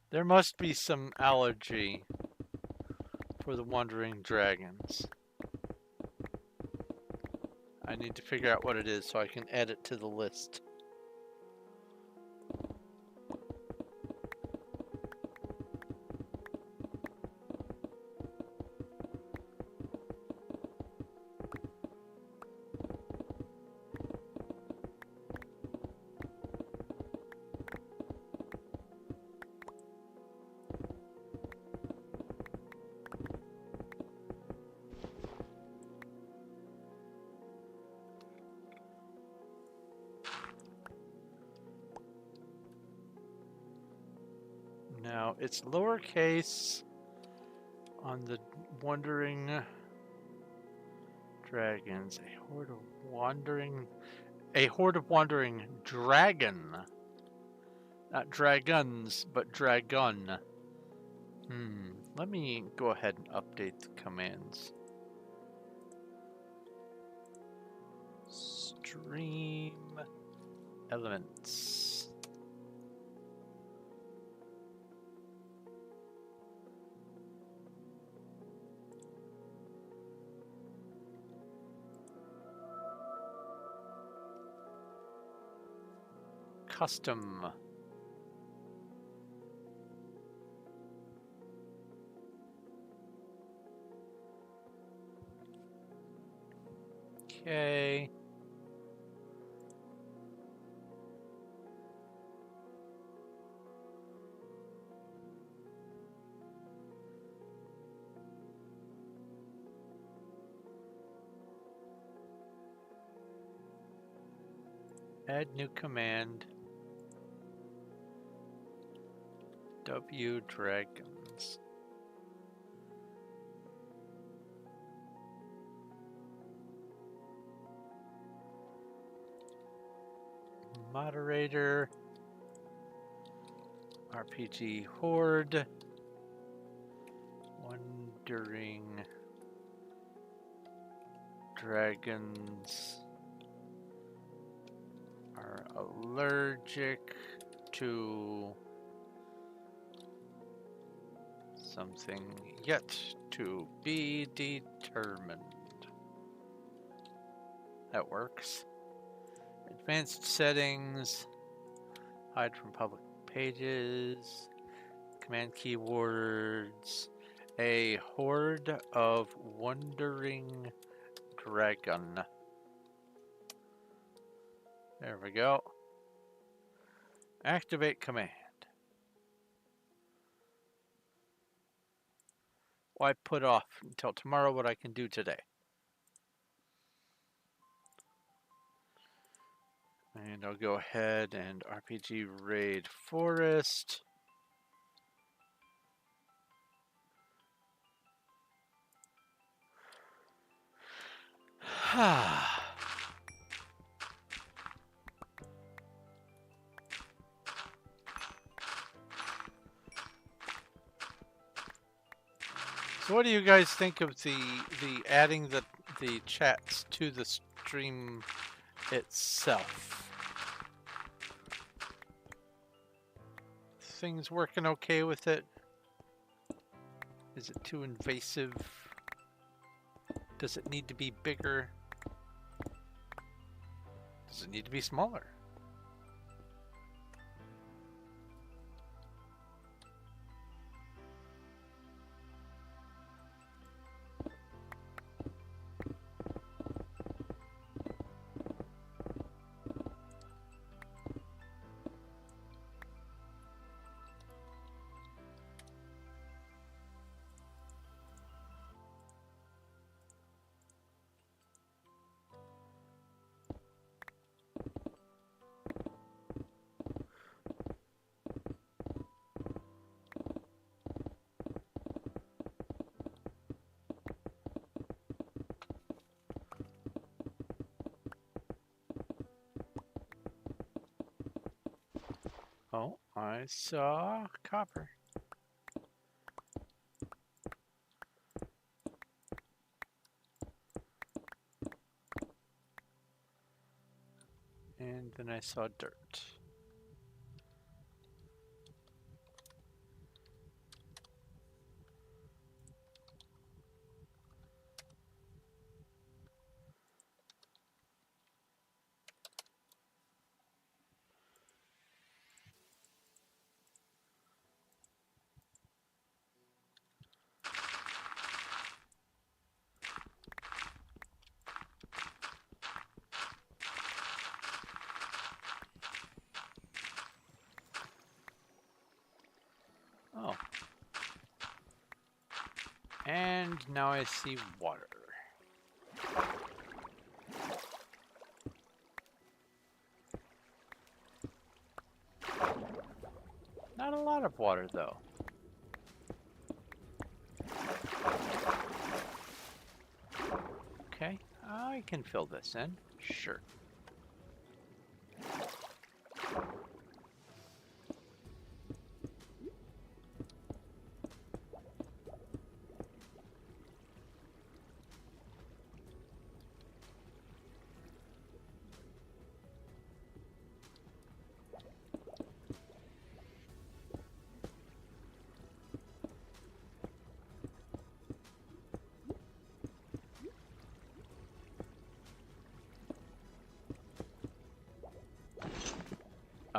Speaker 1: There must be some allergy for the Wandering Dragons. I need to figure out what it is so I can add it to the list. Now, it's lowercase on the Wandering Dragons. A horde of wandering dragon. Not dragons, but dragon. Let me go ahead and update the commands. Stream elements. Custom. Okay. Add new command. W dragons. Moderator. RPG horde. Wandering dragons are allergic to something yet to be determined. That works. Advanced settings. Hide from public pages. Command keywords. A horde of wandering dragon. There we go. Activate command. Why put off until tomorrow what I can do today? And I'll go ahead and RPG raid forest. So what do you guys think of the adding the chats to the stream itself? Things working okay with it? Is it too invasive? Does it need to be bigger? Does it need to be smaller? Oh, I saw copper. And then I saw dirt. Oh. And now I see water. Not a lot of water, though. Okay, I can fill this in. Sure.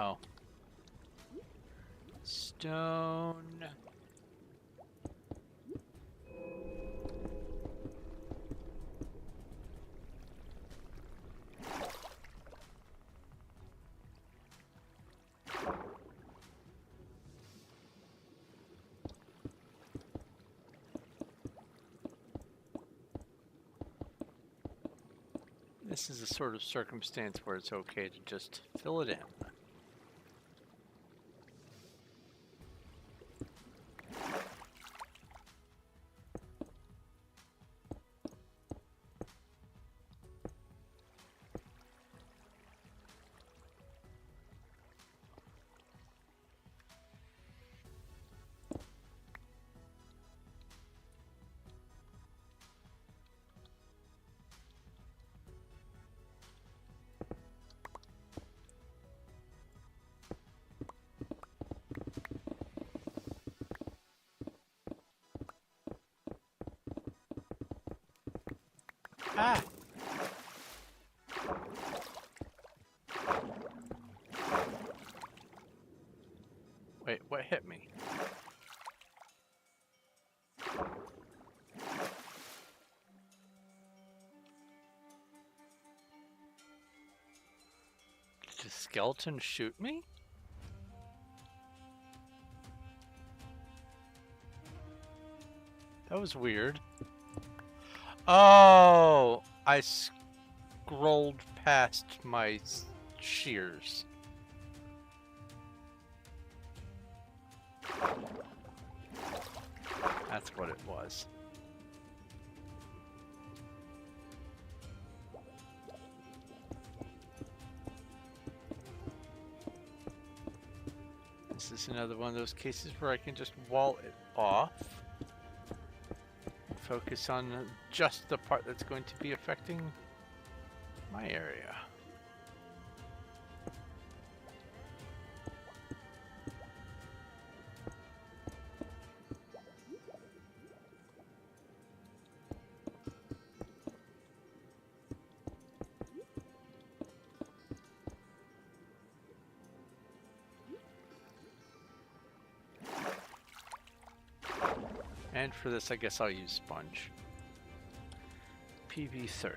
Speaker 1: Oh. Stone. This is a sort of circumstance where it's okay to just fill it in. Ah! Wait, what hit me? Did the skeleton shoot me? That was weird. Oh, I scrolled past my shears. That's what it was. This is another one of those cases where I can just wall it off. Focus on just the part that's going to be affecting my area. And for this, I guess I'll use sponge. PV30.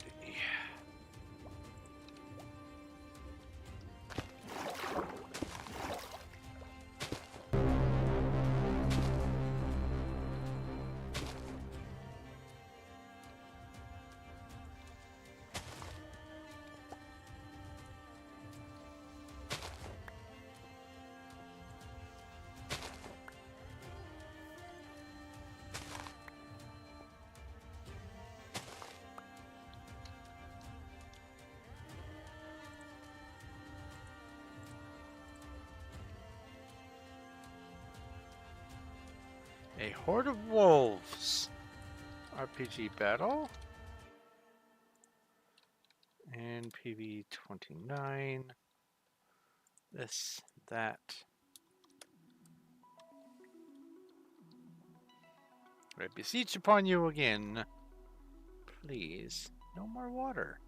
Speaker 1: A horde of wolves. RPG battle. And PV29. This, that. I beseech upon you again. Please, no more water.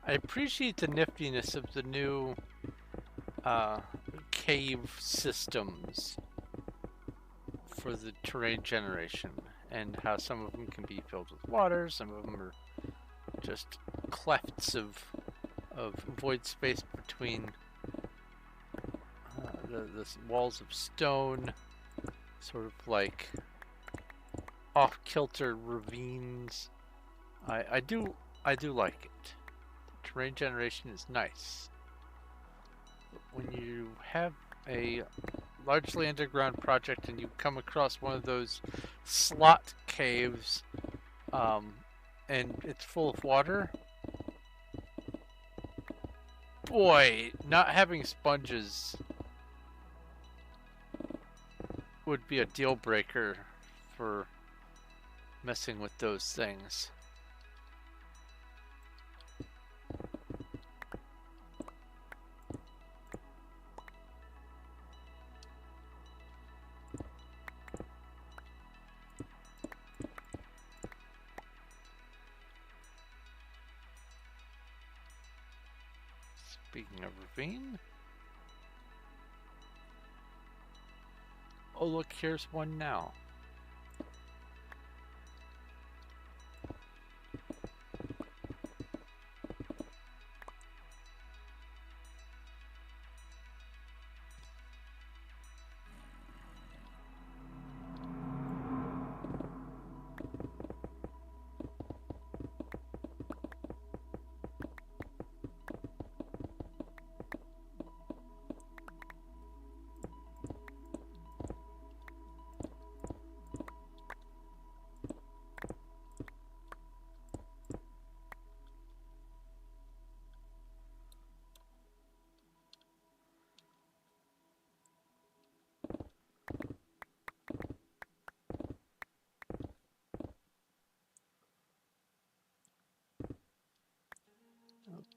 Speaker 1: I appreciate the niftiness of the new cave systems for the terrain generation, and how some of them can be filled with water, some of them are just clefts of void space between the walls of stone, sort of like off-kilter ravines. I do like it. Terrain generation is nice. But when you have a largely underground project and you come across one of those slot caves and it's full of water, boy, not having sponges would be a deal breaker for messing with those things. Speaking of ravine. Oh look, here's one now.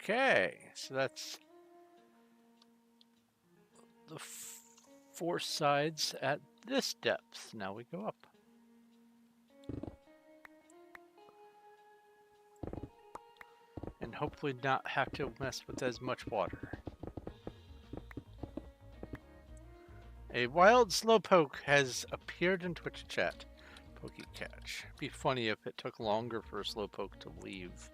Speaker 1: Okay, so that's the four sides at this depth. Now we go up. And hopefully not have to mess with as much water. A wild slowpoke has appeared in Twitch chat. Pokey catch. Be funny if it took longer for a slowpoke to leave.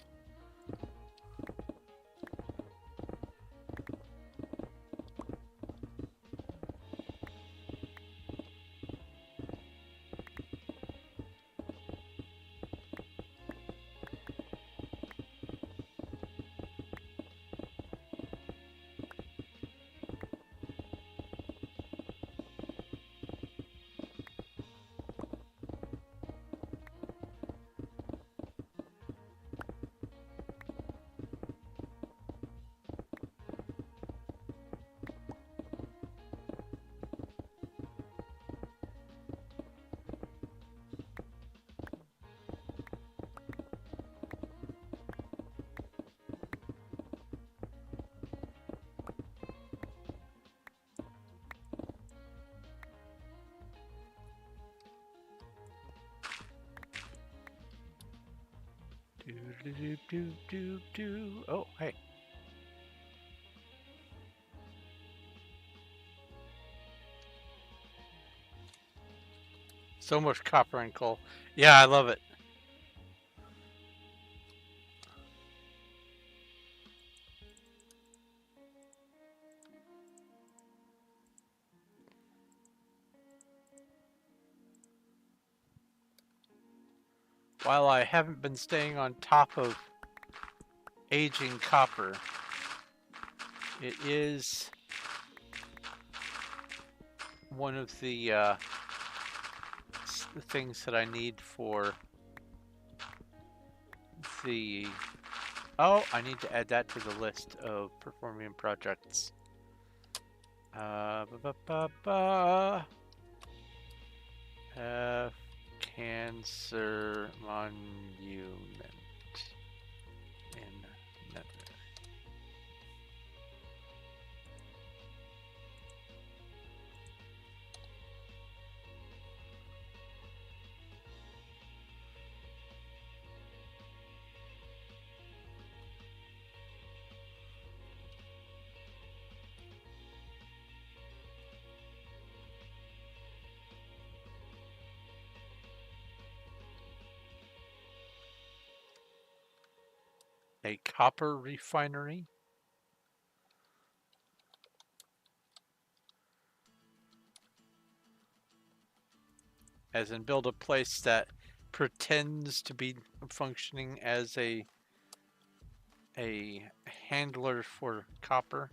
Speaker 1: Oh, hey. So much copper and coal. Yeah, I love it. While I haven't been staying on top of aging copper, it is one of the things that I need for the... Oh, I need to add that to the list of Performium projects. Cancer Monument in Nether. A copper refinery. As in build a place that pretends to be functioning as a handler for copper.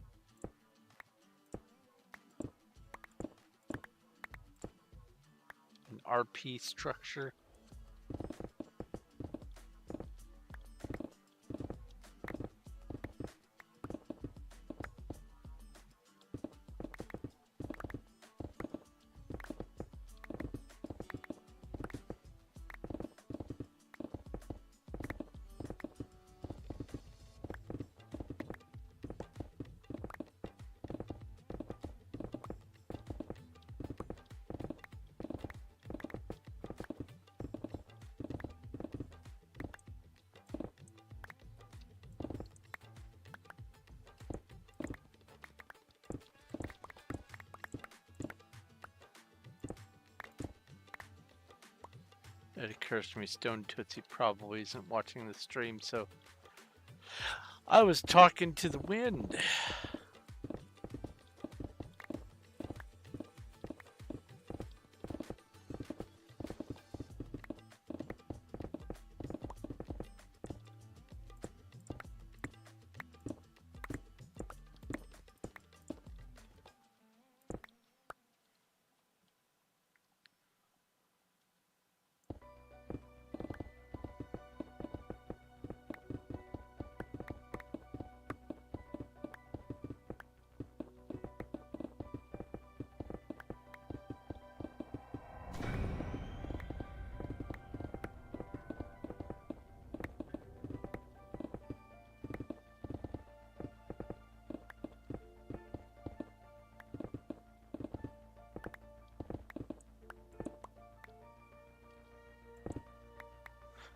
Speaker 1: An RP structure. It occurs to me Stone Tootsie probably isn't watching the stream, so I was talking to the wind.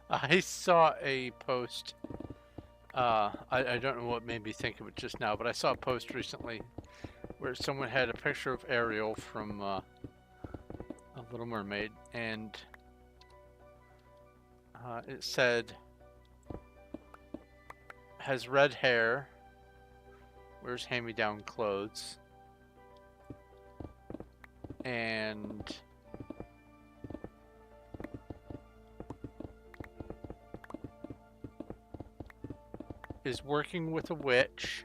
Speaker 1: I saw a post. I don't know what made me think of it just now, but I saw a post recently where someone had a picture of Ariel from A Little Mermaid, and it said, has red hair, wears hand-me-down clothes, and is working with a witch.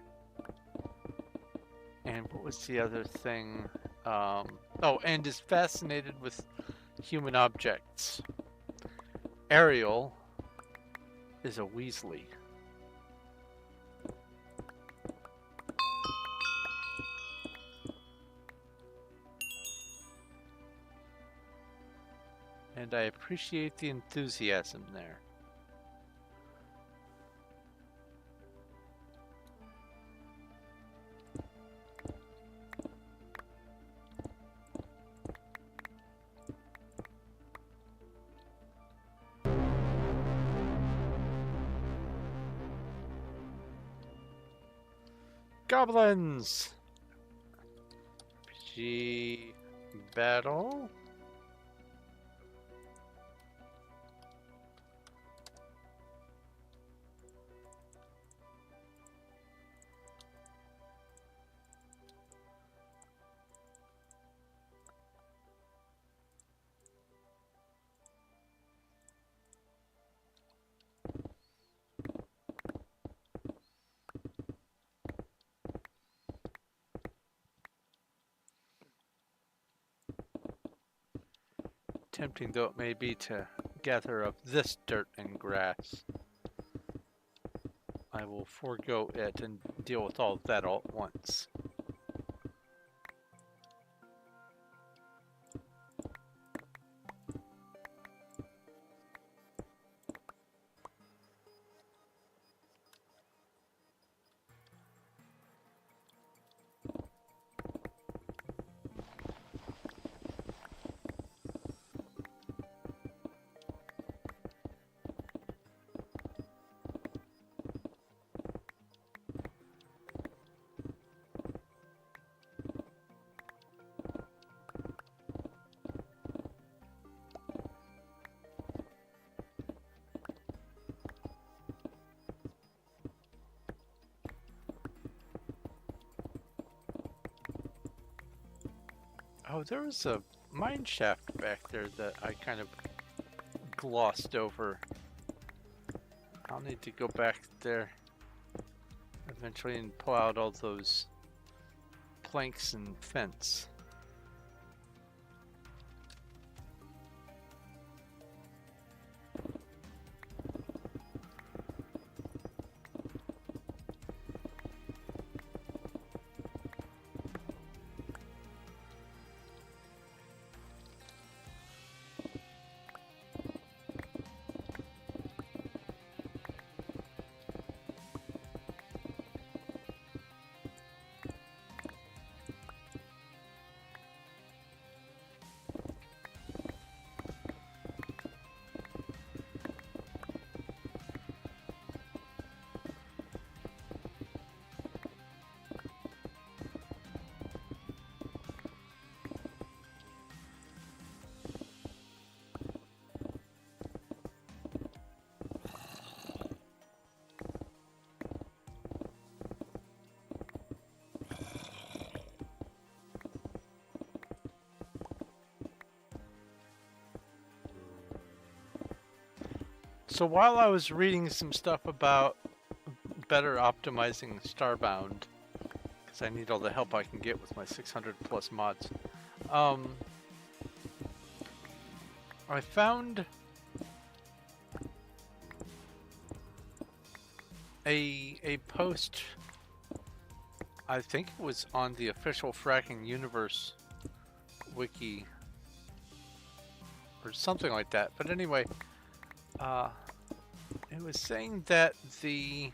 Speaker 1: And what was the other thing? Oh, and is fascinated with human objects. Ariel is a Weasley. And I appreciate the enthusiasm there. Goblins! RPG battle. Tempting though it may be to gather up this dirt and grass, I will forego it and deal with all of that all at once. Oh, there was a mine shaft back there that I kind of glossed over. I'll need to go back there eventually and pull out all those planks and fence. So while I was reading some stuff about better optimizing Starbound, because I need all the help I can get with my 600 plus mods, I found a post, I think it was on the official Fracking Universe wiki or something like that, but anyway, it was saying that the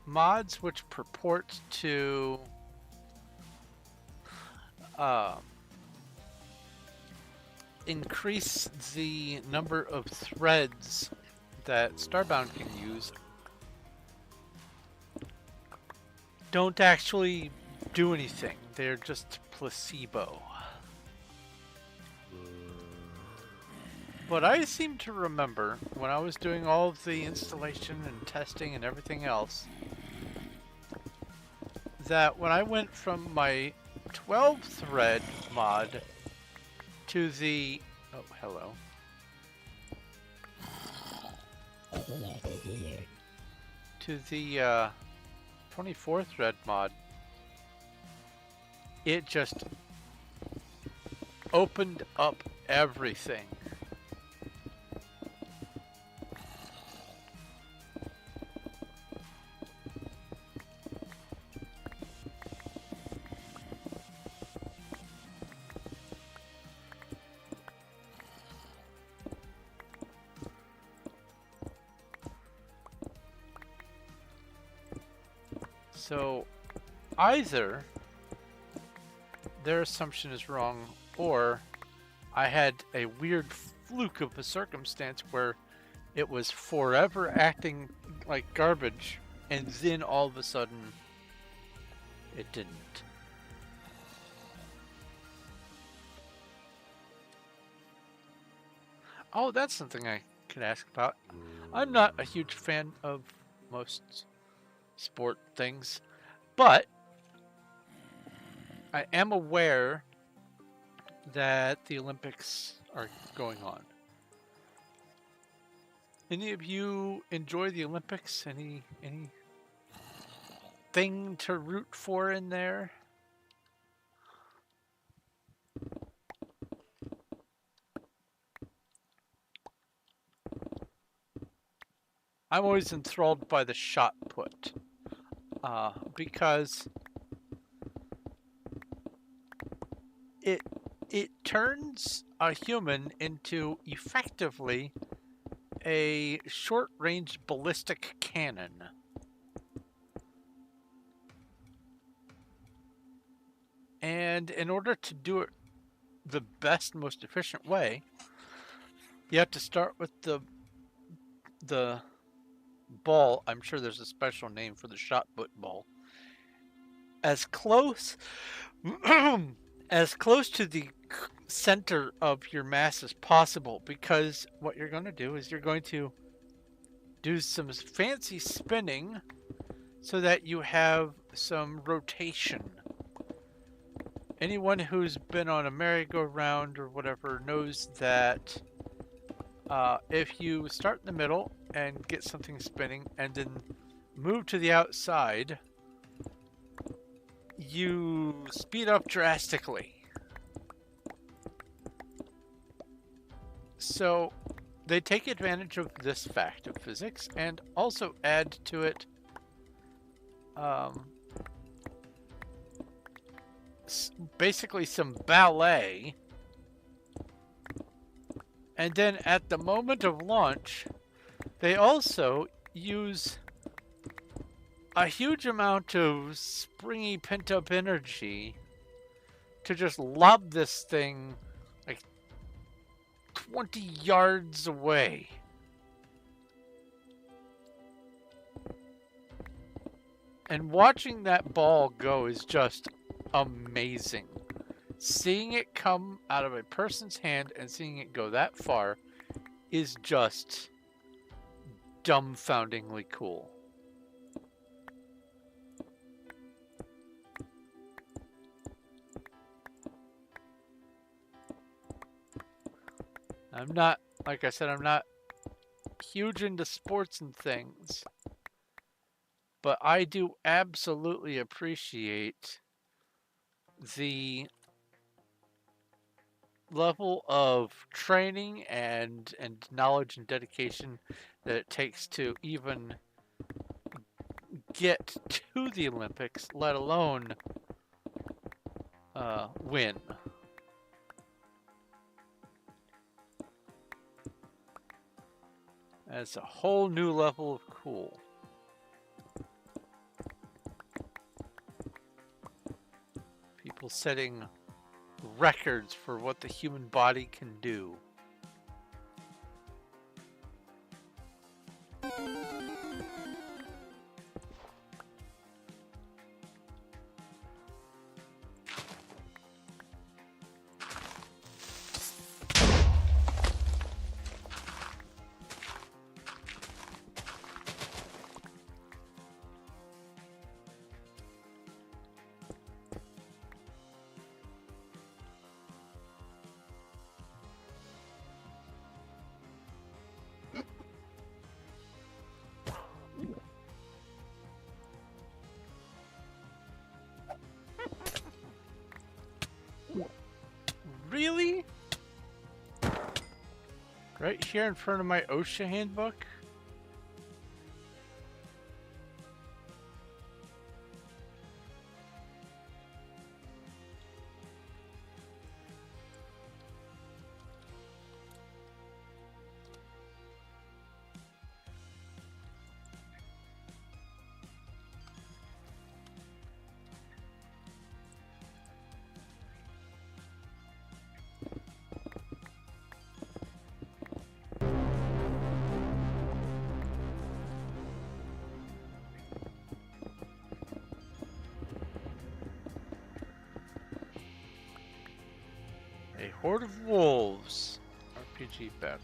Speaker 1: mods which purport to increase the number of threads that Starbound can use don't actually do anything. They're just placebo. But I seem to remember when I was doing all of the installation and testing and everything else, that when I went from my 12 thread mod to the... Oh, hello. To the 24 thread mod, it just opened up everything. So either their assumption is wrong, or I had a weird fluke of a circumstance where it was forever acting like garbage, and then all of a sudden it didn't. Oh, that's something I could ask about. I'm not a huge fan of most sport things, but I am aware that the Olympics are going on. Any of you enjoy the Olympics? Anything to root for in there? I'm always enthralled by the shot put, because it turns a human into effectively a short-range ballistic cannon. And in order to do it the best, most efficient way, you have to start with the ball. I'm sure there's a special name for the shot put ball. As close as close to the center of your mass as possible, because what you're going to do is you're going to do some fancy spinning so that you have some rotation. Anyone who's been on a merry-go-round or whatever knows that if you start in the middle and get something spinning and then move to the outside, you speed up drastically. So they take advantage of this fact of physics and also add to it basically some ballet. And then at the moment of launch, they also use a huge amount of springy pent-up energy to just lob this thing like 20 yards away. And watching that ball go is just amazing. Seeing it come out of a person's hand and seeing it go that far is just dumbfoundingly cool. I'm not, like I said, I'm not huge into sports and things, but I do absolutely appreciate the level of training and knowledge and dedication that it takes to even get to the Olympics, let alone win. That's a whole new level of cool. People setting records for what the human body can do. Right here in front of my OSHA handbook. A horde of wolves. RPG battle.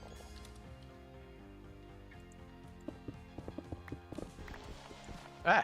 Speaker 1: Ah!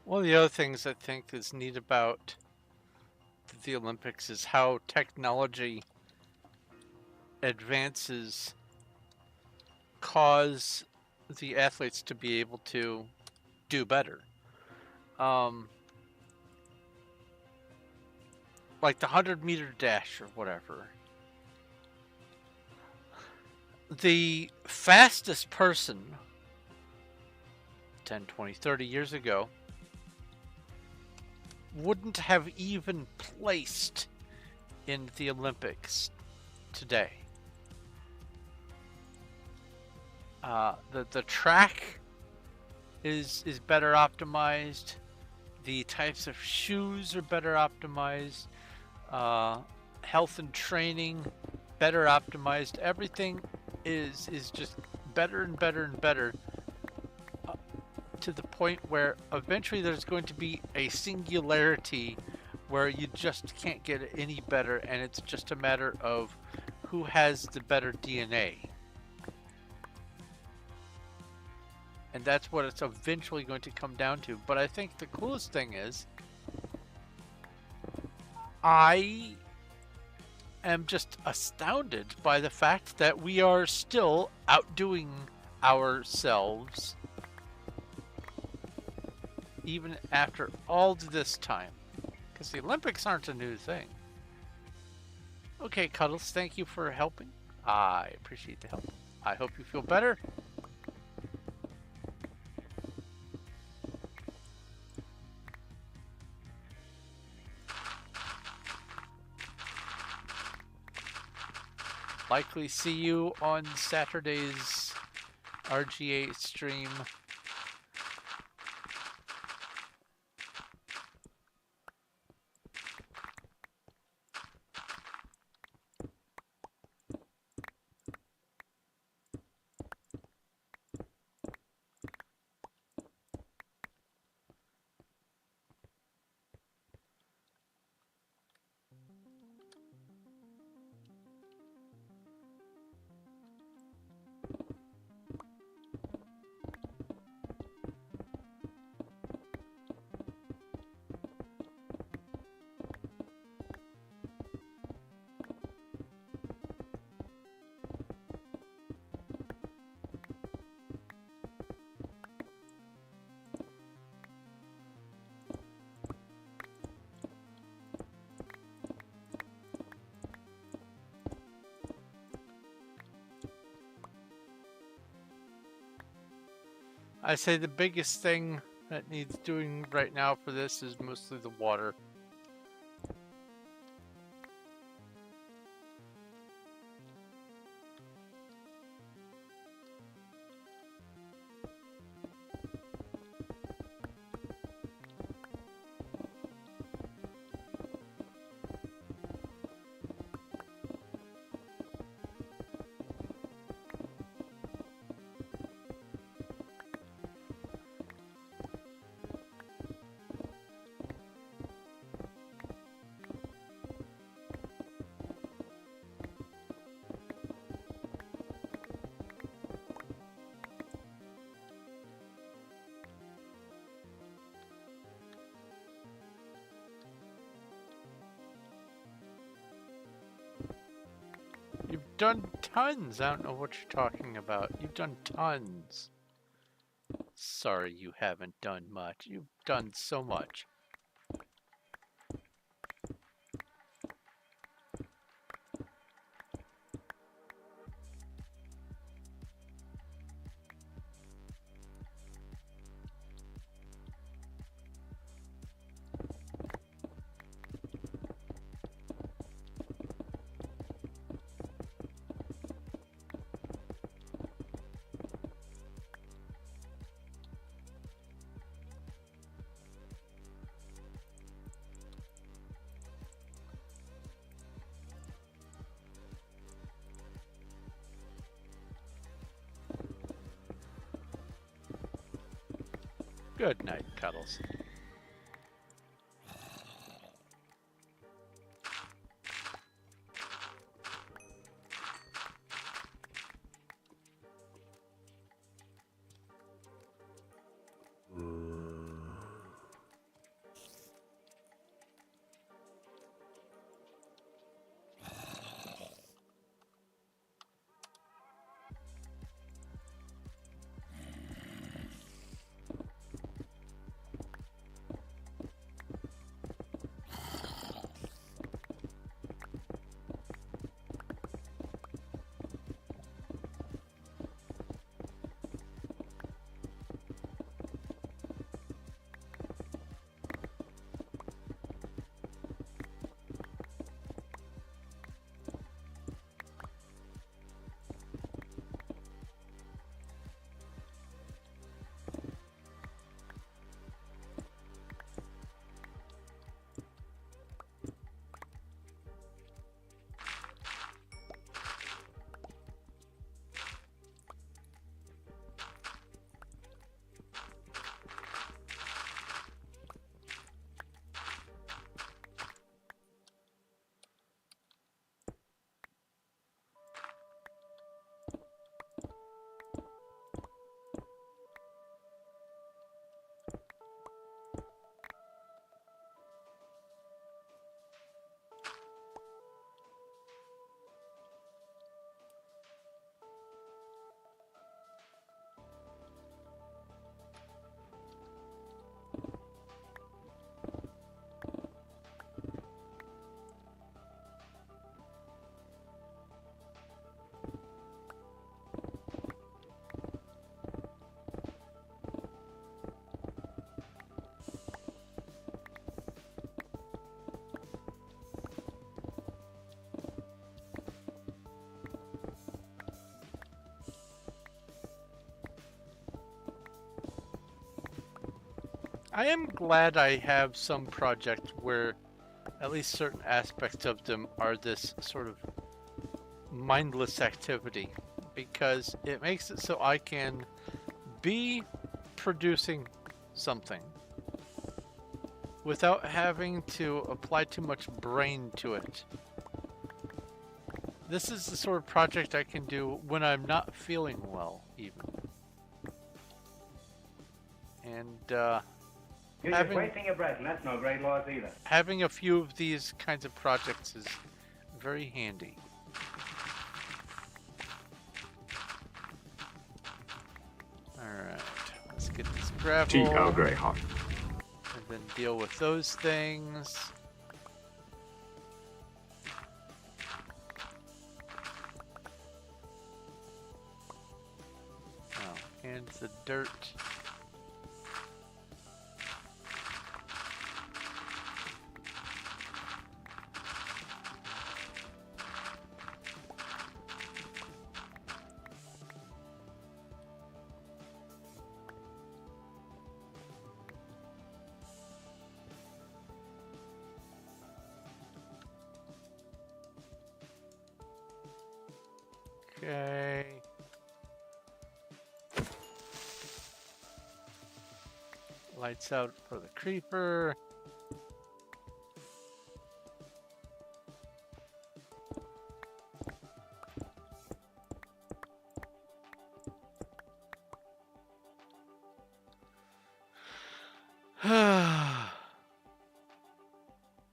Speaker 1: One of the other things I think is neat about the Olympics is how technology advances cause the athletes to be able to do better. Like the 100-meter dash or whatever. The fastest person 10, 20, 30 years ago wouldn't have even placed in the Olympics today. The track is better optimized. The types of shoes are better optimized. Health and training better optimized. Everything is just better and better and better, to the point where eventually there's going to be a singularity where you just can't get it any better, and it's just a matter of who has the better DNA. And that's what it's eventually going to come down to. But I think the coolest thing is, I am just astounded by the fact that we are still outdoing ourselves even after all this time. Because the Olympics aren't a new thing. Okay, Cuddles, thank you for helping. I appreciate the help. I hope you feel better. Likely see you on Saturday's RGA stream. I say the biggest thing that needs doing right now for this is mostly the water. done tons. I don't know what you're talking about. You've done tons. Sorry, you haven't done much. You've done so much. Good night, Cuddles. I am glad I have some project where at least certain aspects of them are this sort of mindless activity, because it makes it so I can be producing something without having to apply too much brain to it. This is the sort of project I can do when I'm not feeling well, even. And,
Speaker 2: You're just wasting your breath, and that's no great loss either.
Speaker 1: having a few of these kinds of projects is very handy. Alright, let's get this gravel.
Speaker 3: Tea Earl Grey hot.
Speaker 1: And then deal with those things. Oh, and the dirt. Okay. Lights out for the creeper.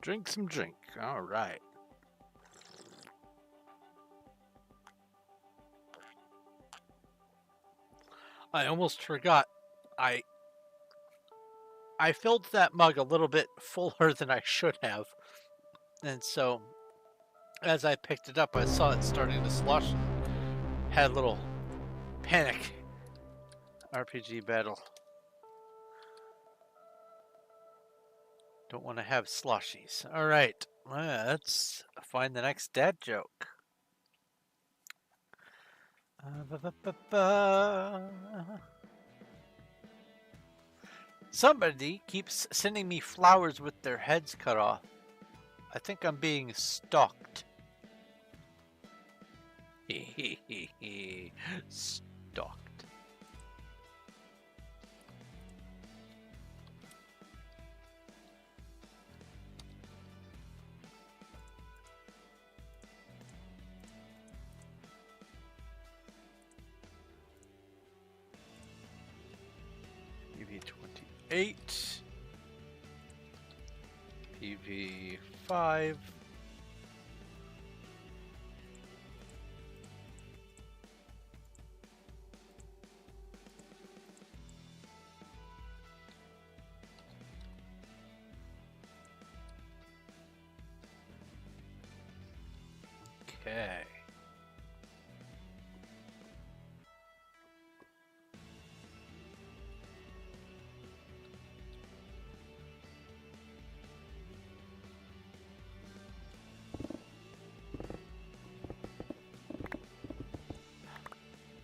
Speaker 1: Drink some drink. All right. I almost forgot. I I filled that mug a little bit fuller than I should have. And so as I picked it up, I saw it starting to slush. Had a little panic. RPG battle. Don't want to have slushies. All right, let's find the next dad joke. Somebody keeps sending me flowers with their heads cut off. I think I'm being stalked. Stalked. PV28, PV5, okay.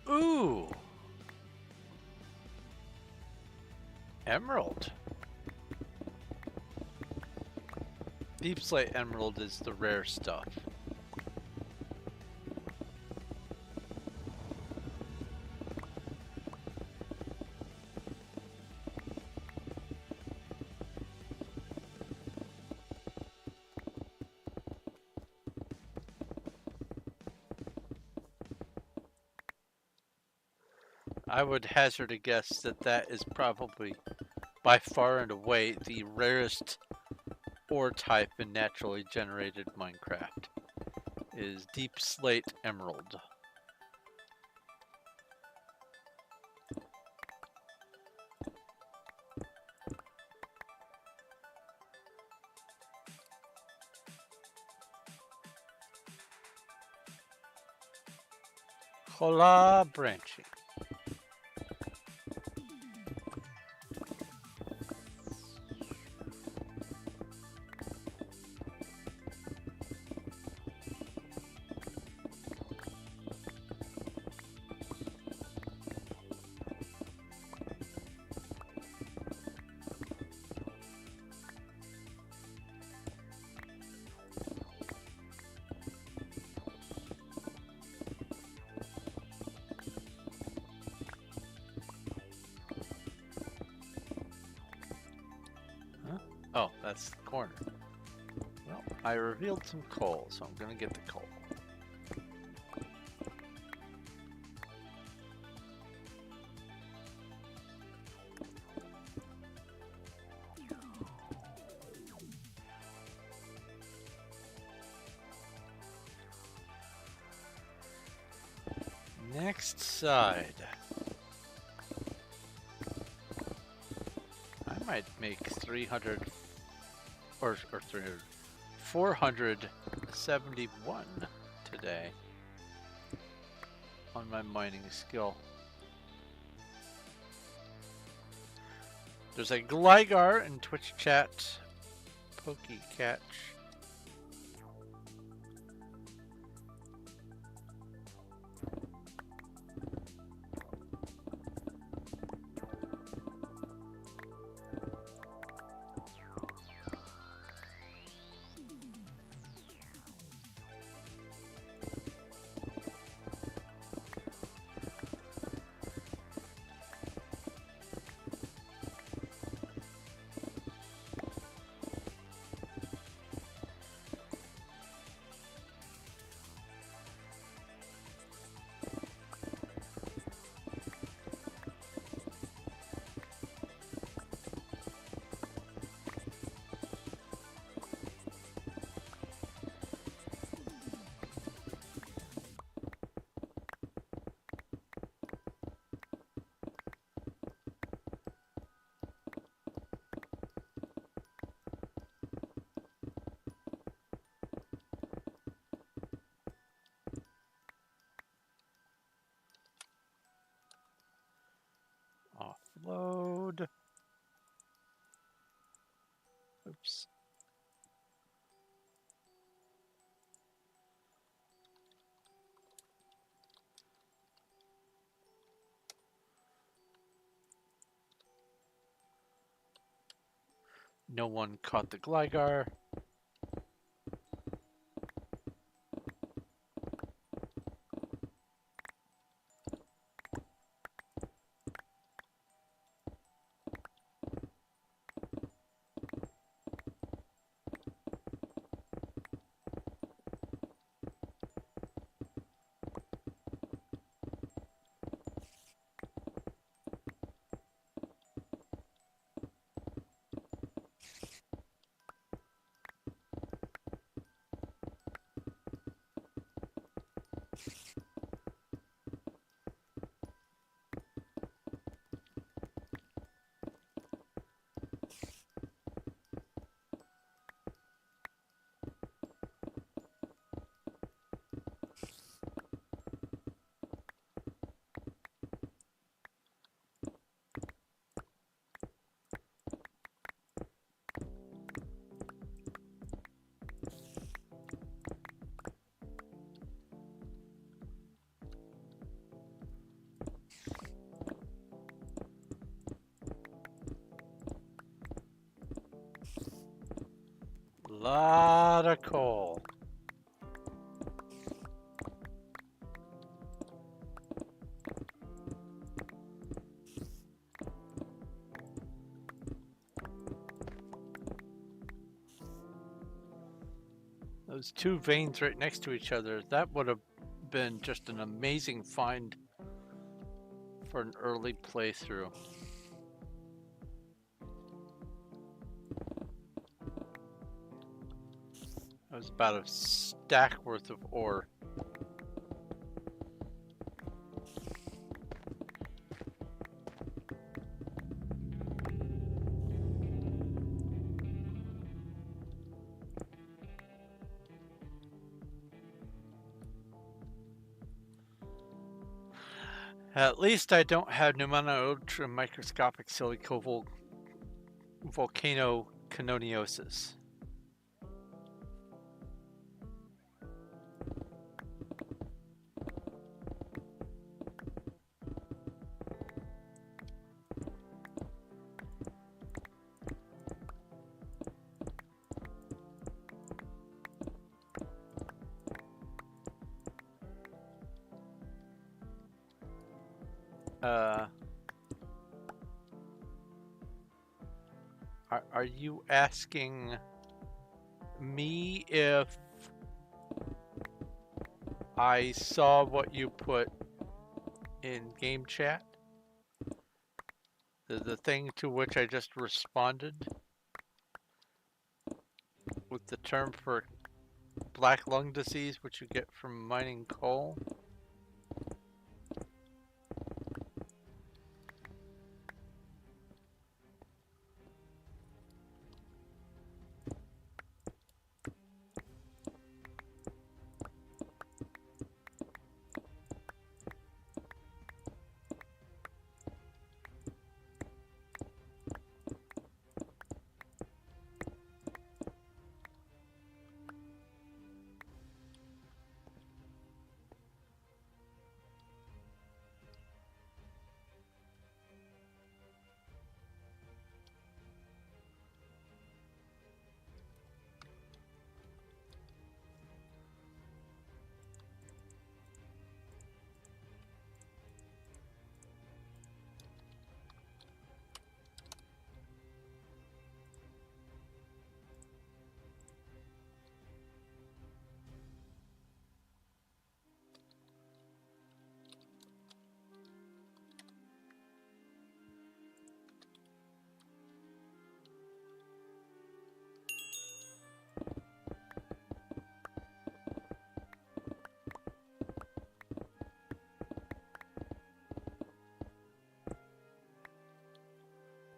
Speaker 1: Ooh. Emerald. Deep Slate Emerald is the rare stuff. I would hazard a guess that that is probably by far and away the rarest ore type in naturally generated Minecraft is Deep Slate Emerald. Hola branching. Oh, that's the corner. Well, I revealed some coal, so I'm gonna get the coal. Next side. I might make 300 or 300, 471 today on my mining skill. There's a Gligar in Twitch chat. Pokey catch. No one caught the Gligar. Lot of coal. Those two veins right next to each other, that would have been just an amazing find for an early playthrough. That was about a stack worth of ore. At least I don't have pneumono ultra microscopic silicoval volcano canoniosis. Are you asking me if I saw what you put in game chat? The thing to which I just responded with the term for black lung disease, which you get from mining coal?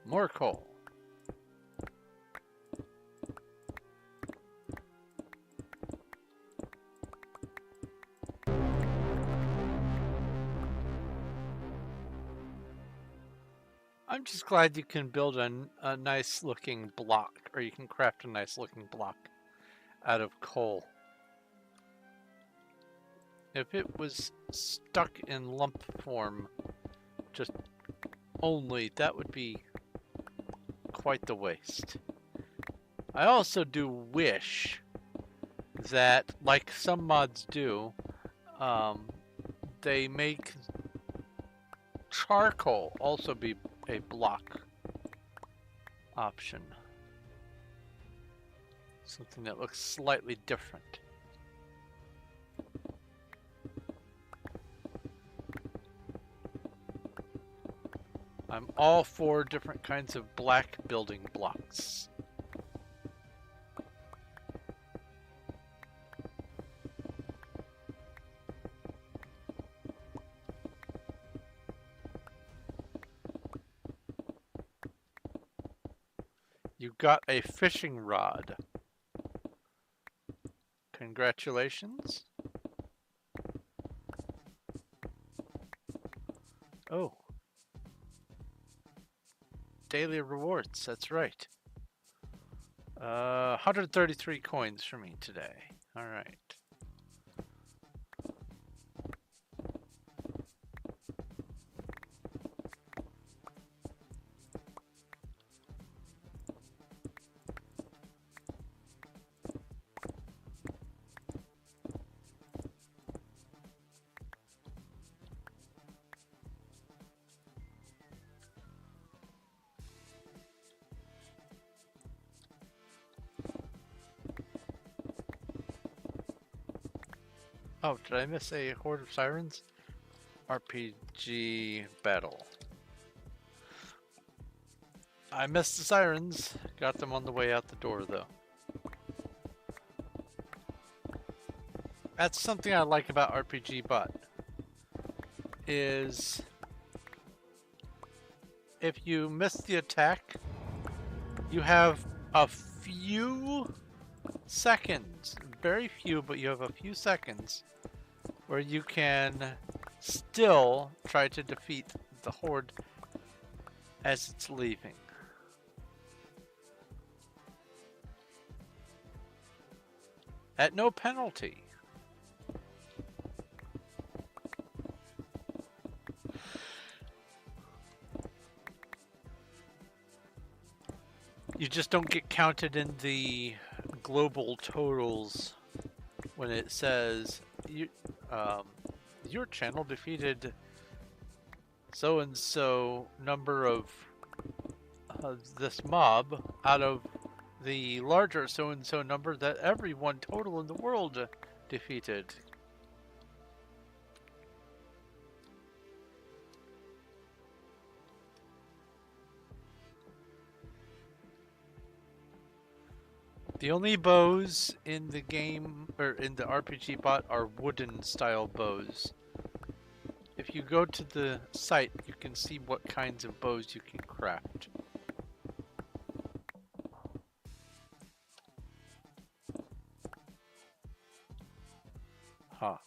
Speaker 1: More coal. I'm just glad you can build a nice looking block, or you can craft a nice looking block out of coal. If it was stuck in lump form, just only, that would be quite the waste. I also do wish that, like some mods do, they make charcoal also be a block option. Something that looks slightly different. I'm all for different kinds of black building blocks. You got a fishing rod. Congratulations. Oh. Daily rewards, that's right. 133 coins for me today. Alright. Oh, did I miss a Horde of Sirens? RPG battle. I missed the sirens. Got them on the way out the door, though. That's something I like about RPG Bot. Is if you miss the attack, you have a few seconds, very few, but you have a few seconds where you can still try to defeat the horde as it's leaving. At no penalty. You just don't get counted in the global totals when it says your channel defeated so and so number of this mob out of the larger so and so number that everyone total in the world defeated. The only bows in the game, or in the RPG bot, are wooden style bows. If you go to the site, you can see what kinds of bows you can craft. Huh.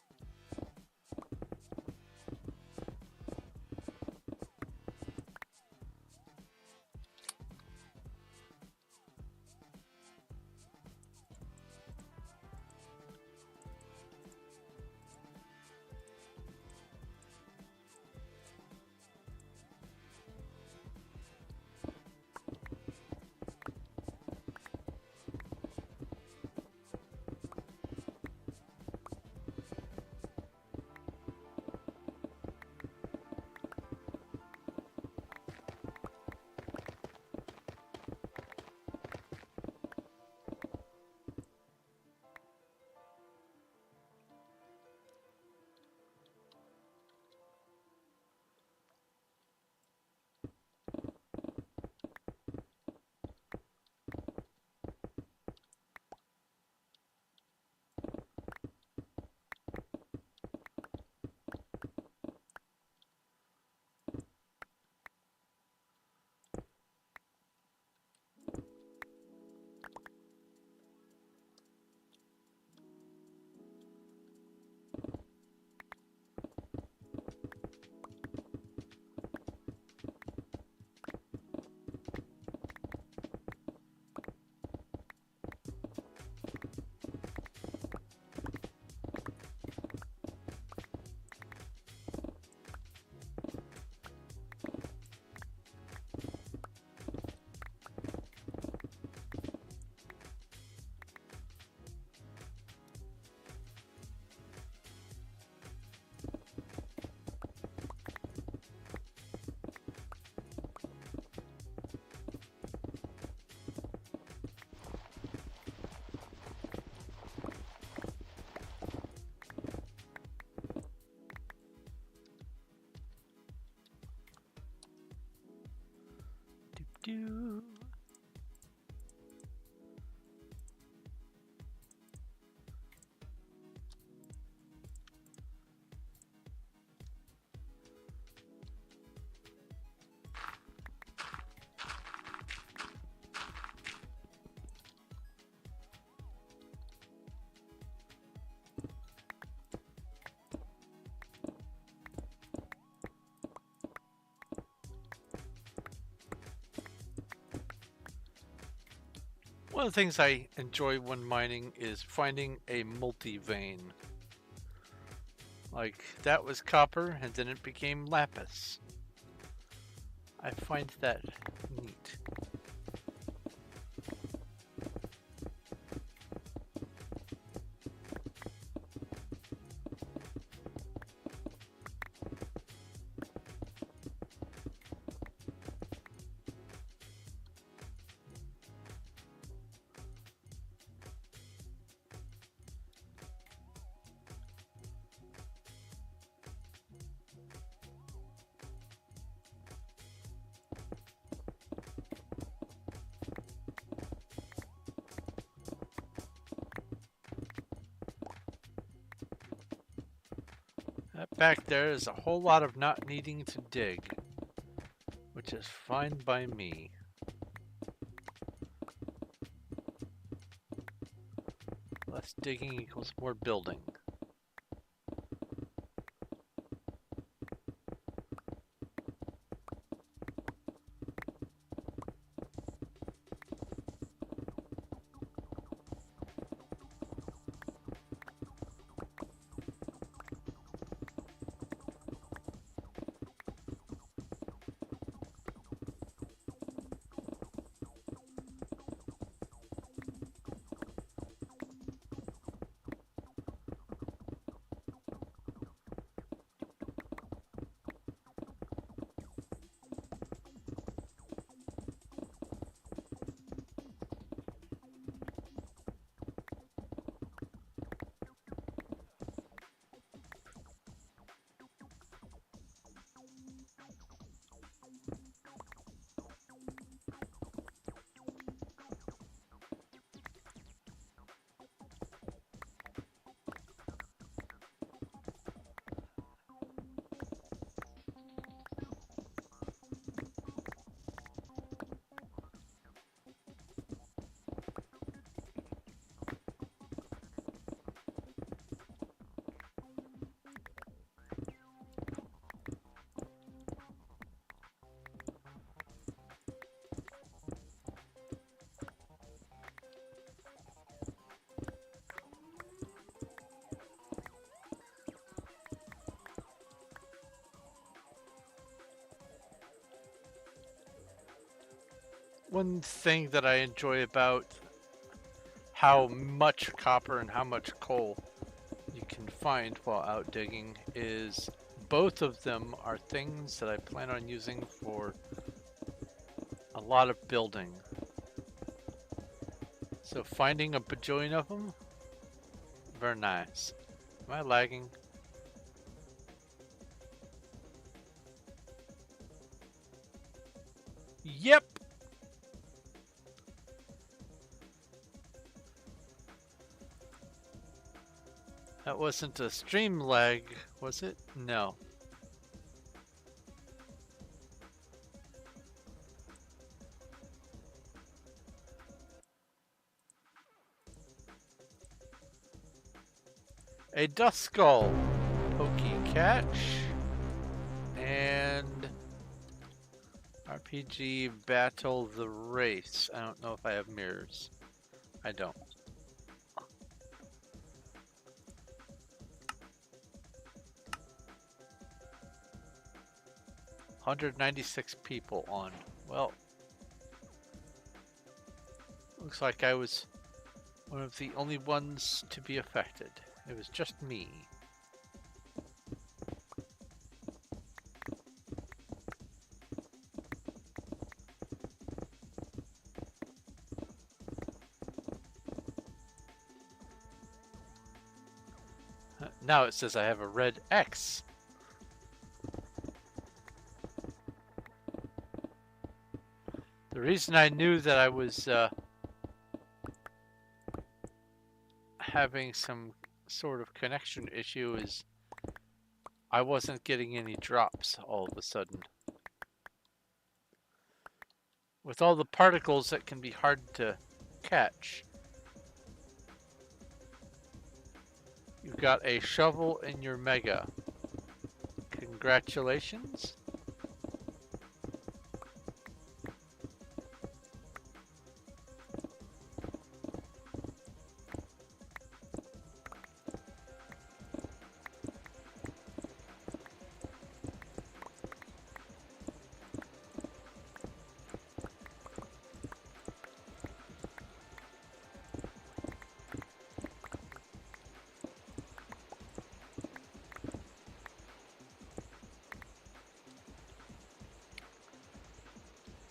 Speaker 1: do. One of the things I enjoy when mining is finding a multi-vein. Like, that was copper, and then it became lapis. I find that neat. That back there is a whole lot of not needing to dig, which is fine by me. Less digging equals more building. One thing that I enjoy about how much copper and how much coal you can find while out digging is both of them are things that I plan on using for a lot of building. So finding a bajillion of them, very nice. Am I lagging? Yep. That wasn't a stream lag, was it? No. A dust skull, pokey catch, and RPG battle the race. I don't know if I have mirrors. I don't. $196 people on. Well, looks like I was one of the only ones to be affected. It was just me. Now it says I have a red X. The reason I knew that I was having some sort of connection issue is I wasn't getting any drops all of a sudden. With all the particles, that can be hard to catch. You've got a shovel in your mega. Congratulations.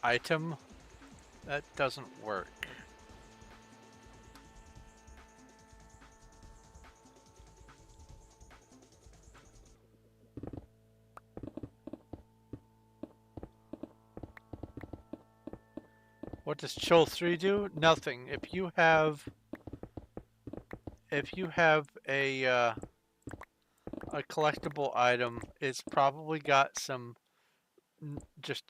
Speaker 1: Item? That doesn't work. What does Chill 3 do? Nothing. If you have a collectible item, it's probably got some just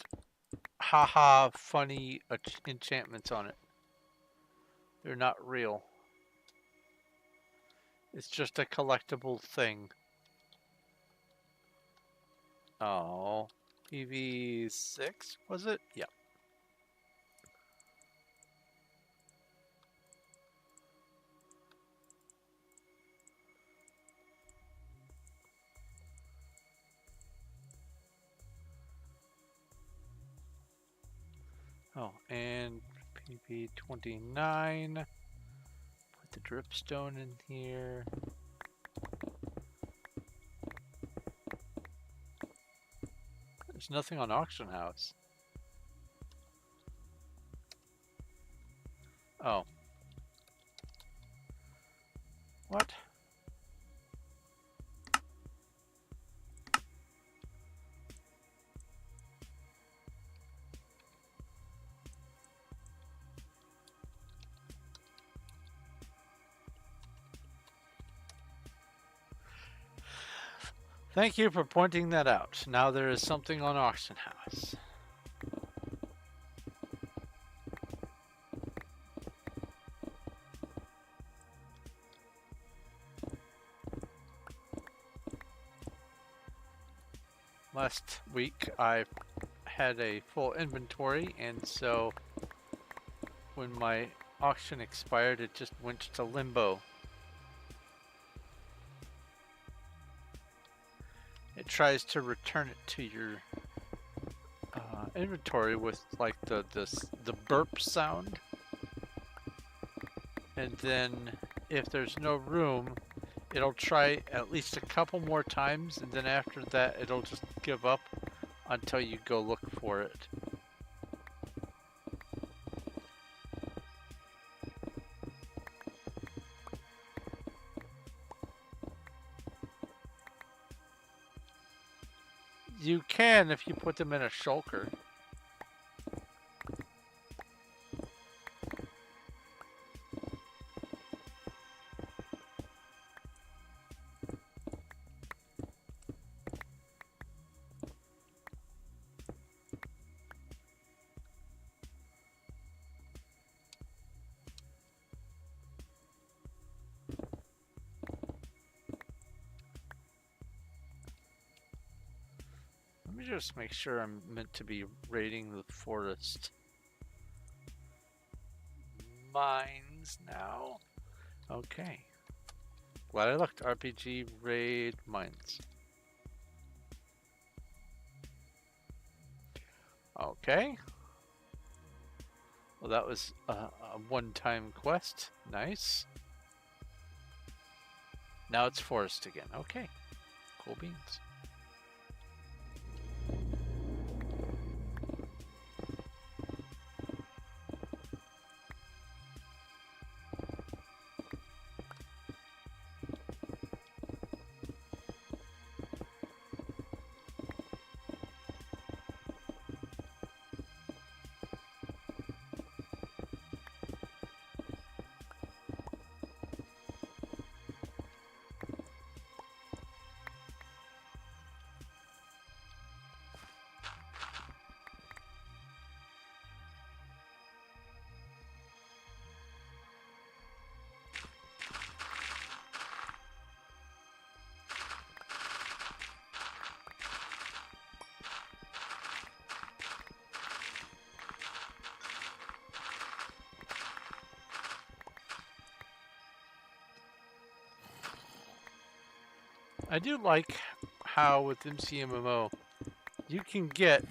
Speaker 1: haha funny enchantments on it. They're not real. It's just a collectible thing. Oh, PV6 was it? Yeah. Oh, and PV29. Put the dripstone in here. There's nothing on auction house. Oh. What? Thank you for pointing that out. Now there is something on auction house. Last week I had a full inventory, and so when my auction expired, it just went to limbo. It tries to return it to your inventory with like the burp sound, and then if there's no room, it'll try at least a couple more times, and then after that it'll just give up until you go look for it. You can if you put them in a shulker. Let me just make sure I'm meant to be raiding the forest mines now. Okay. Glad I looked. RPG raid mines. Okay. Well, that was a one-time quest. Nice. Now it's forest again. Okay. Cool beans. I do like how with MCMMO you can get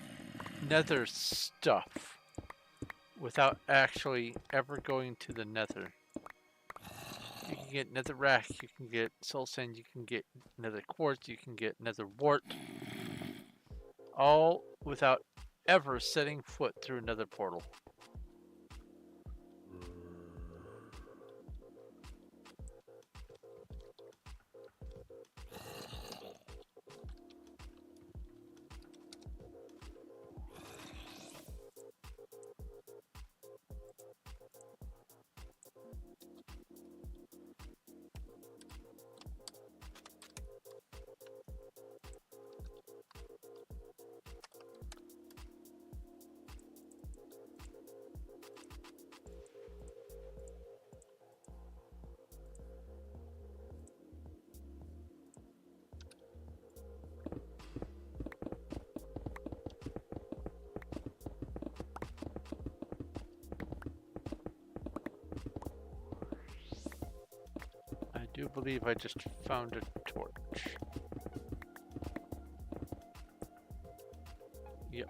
Speaker 1: nether stuff without actually ever going to the nether. You can get nether rack, you can get soul sand, you can get nether quartz, you can get nether wart, all without ever setting foot through another portal. I do believe I just found a torch. Yep.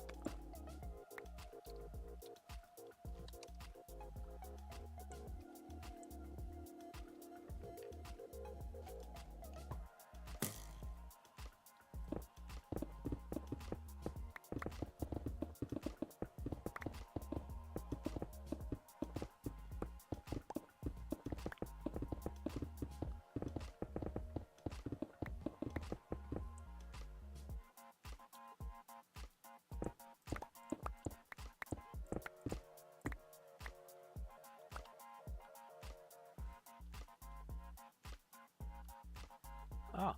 Speaker 1: Ah.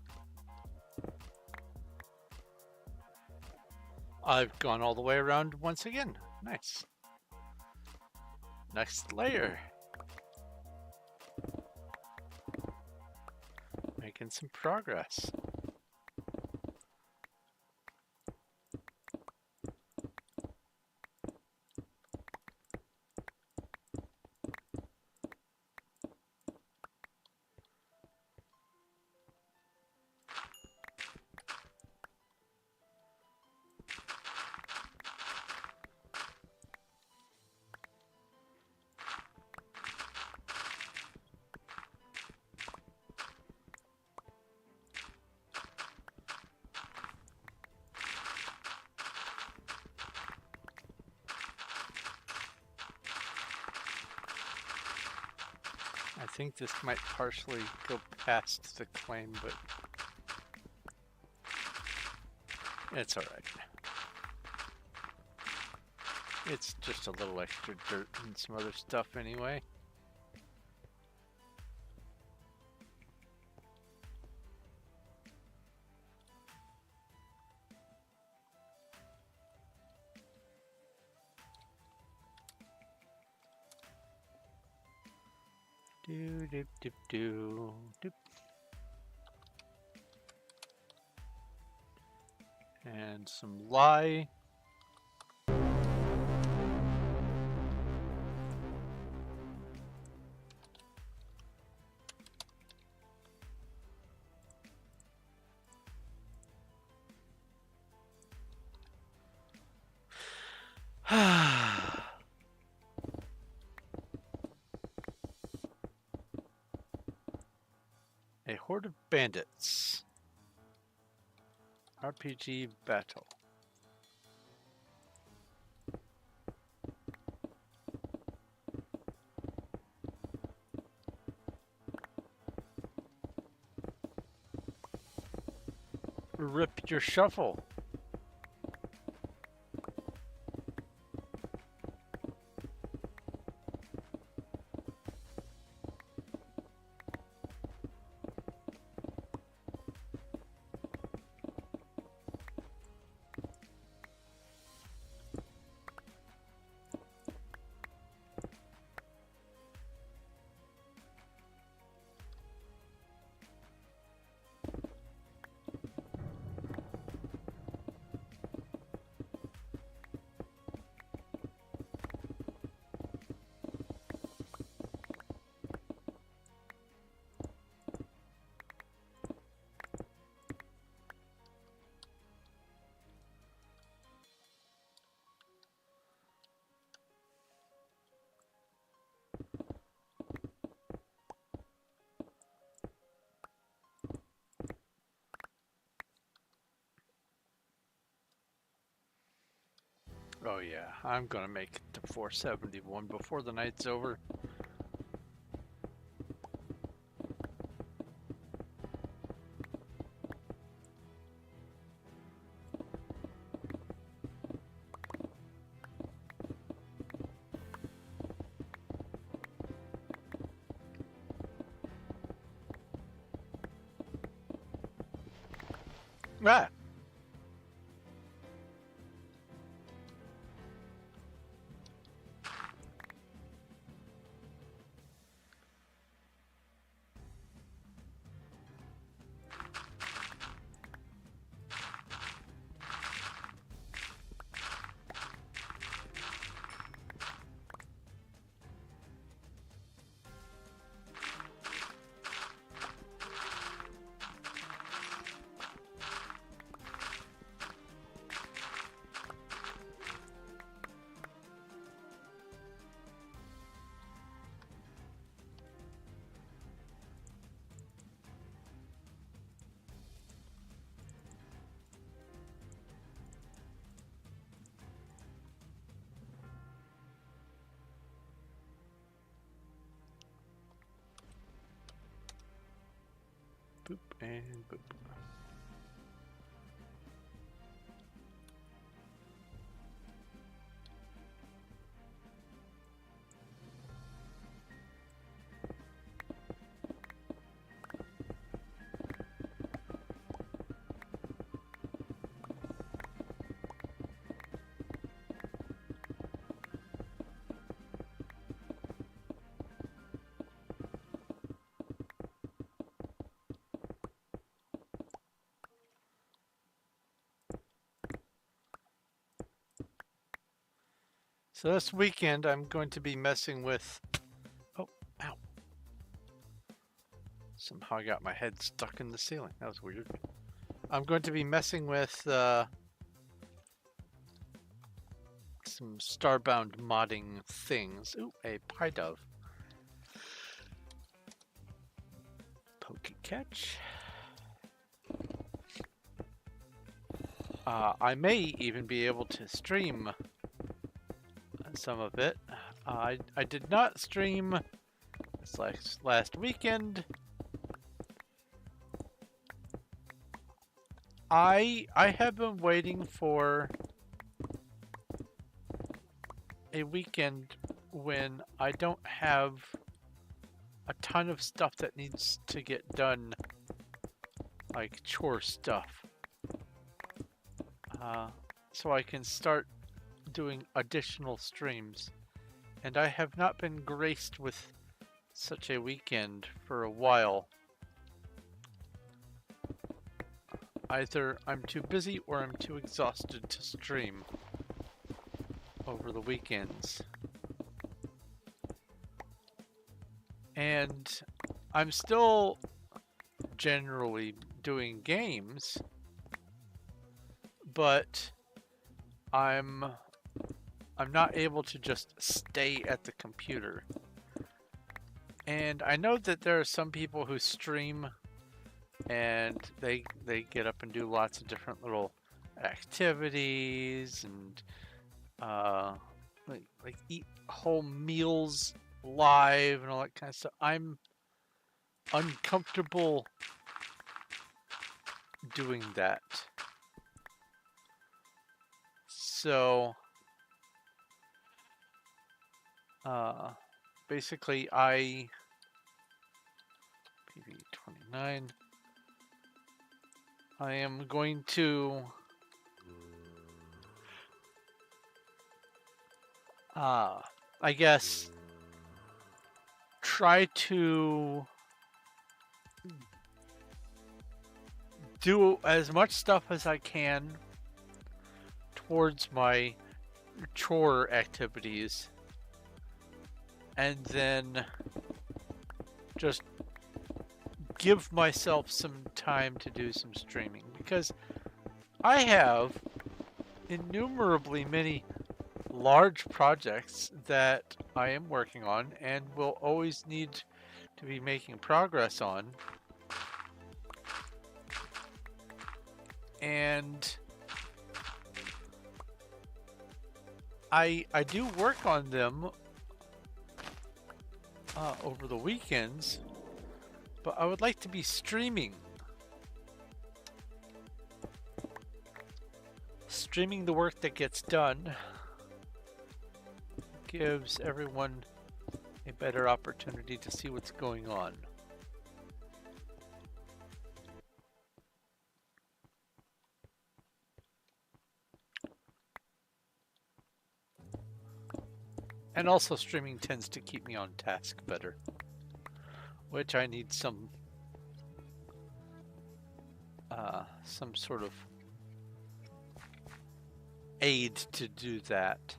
Speaker 1: I've gone all the way around once again. Nice. Next layer. Making some progress. I think this might partially go past the claim, but it's alright. It's just a little extra dirt and some other stuff anyway. Do dip dip do dip. And some lye. A horde of bandits. RPG battle. Rip your shovel. Oh yeah, I'm gonna make it to 471 before the night's over. Ah. Boop and boop. So this weekend I'm going to be messing with... Oh, ow. Somehow I got my head stuck in the ceiling. That was weird. I'm going to be messing with some Starbound modding things. Ooh, a pie dove. Poke catch. I may even be able to stream some of it. I did not stream this last weekend. I have been waiting for a weekend when I don't have a ton of stuff that needs to get done, like chore stuff. So I can start doing additional streams. And I have not been graced with such a weekend for a while. Either I'm too busy or I'm too exhausted to stream over the weekends. And I'm still generally doing games, but I'm not able to just stay at the computer. And I know that there are some people who stream and they get up and do lots of different little activities and like eat whole meals live and all that kind of stuff. I'm uncomfortable doing that. So basically PV 29. I am going to I guess try to do as much stuff as I can towards my chore activities, and then just give myself some time to do some streaming, because I have innumerably many large projects that I am working on and will always need to be making progress on. And I do work on them over the weekends, but I would like to be streaming. Streaming the work that gets done gives everyone a better opportunity to see what's going on. And also streaming tends to keep me on task better, which I need some sort of aid to do that.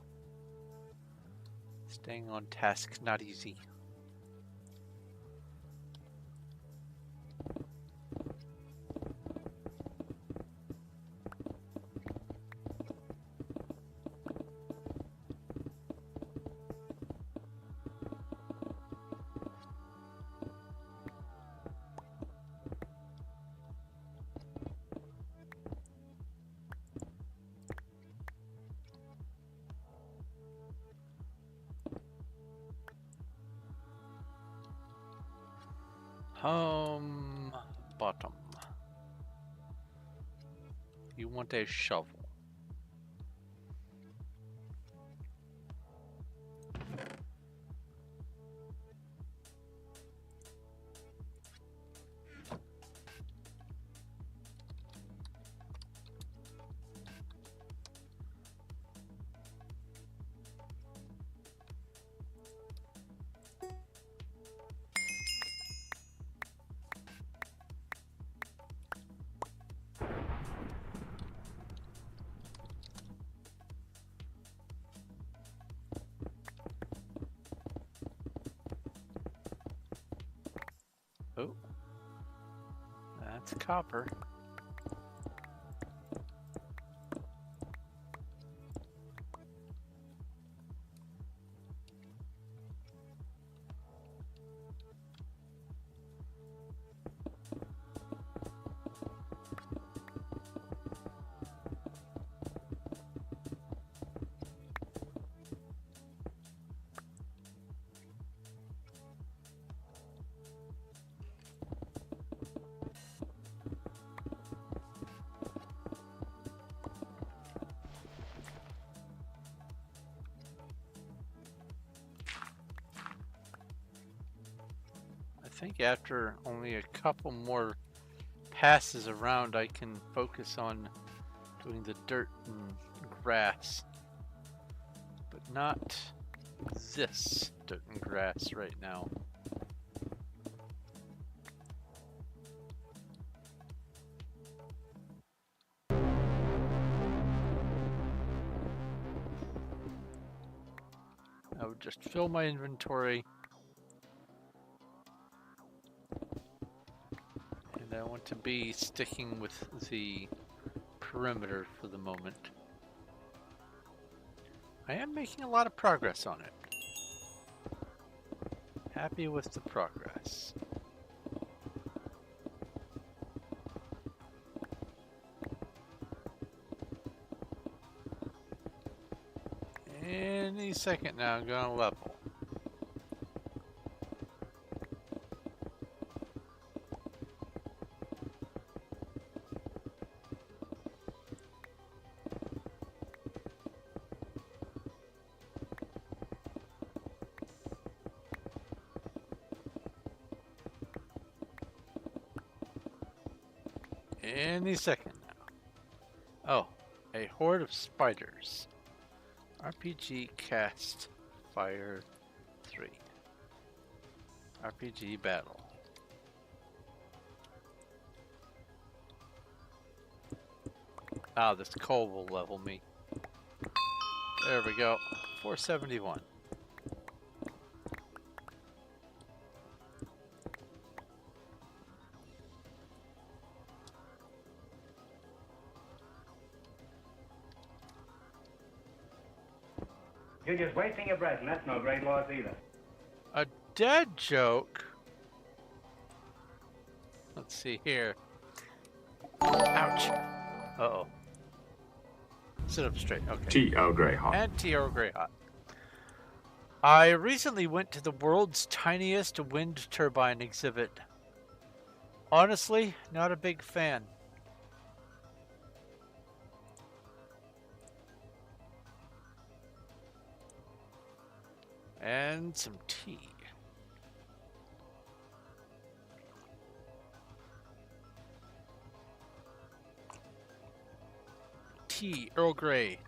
Speaker 1: Staying on task, not easy. Bottom. You want a shovel. Oh, that's copper. I think after only a couple more passes around, I can focus on doing the dirt and grass, but not this dirt and grass right now. I would just fill my inventory. I want to be sticking with the perimeter for the moment. I am making a lot of progress on it. Happy with the progress. Any second now, I'm gonna level. Any second now. Oh, a horde of spiders. RPG cast fire 3. RPG battle. Ah, this coal will level me. There we go. 471.
Speaker 2: You're just wasting your breath, and that's no great loss either.
Speaker 1: A dead joke? Let's see here. Ouch. Uh-oh. Sit up straight. Okay.
Speaker 3: Tea Earl Grey hot.
Speaker 1: And tea Earl Grey hot. I recently went to the world's tiniest wind turbine exhibit. Honestly, not a big fan. And some tea. Tea Earl Grey,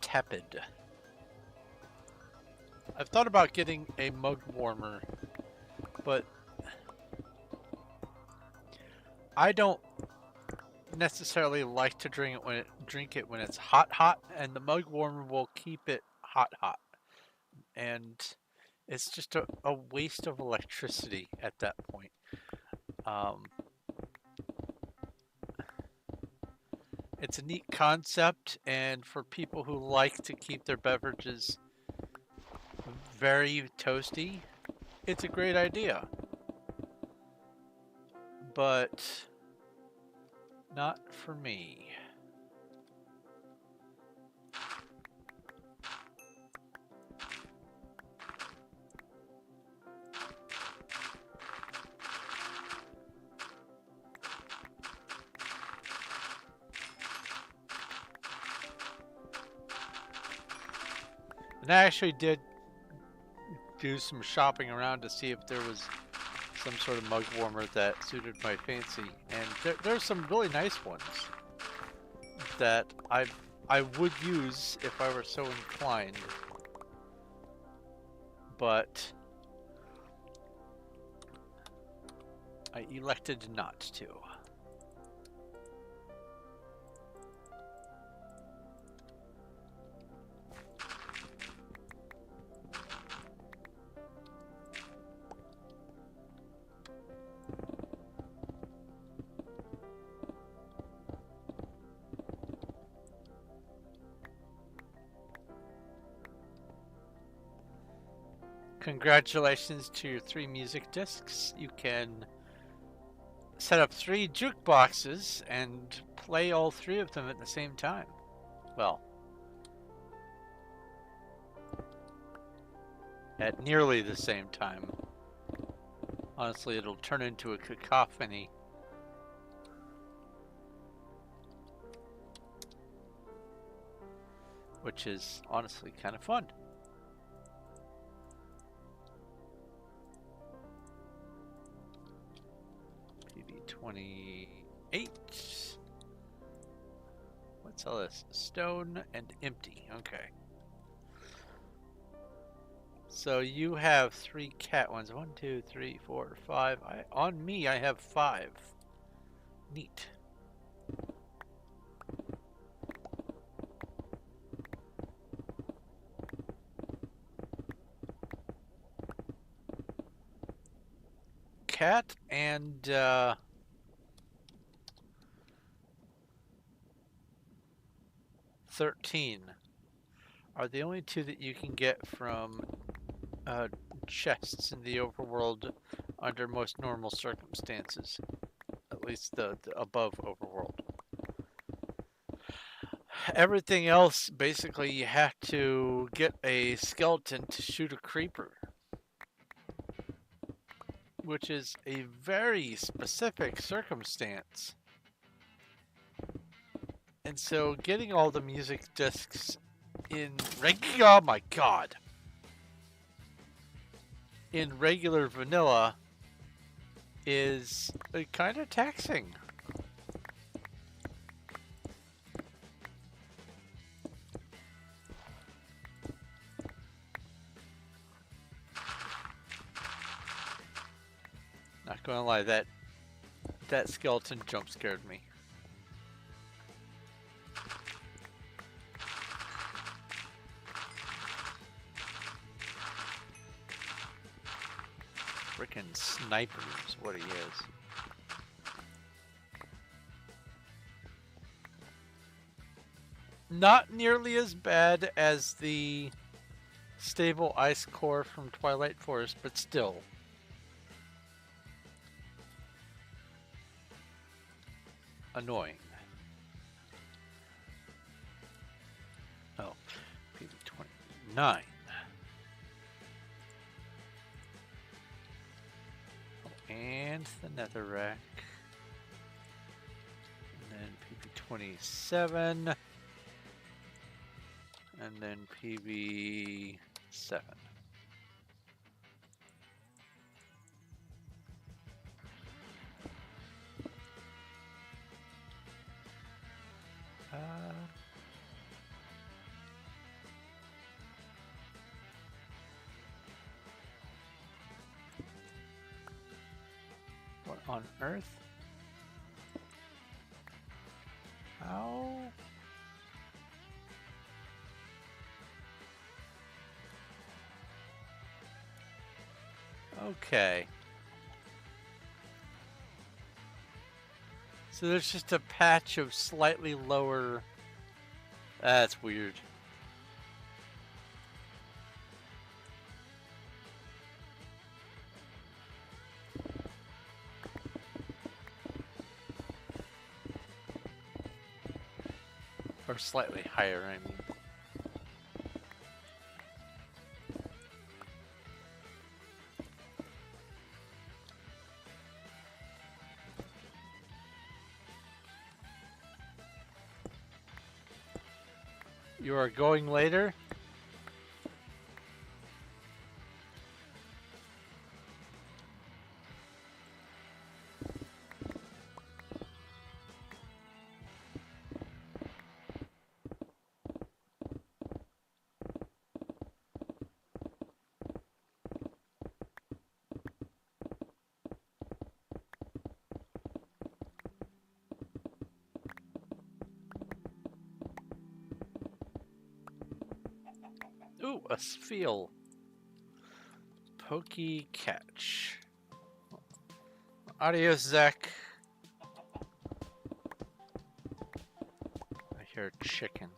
Speaker 1: tepid. I've thought about getting a mug warmer, but I don't necessarily like to drink it when it's hot, and the mug warmer will keep it hot, and it's just a waste of electricity at that point. It's a neat concept, and for people who like to keep their beverages very toasty, it's a great idea. But not for me. And I actually did do some shopping around to see if there was some sort of mug warmer that suited my fancy, and there's some really nice ones that I would use if I were so inclined, but I elected not to. Congratulations to your 3 music discs. You can set up 3 jukeboxes and play all 3 of them at the same time. Well, at nearly the same time. Honestly, it'll turn into a cacophony. Which is honestly kind of fun. PB28. What's all this? Stone and empty. Okay. So you have 3 cat ones. 1, 2, 3, 4, 5. On me, I have 5. Neat. Cat and 13 are the only 2 that you can get from chests in the overworld under most normal circumstances. At least the above overworld. Everything else, basically, you have to get a skeleton to shoot a creeper, which is a very specific circumstance. And so getting all the music discs in oh my god, in regular vanilla is kind of taxing. Not gonna lie, that skeleton jump scared me. Frickin' sniper is what he is. Not nearly as bad as the stable ice core from Twilight Forest, but still. Annoying. 9. And the netherrack. And then PB27. And then PB7. What on earth? How? Okay. So there's just a patch of slightly lower... That's weird. Or slightly higher, I mean. You are going later? Ooh, a spheal. Pokey catch. Adios, Zach. I hear a chicken.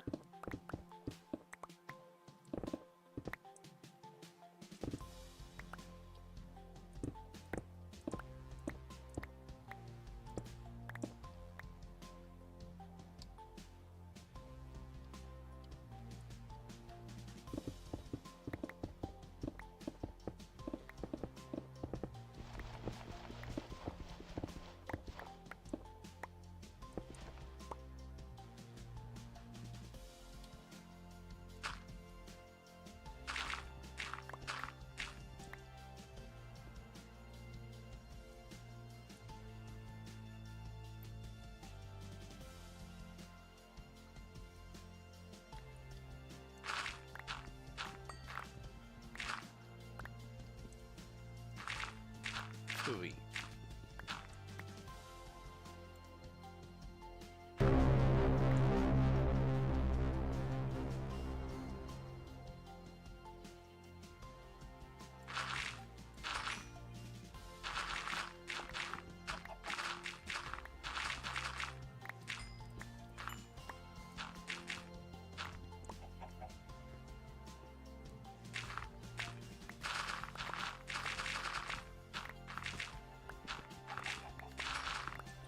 Speaker 1: Ooh.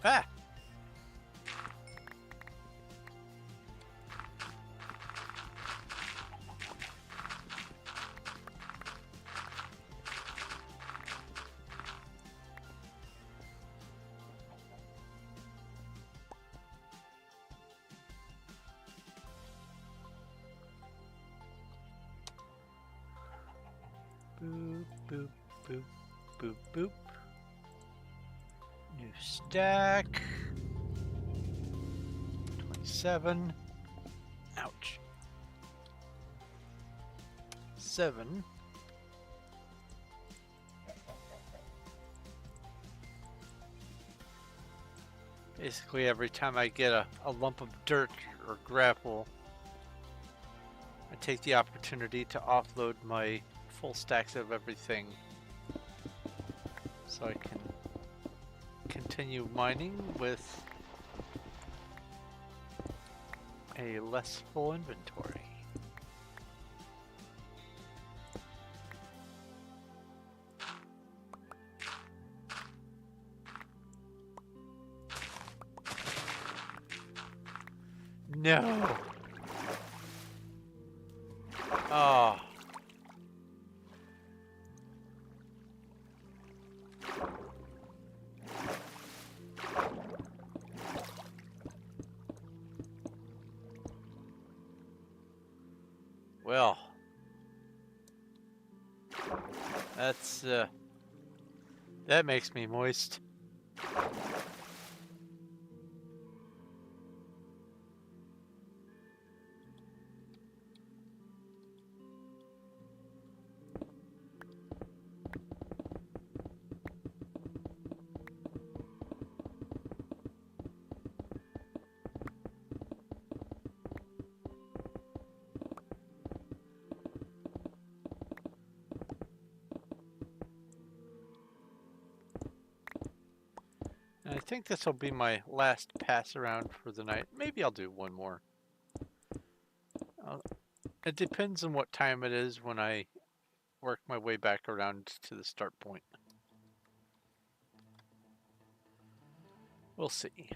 Speaker 1: Ah! Boop, boop, boop, boop, boop. New stack. 27. Ouch. 7. Basically, every time I get a lump of dirt or grapple, I take the opportunity to offload my full stacks of everything so I can continue mining with a less full inventory. No! Oh. Well, that's, that makes me moist. And I think this will be my last pass around for the night. Maybe I'll do one more. It depends on what time it is when I work my way back around to the start point. We'll see.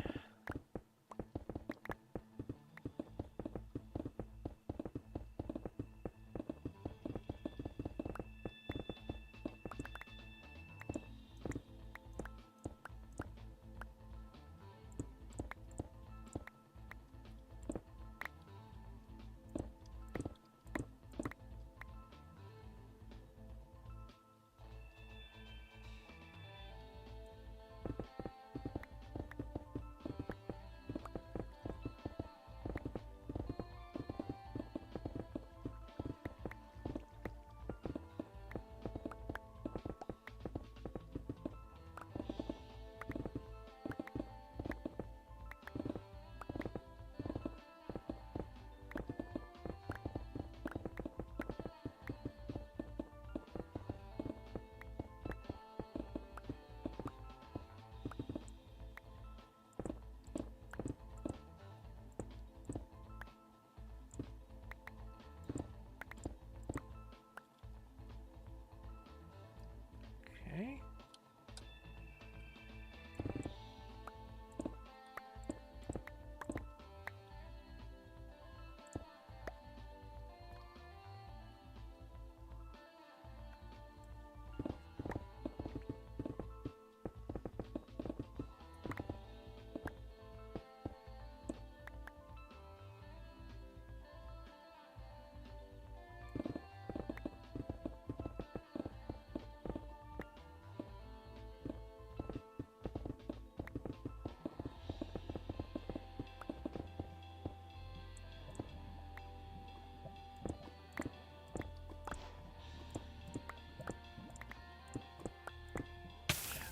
Speaker 1: Okay.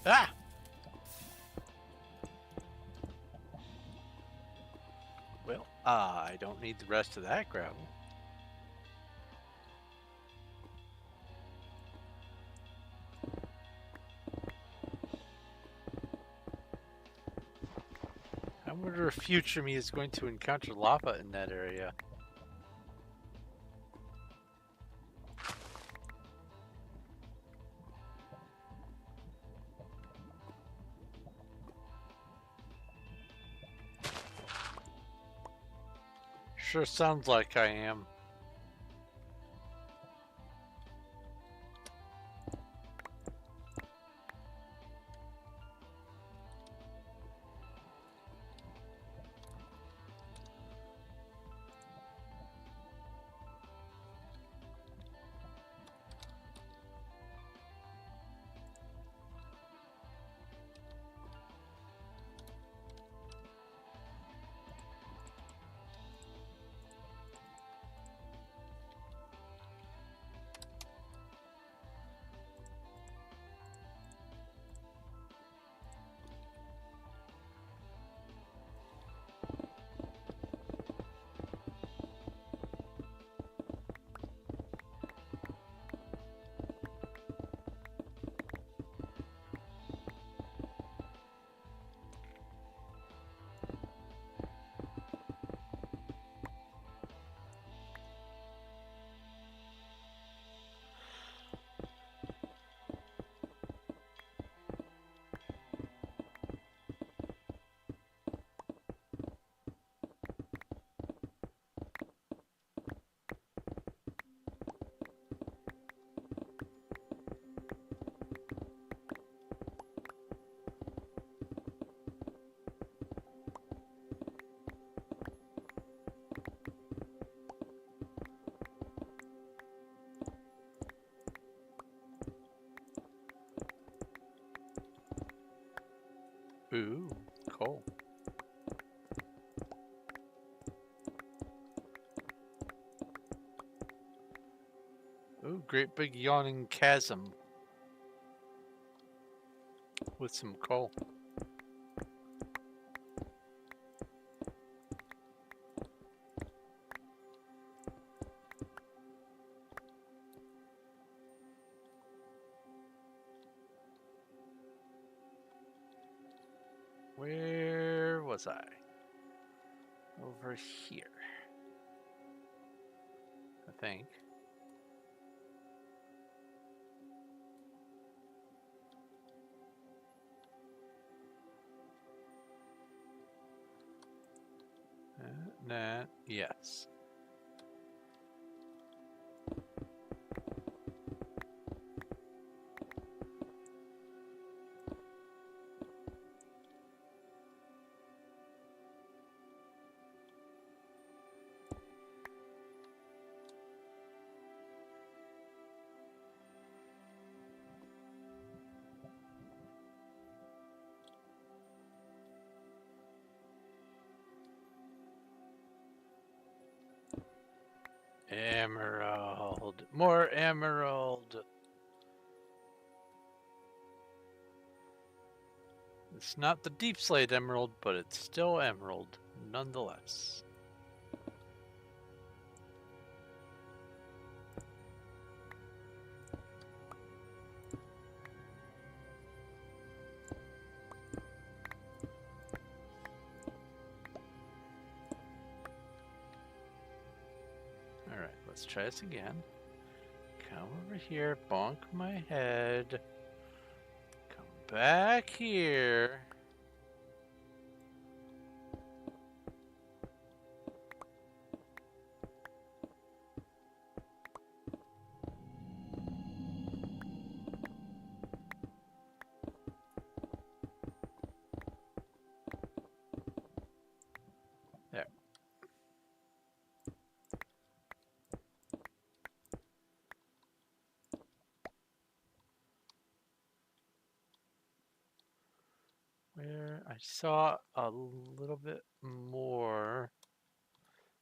Speaker 1: Ah! Well, I don't need the rest of that gravel. I wonder if future me is going to encounter lava in that area. Sure sounds like I am. Ooh, cool. Ooh, great big yawning chasm with some coal. Where was I? Over here, I think. That, yes. Emerald. More emerald. It's not the deep slate emerald, but it's still emerald nonetheless. Alright, let's try this again. Come over here, bonk my head. Come back here. There. Where I saw a little bit more.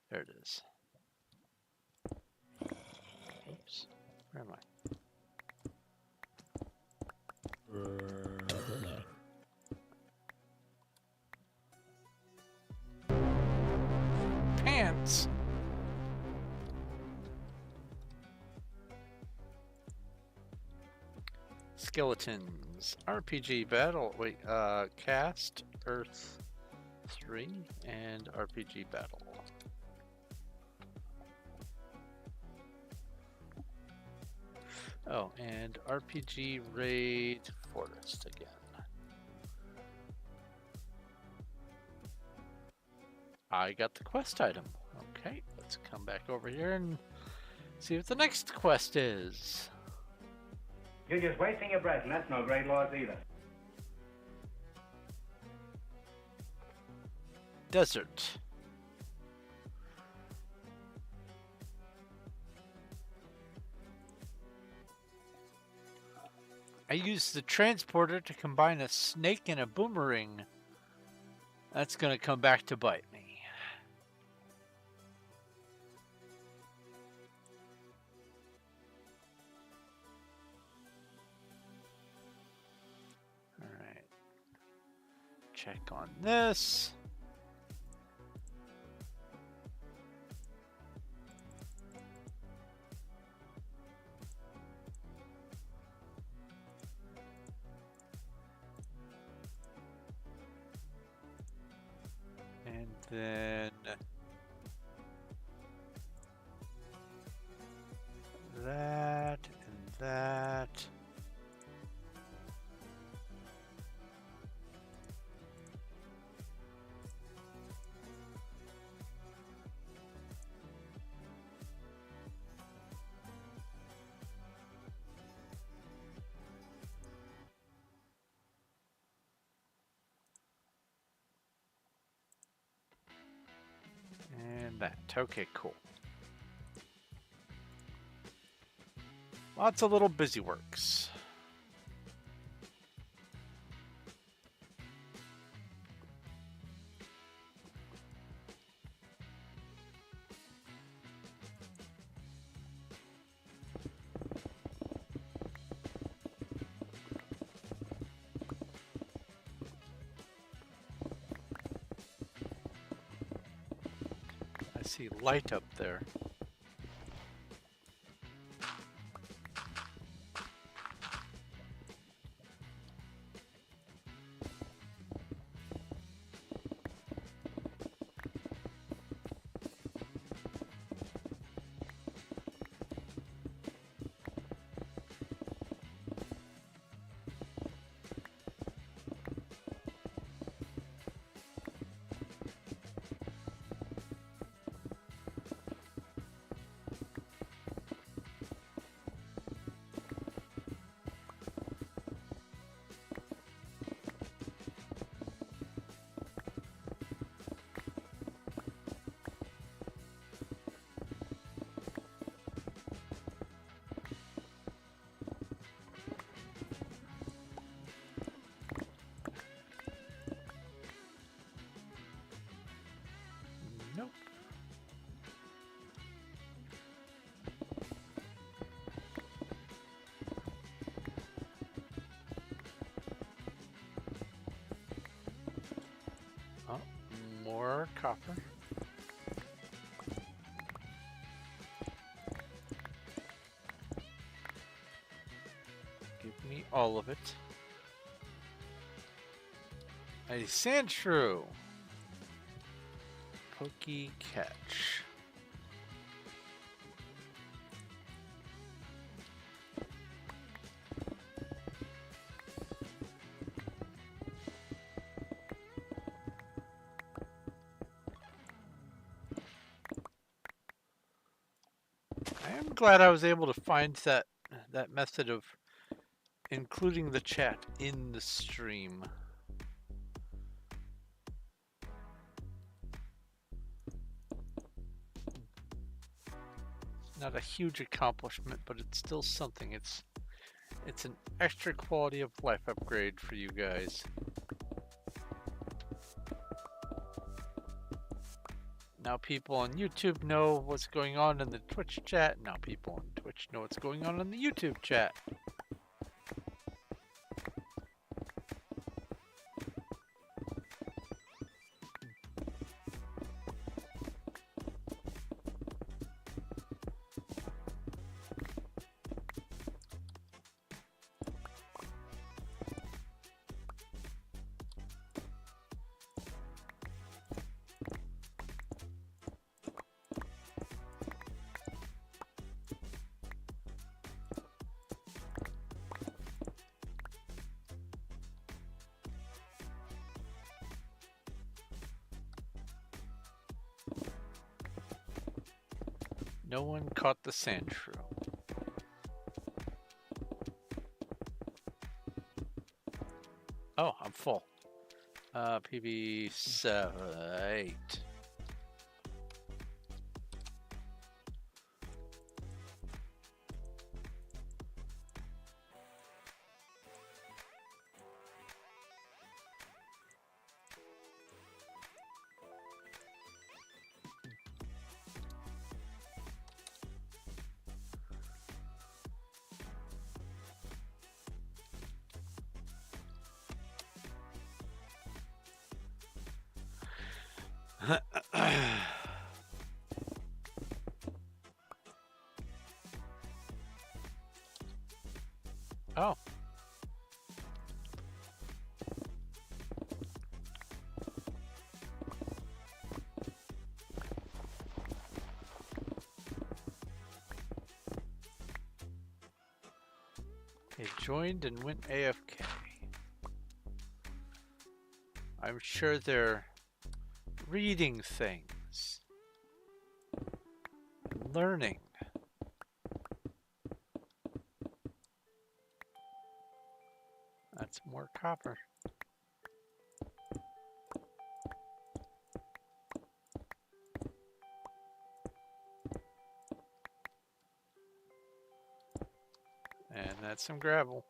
Speaker 1: There it is. Oops. Where am I? Pants! Skeletons. RPG battle. Wait, cast, Earth 3, and RPG battle. Oh, and RPG raid forest again. I got the quest item. Okay, let's come back over here and see what the next quest is.
Speaker 2: You're just wasting your breath, and that's no great loss either.
Speaker 1: Desert. I used the transporter to combine a snake and a boomerang. That's gonna come back to bite me. Alright. Check on this. And then that and that. And that. Okay, cool. Lots of little busy works. see light up there. Nope. Oh, more copper. Give me all of it. A sand shrew. Pokey catch. I am glad I was able to find that method of including the chat in the stream. Not a huge accomplishment, but it's still something. It's an extra quality of life upgrade for you guys. Now people on YouTube know what's going on in the Twitch chat. Now people on Twitch know what's going on in the YouTube chat. No one caught the sand shrew. Oh, I'm full. PB8. Oh. They joined and went AFK. I'm sure they're reading things, learning. That's more copper. And that's some gravel.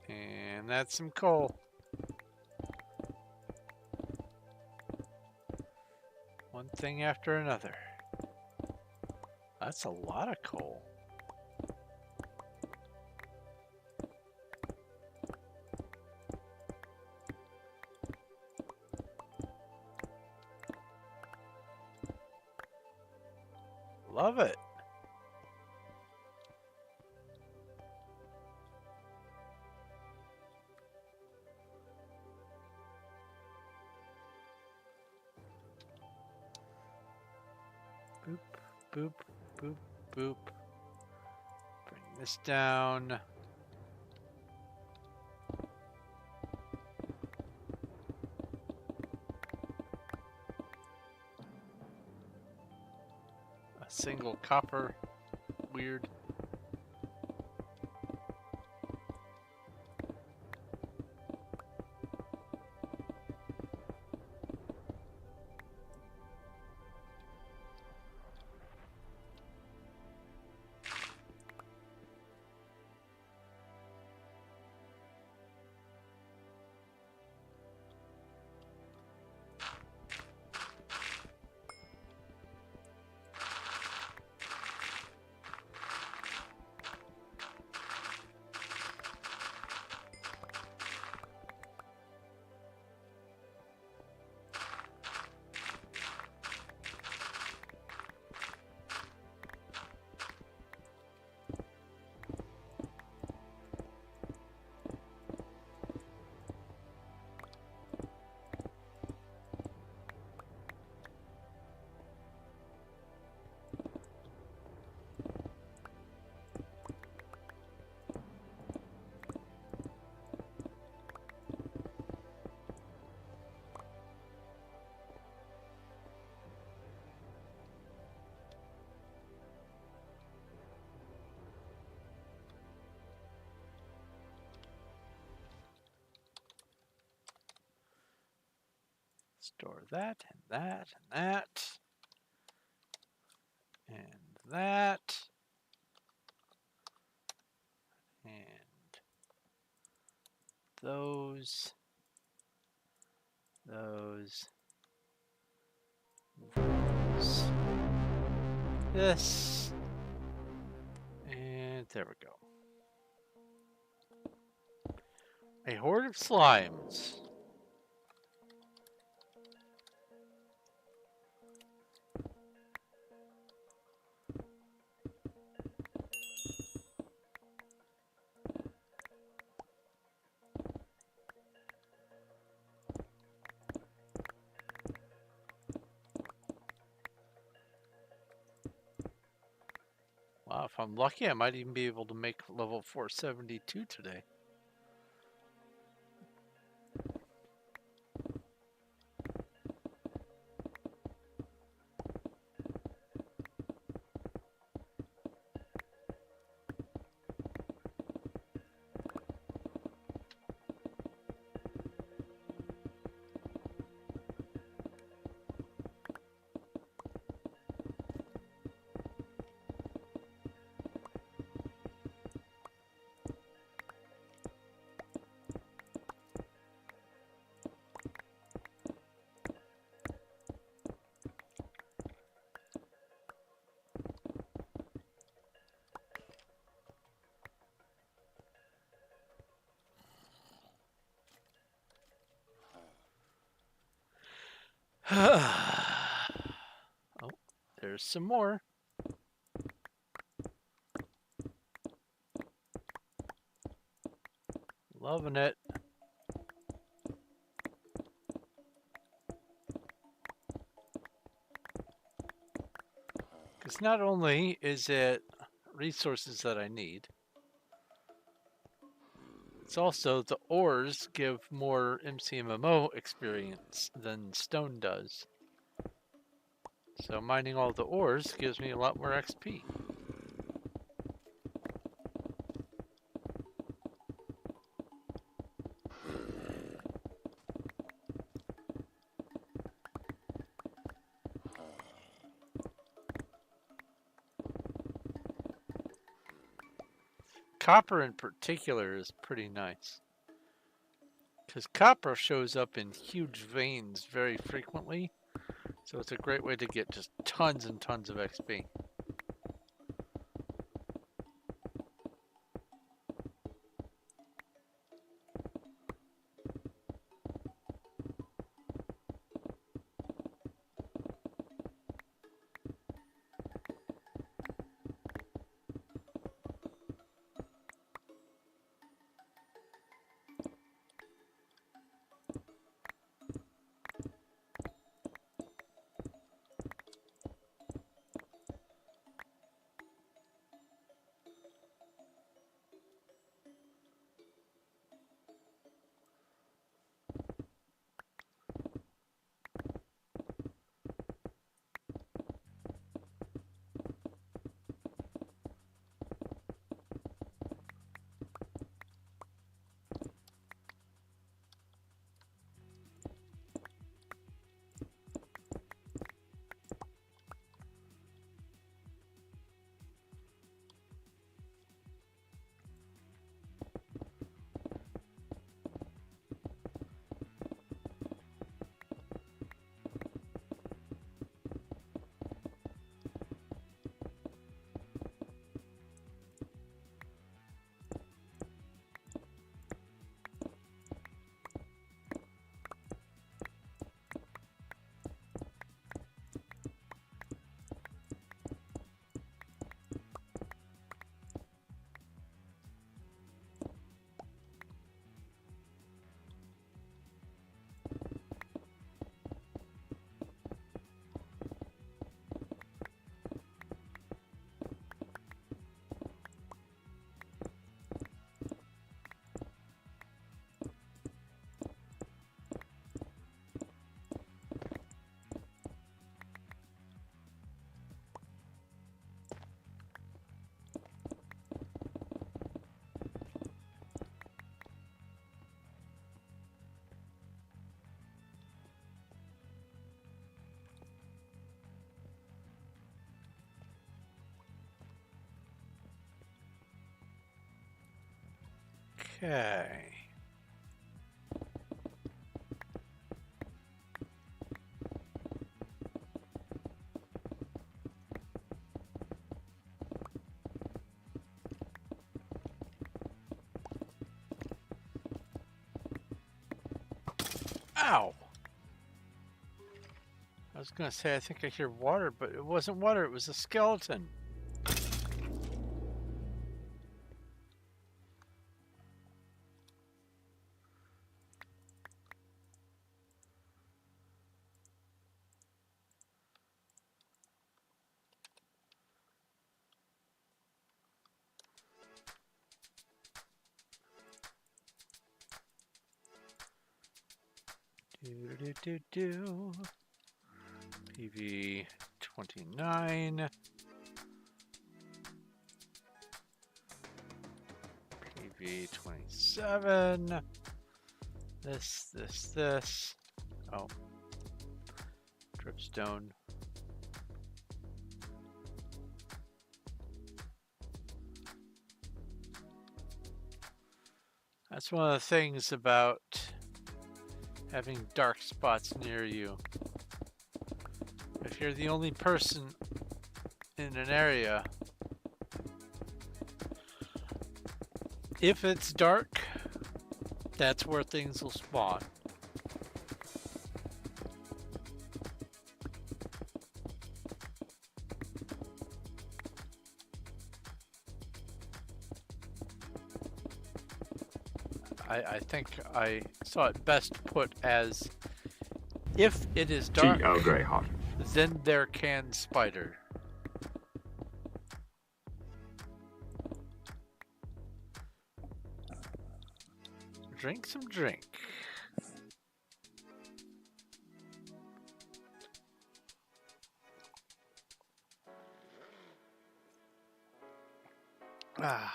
Speaker 1: And that's some coal. One thing after another. That's a lot of coal. Love it. Boop, boop, boop, boop. Bring this down. A single copper. Weird. Store that and that and that. And that. And those. Those. This. And there we go. A horde of slimes. Wow, if I'm lucky, I might even be able to make level 472 today. Oh, there's some more. Loving it. Because not only is it resources that I need, it's also the ores give more MCMMO experience than stone does. So mining all the ores gives me a lot more XP. Copper in particular is pretty nice. Because copper shows up in huge veins very frequently. So it's a great way to get just tons and tons of XP. Okay. Ow! I was gonna say I think I hear water, but it wasn't water, it was a skeleton. Do. PV 29. PV 27. This. Oh. Dripstone. That's one of the things about having dark spots near you. If you're the only person in an area, if it's dark, that's where things will spawn. I think I saw it best put as, if it is dark, then there can spider. Drink some drink. Ah.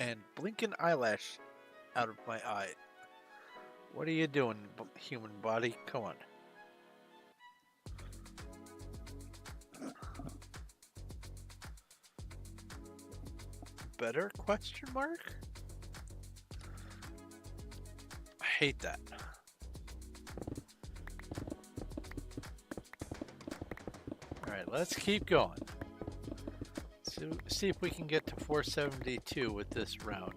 Speaker 1: And blink an eyelash out of my eye. What are you doing, human body? Come on. Better? Question mark? I hate that. Alright, let's keep going. So, see if we can get to 472 with this round.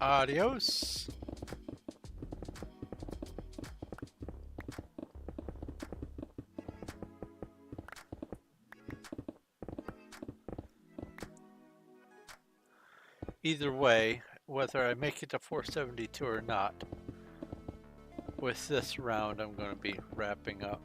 Speaker 1: Adios. Either way, whether I make it to 472 or not, with this round I'm going to be wrapping up.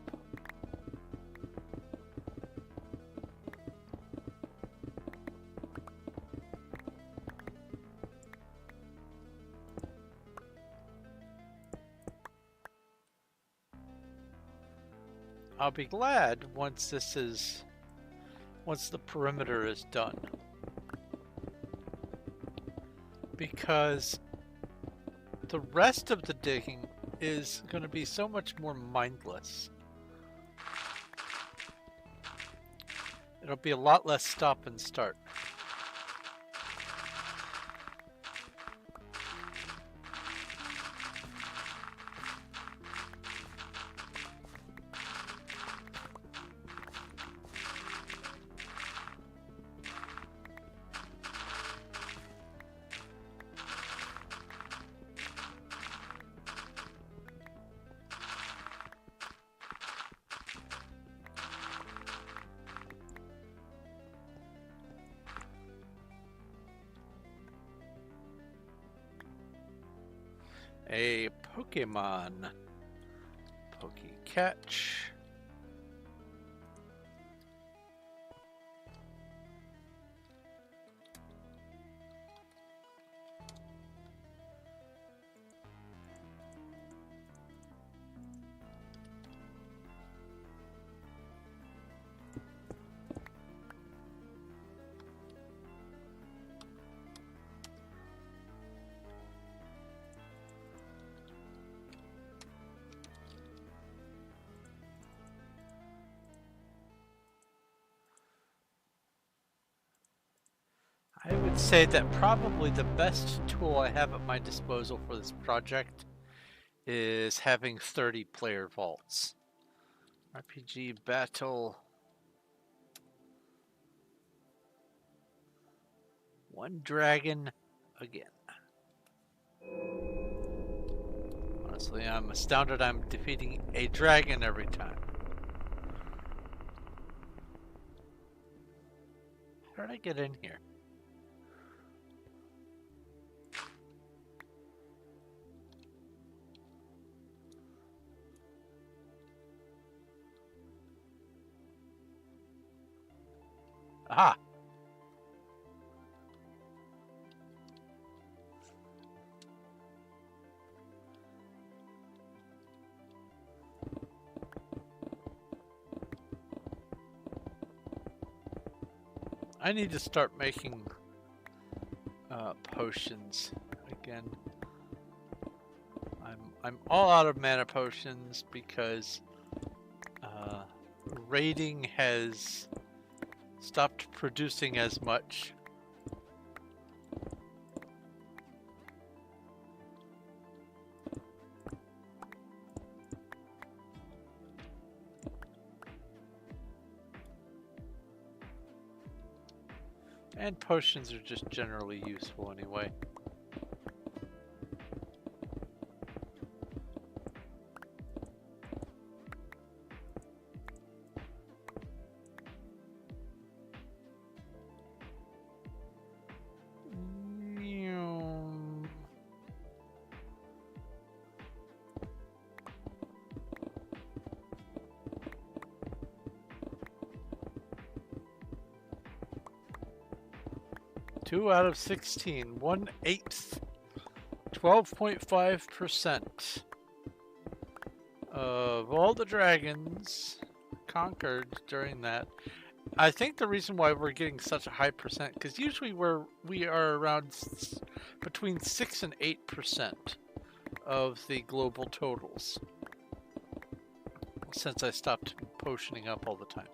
Speaker 1: I'll be glad once the perimeter is done. Because the rest of the digging is going to be so much more mindless. It'll be a lot less stop and start. A Pokemon. Catch. would say that probably the best tool I have at my disposal for this project is having 30 player vaults. RPG battle. One dragon again. Honestly, I'm astounded I'm defeating a dragon every time. How did I get in here? Aha! I need to start making potions again. I'm all out of mana potions because raiding has stopped producing as much. And potions are just generally useful anyway. Two out of 16, 1/8, 12.5% of all the dragons conquered during that. I think the reason why we're getting such a high percent, because usually we are around between 6 and 8% of the global totals. Since I stopped potioning up all the time.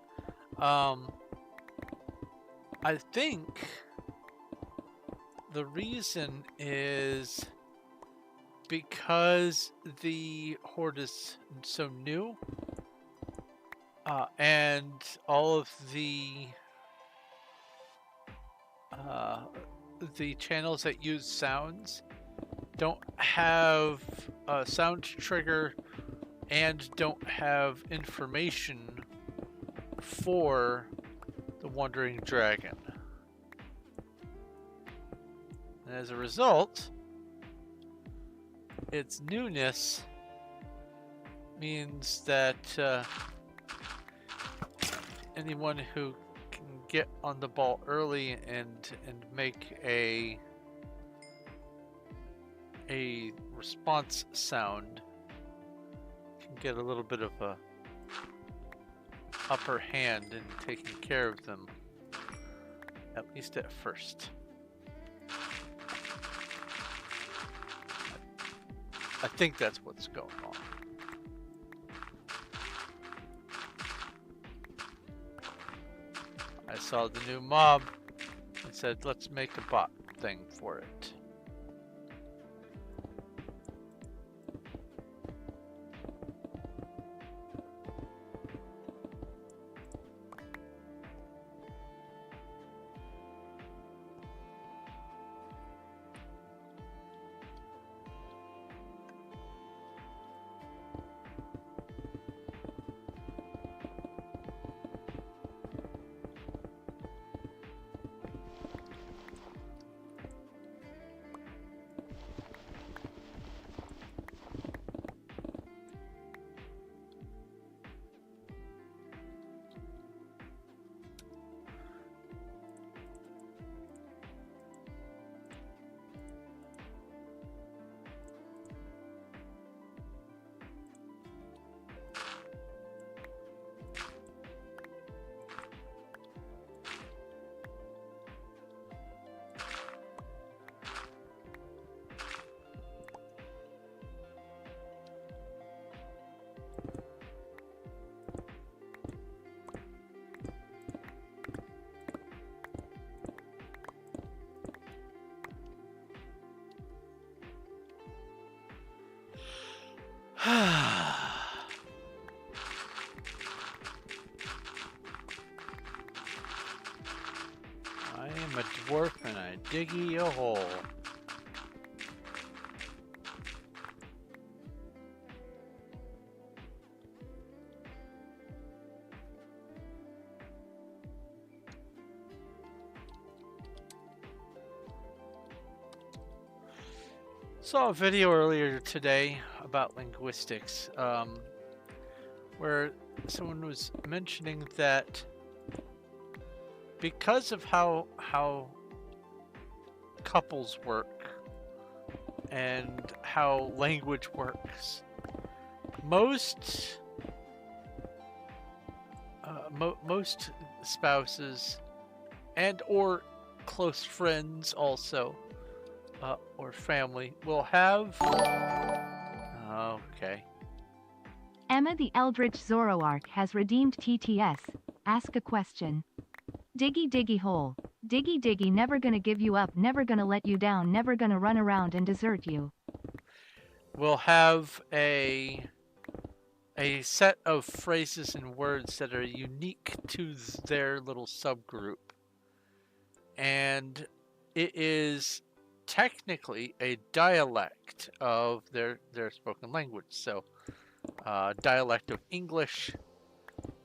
Speaker 1: I think the reason is because the horde is so new, and all of the channels that use sounds don't have a sound trigger and don't have information for the Wandering Dragon. And as a result, its newness means that anyone who can get on the ball early and make a response sound can get a little bit of a upper hand in taking care of them, at least at first. I think that's what's going on. I saw the new mob and said, let's make a bot thing for it. dwarf and I diggy a hole. Saw a video earlier today about linguistics, where someone was mentioning that because of how couples work and how language works, most most spouses and or close friends also, or family will have okay.
Speaker 3: Emma the Eldritch Zoroark has redeemed TTS. Ask a question. Diggy diggy hole. Diggy diggy, never gonna give you up, never gonna let you down, never gonna run around and desert you.
Speaker 1: Will have a set of phrases and words that are unique to their little subgroup. And it is technically a dialect of their spoken language. So, dialect of English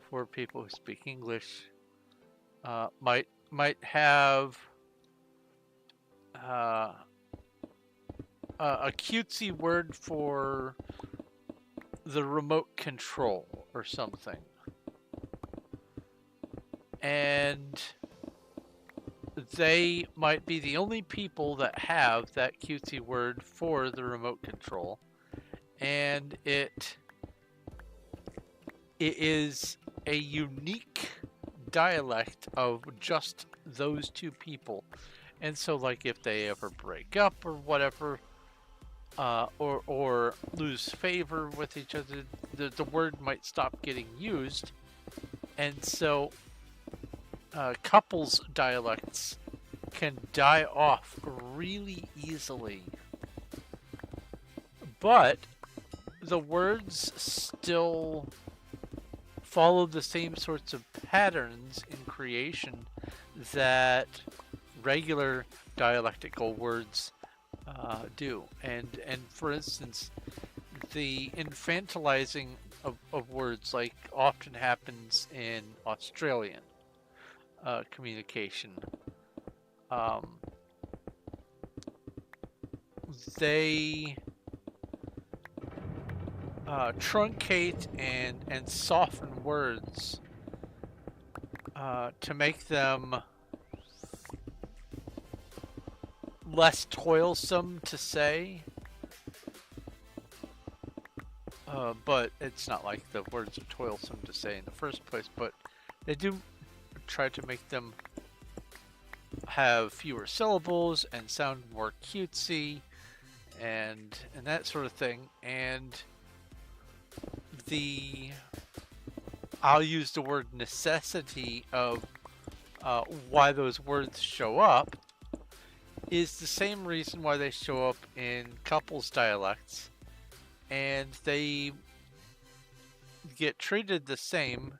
Speaker 1: for people who speak English might have a cutesy word for the remote control or something, and they might be the only people that have that cutesy word for the remote control, and it is a unique dialect of just those two people. And so, like, if they ever break up or whatever, or lose favor with each other, the word might stop getting used. And so couples dialects can die off really easily, but the words still follow the same sorts of patterns in creation that regular dialectical words do. And for instance, the infantilizing of words like often happens in Australian communication. They truncate and soften words to make them less toilsome to say. But it's not like the words are toilsome to say in the first place, but they do try to make them have fewer syllables and sound more cutesy and that sort of thing. And I'll use the word necessity of why those words show up is the same reason why they show up in couples dialects, and they get treated the same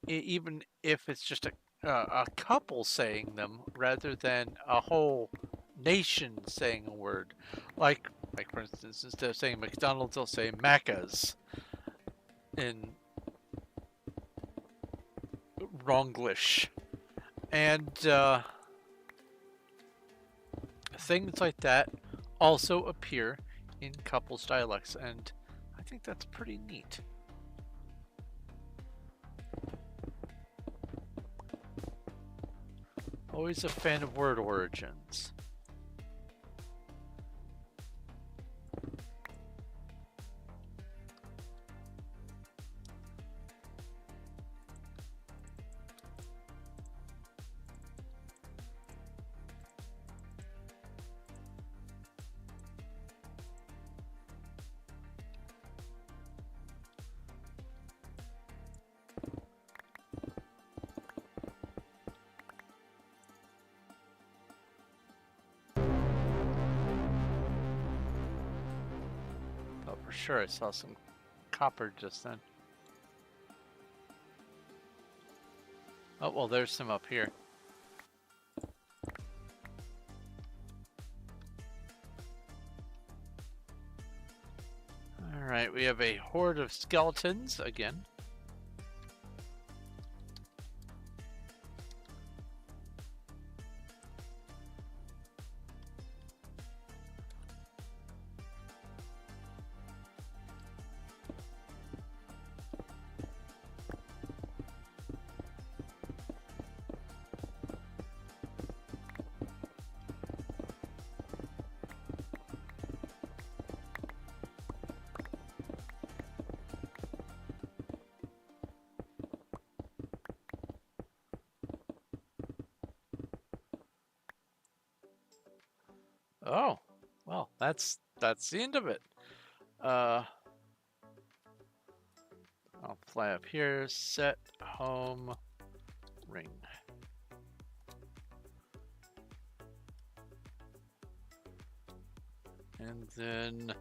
Speaker 1: even if it's just a couple saying them rather than a whole nation saying a word. Like for instance, instead of saying McDonald's, they'll say Macca's in Wronglish. And things like that also appear in couples dialects, and I think that's pretty neat. Always a fan of word origins. For sure, I saw some copper just then. Oh, well, there's some up here. Alright, we have a horde of skeletons again. Oh, well, that's the end of it. I'll fly up here, set home ring. And then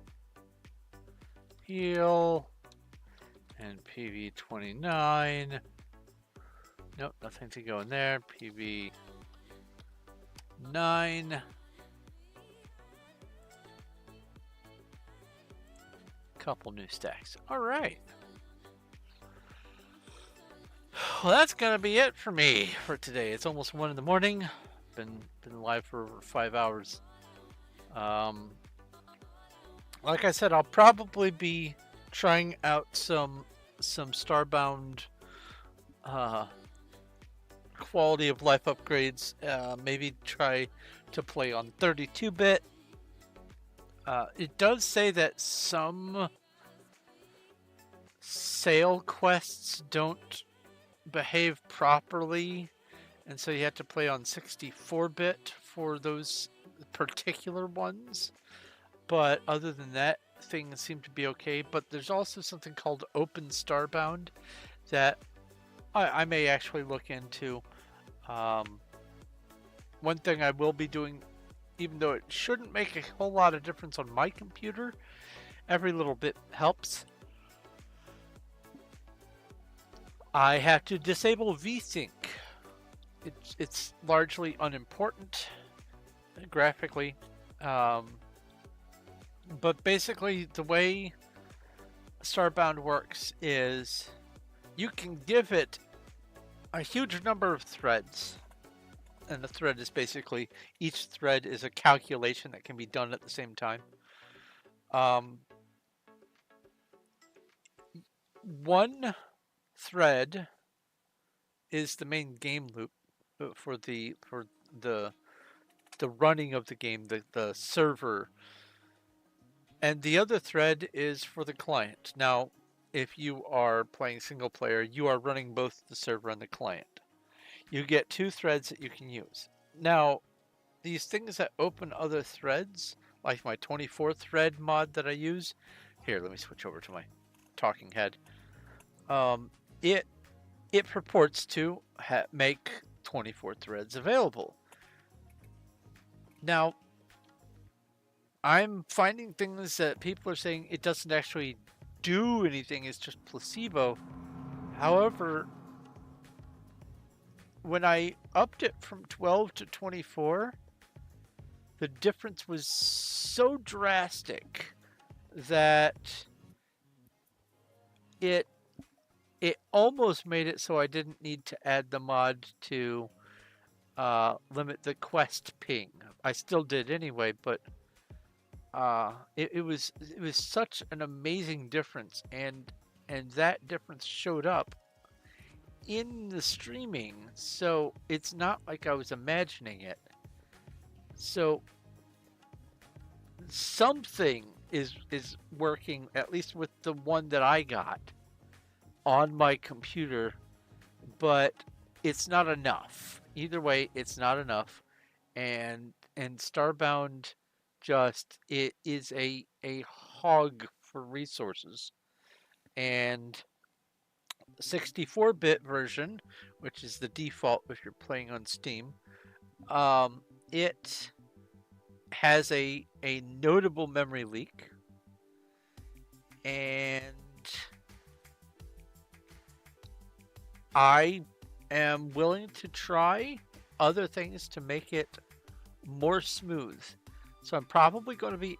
Speaker 1: heal and PV 29. Nope, nothing to go in there. PV 9. Couple new stacks. All right. Well, that's gonna be it for me for today. It's almost 1 in the morning. Been live for over 5 hours. Like I said, I'll probably be trying out some Starbound quality of life upgrades. Maybe try to play on 32-bit. It does say that some sale quests don't behave properly, and so you have to play on 64-bit for those particular ones. But other than that, things seem to be okay. But there's also something called Open Starbound that I may actually look into. One thing I will be doing, even though it shouldn't make a whole lot of difference on my computer, every little bit helps. I have to disable VSync. It's largely unimportant graphically. But basically the way Starbound works is you can give it a huge number of threads. And the thread is basically, each thread is a calculation that can be done at the same time. One thread is the main game loop for the running of the game, the server. And the other thread is for the client. Now, if you are playing single player, you are running both the server and the client. You get 2 threads that you can use. Now, these things that open other threads, like my 24 thread mod that I use. Here, let me switch over to my talking head. It purports to make 24 threads available. Now, I'm finding things that people are saying it doesn't actually do anything, it's just placebo. However, when I upped it from 12 to 24, the difference was so drastic that it almost made it so I didn't need to add the mod to limit the quest ping. I still did anyway, but it was such an amazing difference, and that difference showed up in the streaming, so it's not like I was imagining it. So something is working, at least with the one that I got on my computer, but it's not enough. Either way, it's not enough, and Starbound it is a hog for resources. And 64-bit version, which is the default if you're playing on Steam, it has a notable memory leak, and I am willing to try other things to make it more smooth. So I'm probably going to be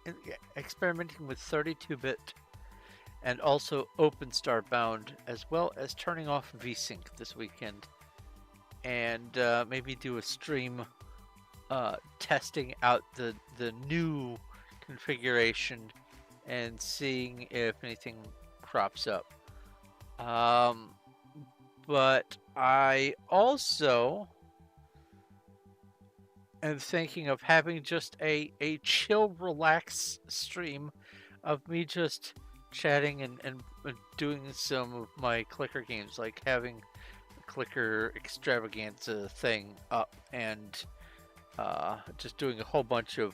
Speaker 1: experimenting with 32-bit and also open Starbound, as well as turning off VSync this weekend, and maybe do a stream testing out the new configuration and seeing if anything crops up. But I also am thinking of having just a chill, relax stream of me just chatting and doing some of my clicker games, like having a clicker extravaganza thing up and just doing a whole bunch of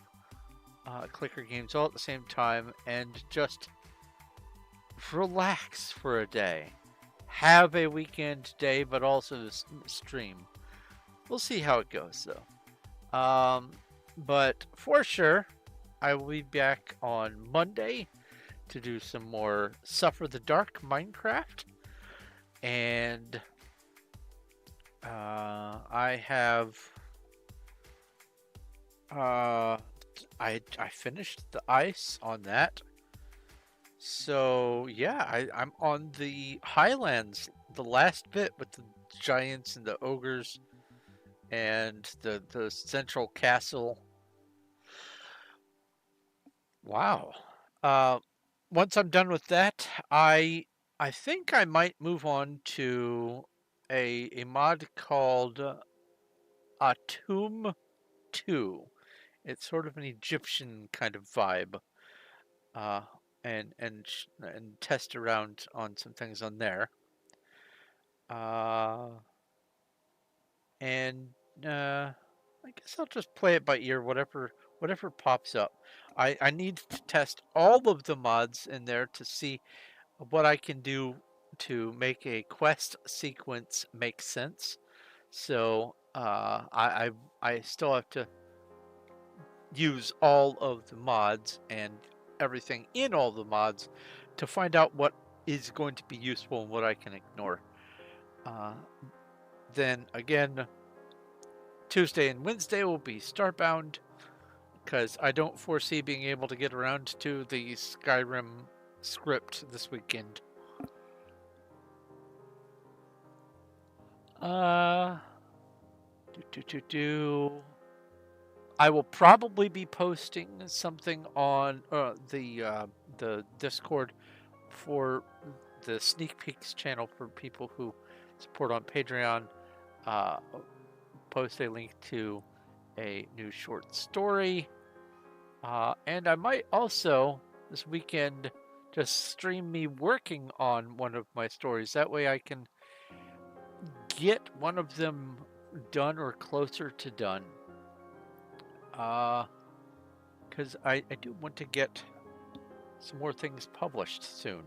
Speaker 1: clicker games all at the same time and just relax for a day. Have a weekend day, but also stream. We'll see how it goes, though. But for sure, I will be back on Monday to do some more Suffer the Dark Minecraft. And I have I finished the ice on that. So yeah, I'm on the Highlands, the last bit with the giants and the ogres and the central castle. Wow. Once I'm done with that, I think I might move on to a mod called Atum 2. It's sort of an Egyptian kind of vibe. Uh, and test around on some things on there. Uh, and I guess I'll just play it by ear, whatever pops up. I need to test all of the mods in there to see what I can do to make a quest sequence make sense. So I still have to use all of the mods and everything in all the mods to find out what is going to be useful and what I can ignore. Then again, Tuesday and Wednesday will be Starbound, because I don't foresee being able to get around to the Skyrim script this weekend. I will probably be posting something on the Discord for the Sneak Peeks channel for people who support on Patreon. Post a link to a new short story. And I might also this weekend just stream me working on one of my stories. That way I can get one of them done or closer to done. Because I do want to get some more things published soon.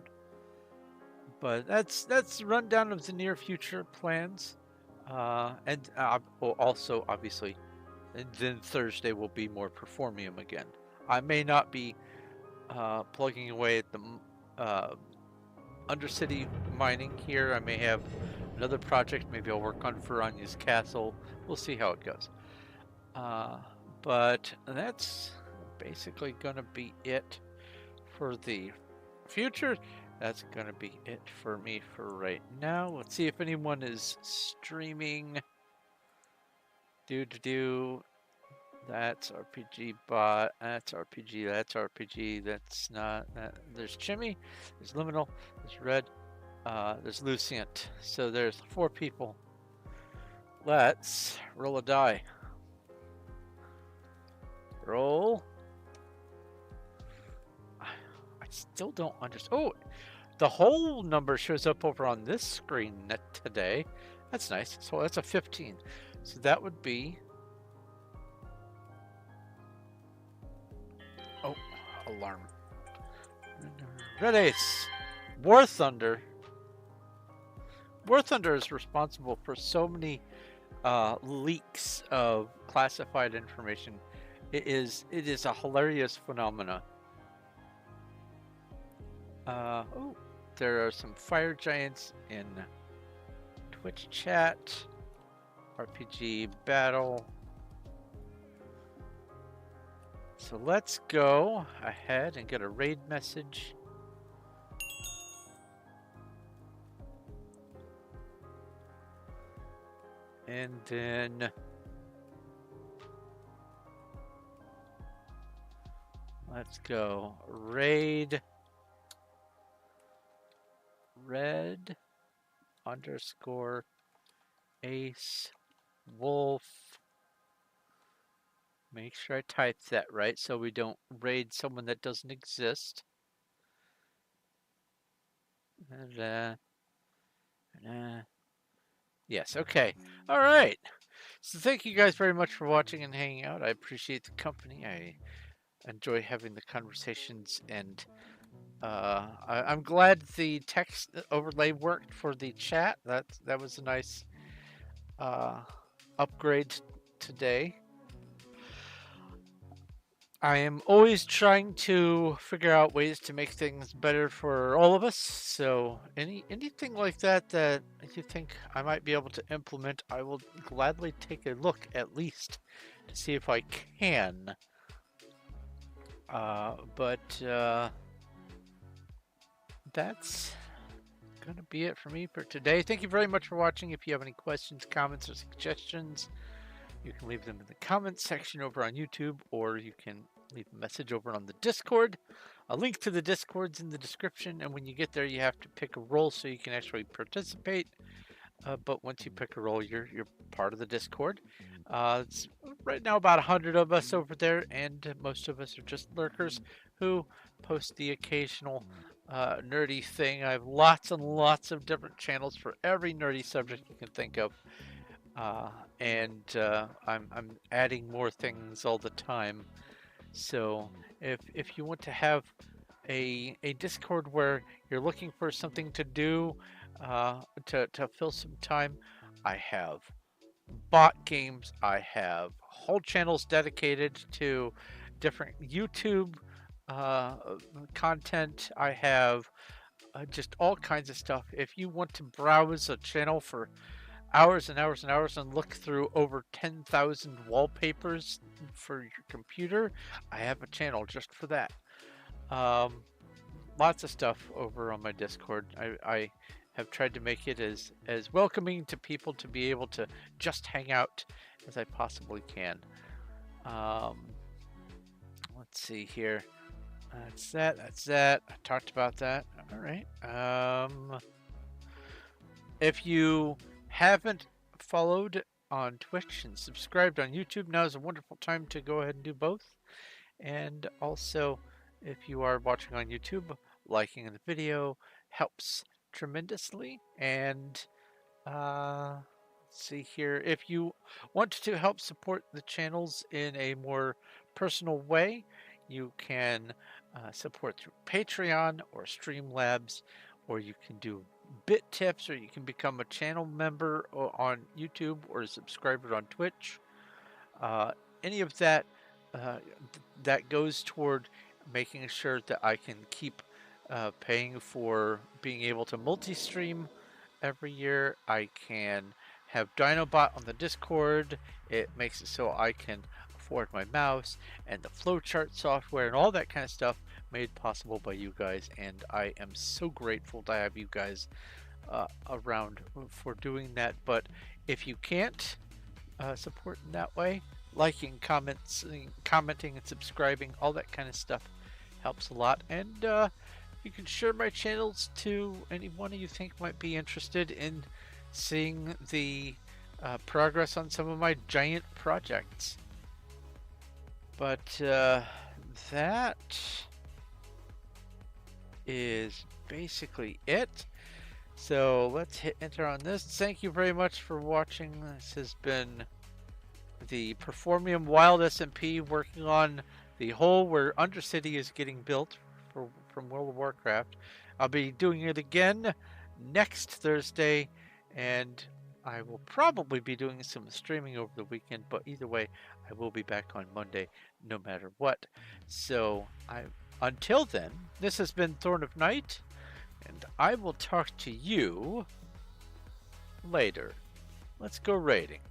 Speaker 1: But that's the rundown of the near future plans. And also, obviously, and then Thursday will be more Performium again. I may not be plugging away at the Undercity mining here. I may have another project. Maybe I'll work on Ferranya's Castle. We'll see how it goes. But that's basically going to be it for the future. That's going to be it for me for right now. Let's see if anyone is streaming. That's RPG bot. That's RPG. That's RPG. That's not. There's Chimmy. There's Liminal. There's Red. There's Lucient. So there's 4 people. Let's roll a die. Roll. I still don't understand. Oh, the whole number shows up over on this screen today. That's nice. So that's a 15. So that would be. Oh, alarm. Red Ace. War Thunder. War Thunder is responsible for so many leaks of classified information. It is a hilarious phenomena. Oh, there are some fire giants in Twitch chat. RPG battle. So let's go ahead and get a raid message. And then let's go raid red underscore ace wolf. Make sure I type that right so we don't raid someone that doesn't exist. And, yes, okay. All right. So thank you guys very much for watching and hanging out. I appreciate the company. I enjoy having the conversations, and I'm glad the text overlay worked for the chat. That was a nice upgrade today. I am always trying to figure out ways to make things better for all of us. So anything like that that you think I might be able to implement, I will gladly take a look at least to see if I can. But that's gonna be it for me for today. Thank you very much for watching. If you have any questions, comments, or suggestions, you can leave them in the comments section over on YouTube, or you can leave a message over on the Discord. A link to the Discord's in the description, and when you get there, you have to pick a role so you can actually participate. But once you pick a role, you're part of the Discord. It's right now about 100 of us over there, and most of us are just lurkers who post the occasional nerdy thing. I have lots and lots of different channels for every nerdy subject you can think of. And I'm adding more things all the time. So if you want to have a Discord where you're looking for something to do to fill some time, I have bot games. I have whole channels dedicated to different YouTube content. I have just all kinds of stuff. If you want to browse a channel for hours and hours and hours and look through over 10,000 wallpapers for your computer, I have a channel just for that. Lots of stuff over on my Discord. I have tried to make it as welcoming to people to be able to just hang out as I possibly can. Let's see here. That's that. I talked about that. All right. If you haven't followed on Twitch and subscribed on YouTube, now is a wonderful time to go ahead and do both. And also, if you are watching on YouTube, liking the video helps tremendously. And let's see here, if you want to help support the channels in a more personal way, you can support through Patreon or Streamlabs, or you can do bit tips, or you can become a channel member on YouTube or a subscriber on Twitch. Any of that that goes toward making sure that I can keep paying for being able to multi-stream every year. I can have Dinobot on the Discord. It makes it so I can afford my mouse and the flowchart software and all that kind of stuff made possible by you guys, and I am so grateful to have you guys around for doing that. But if you can't support in that way, liking, commenting and subscribing, all that kind of stuff helps a lot. And you can share my channels to anyone you think might be interested in seeing the progress on some of my giant projects. But that is basically it. So let's hit enter on this. Thank you very much for watching. This has been the Performium Wild SMP working on the hole where Undercity is getting built from World of Warcraft. I'll be doing it again next Thursday, and I will probably be doing some streaming over the weekend, but either way, I will be back on Monday no matter what. So until then, this has been Thorn of Night, and I will talk to you later. Let's go raiding.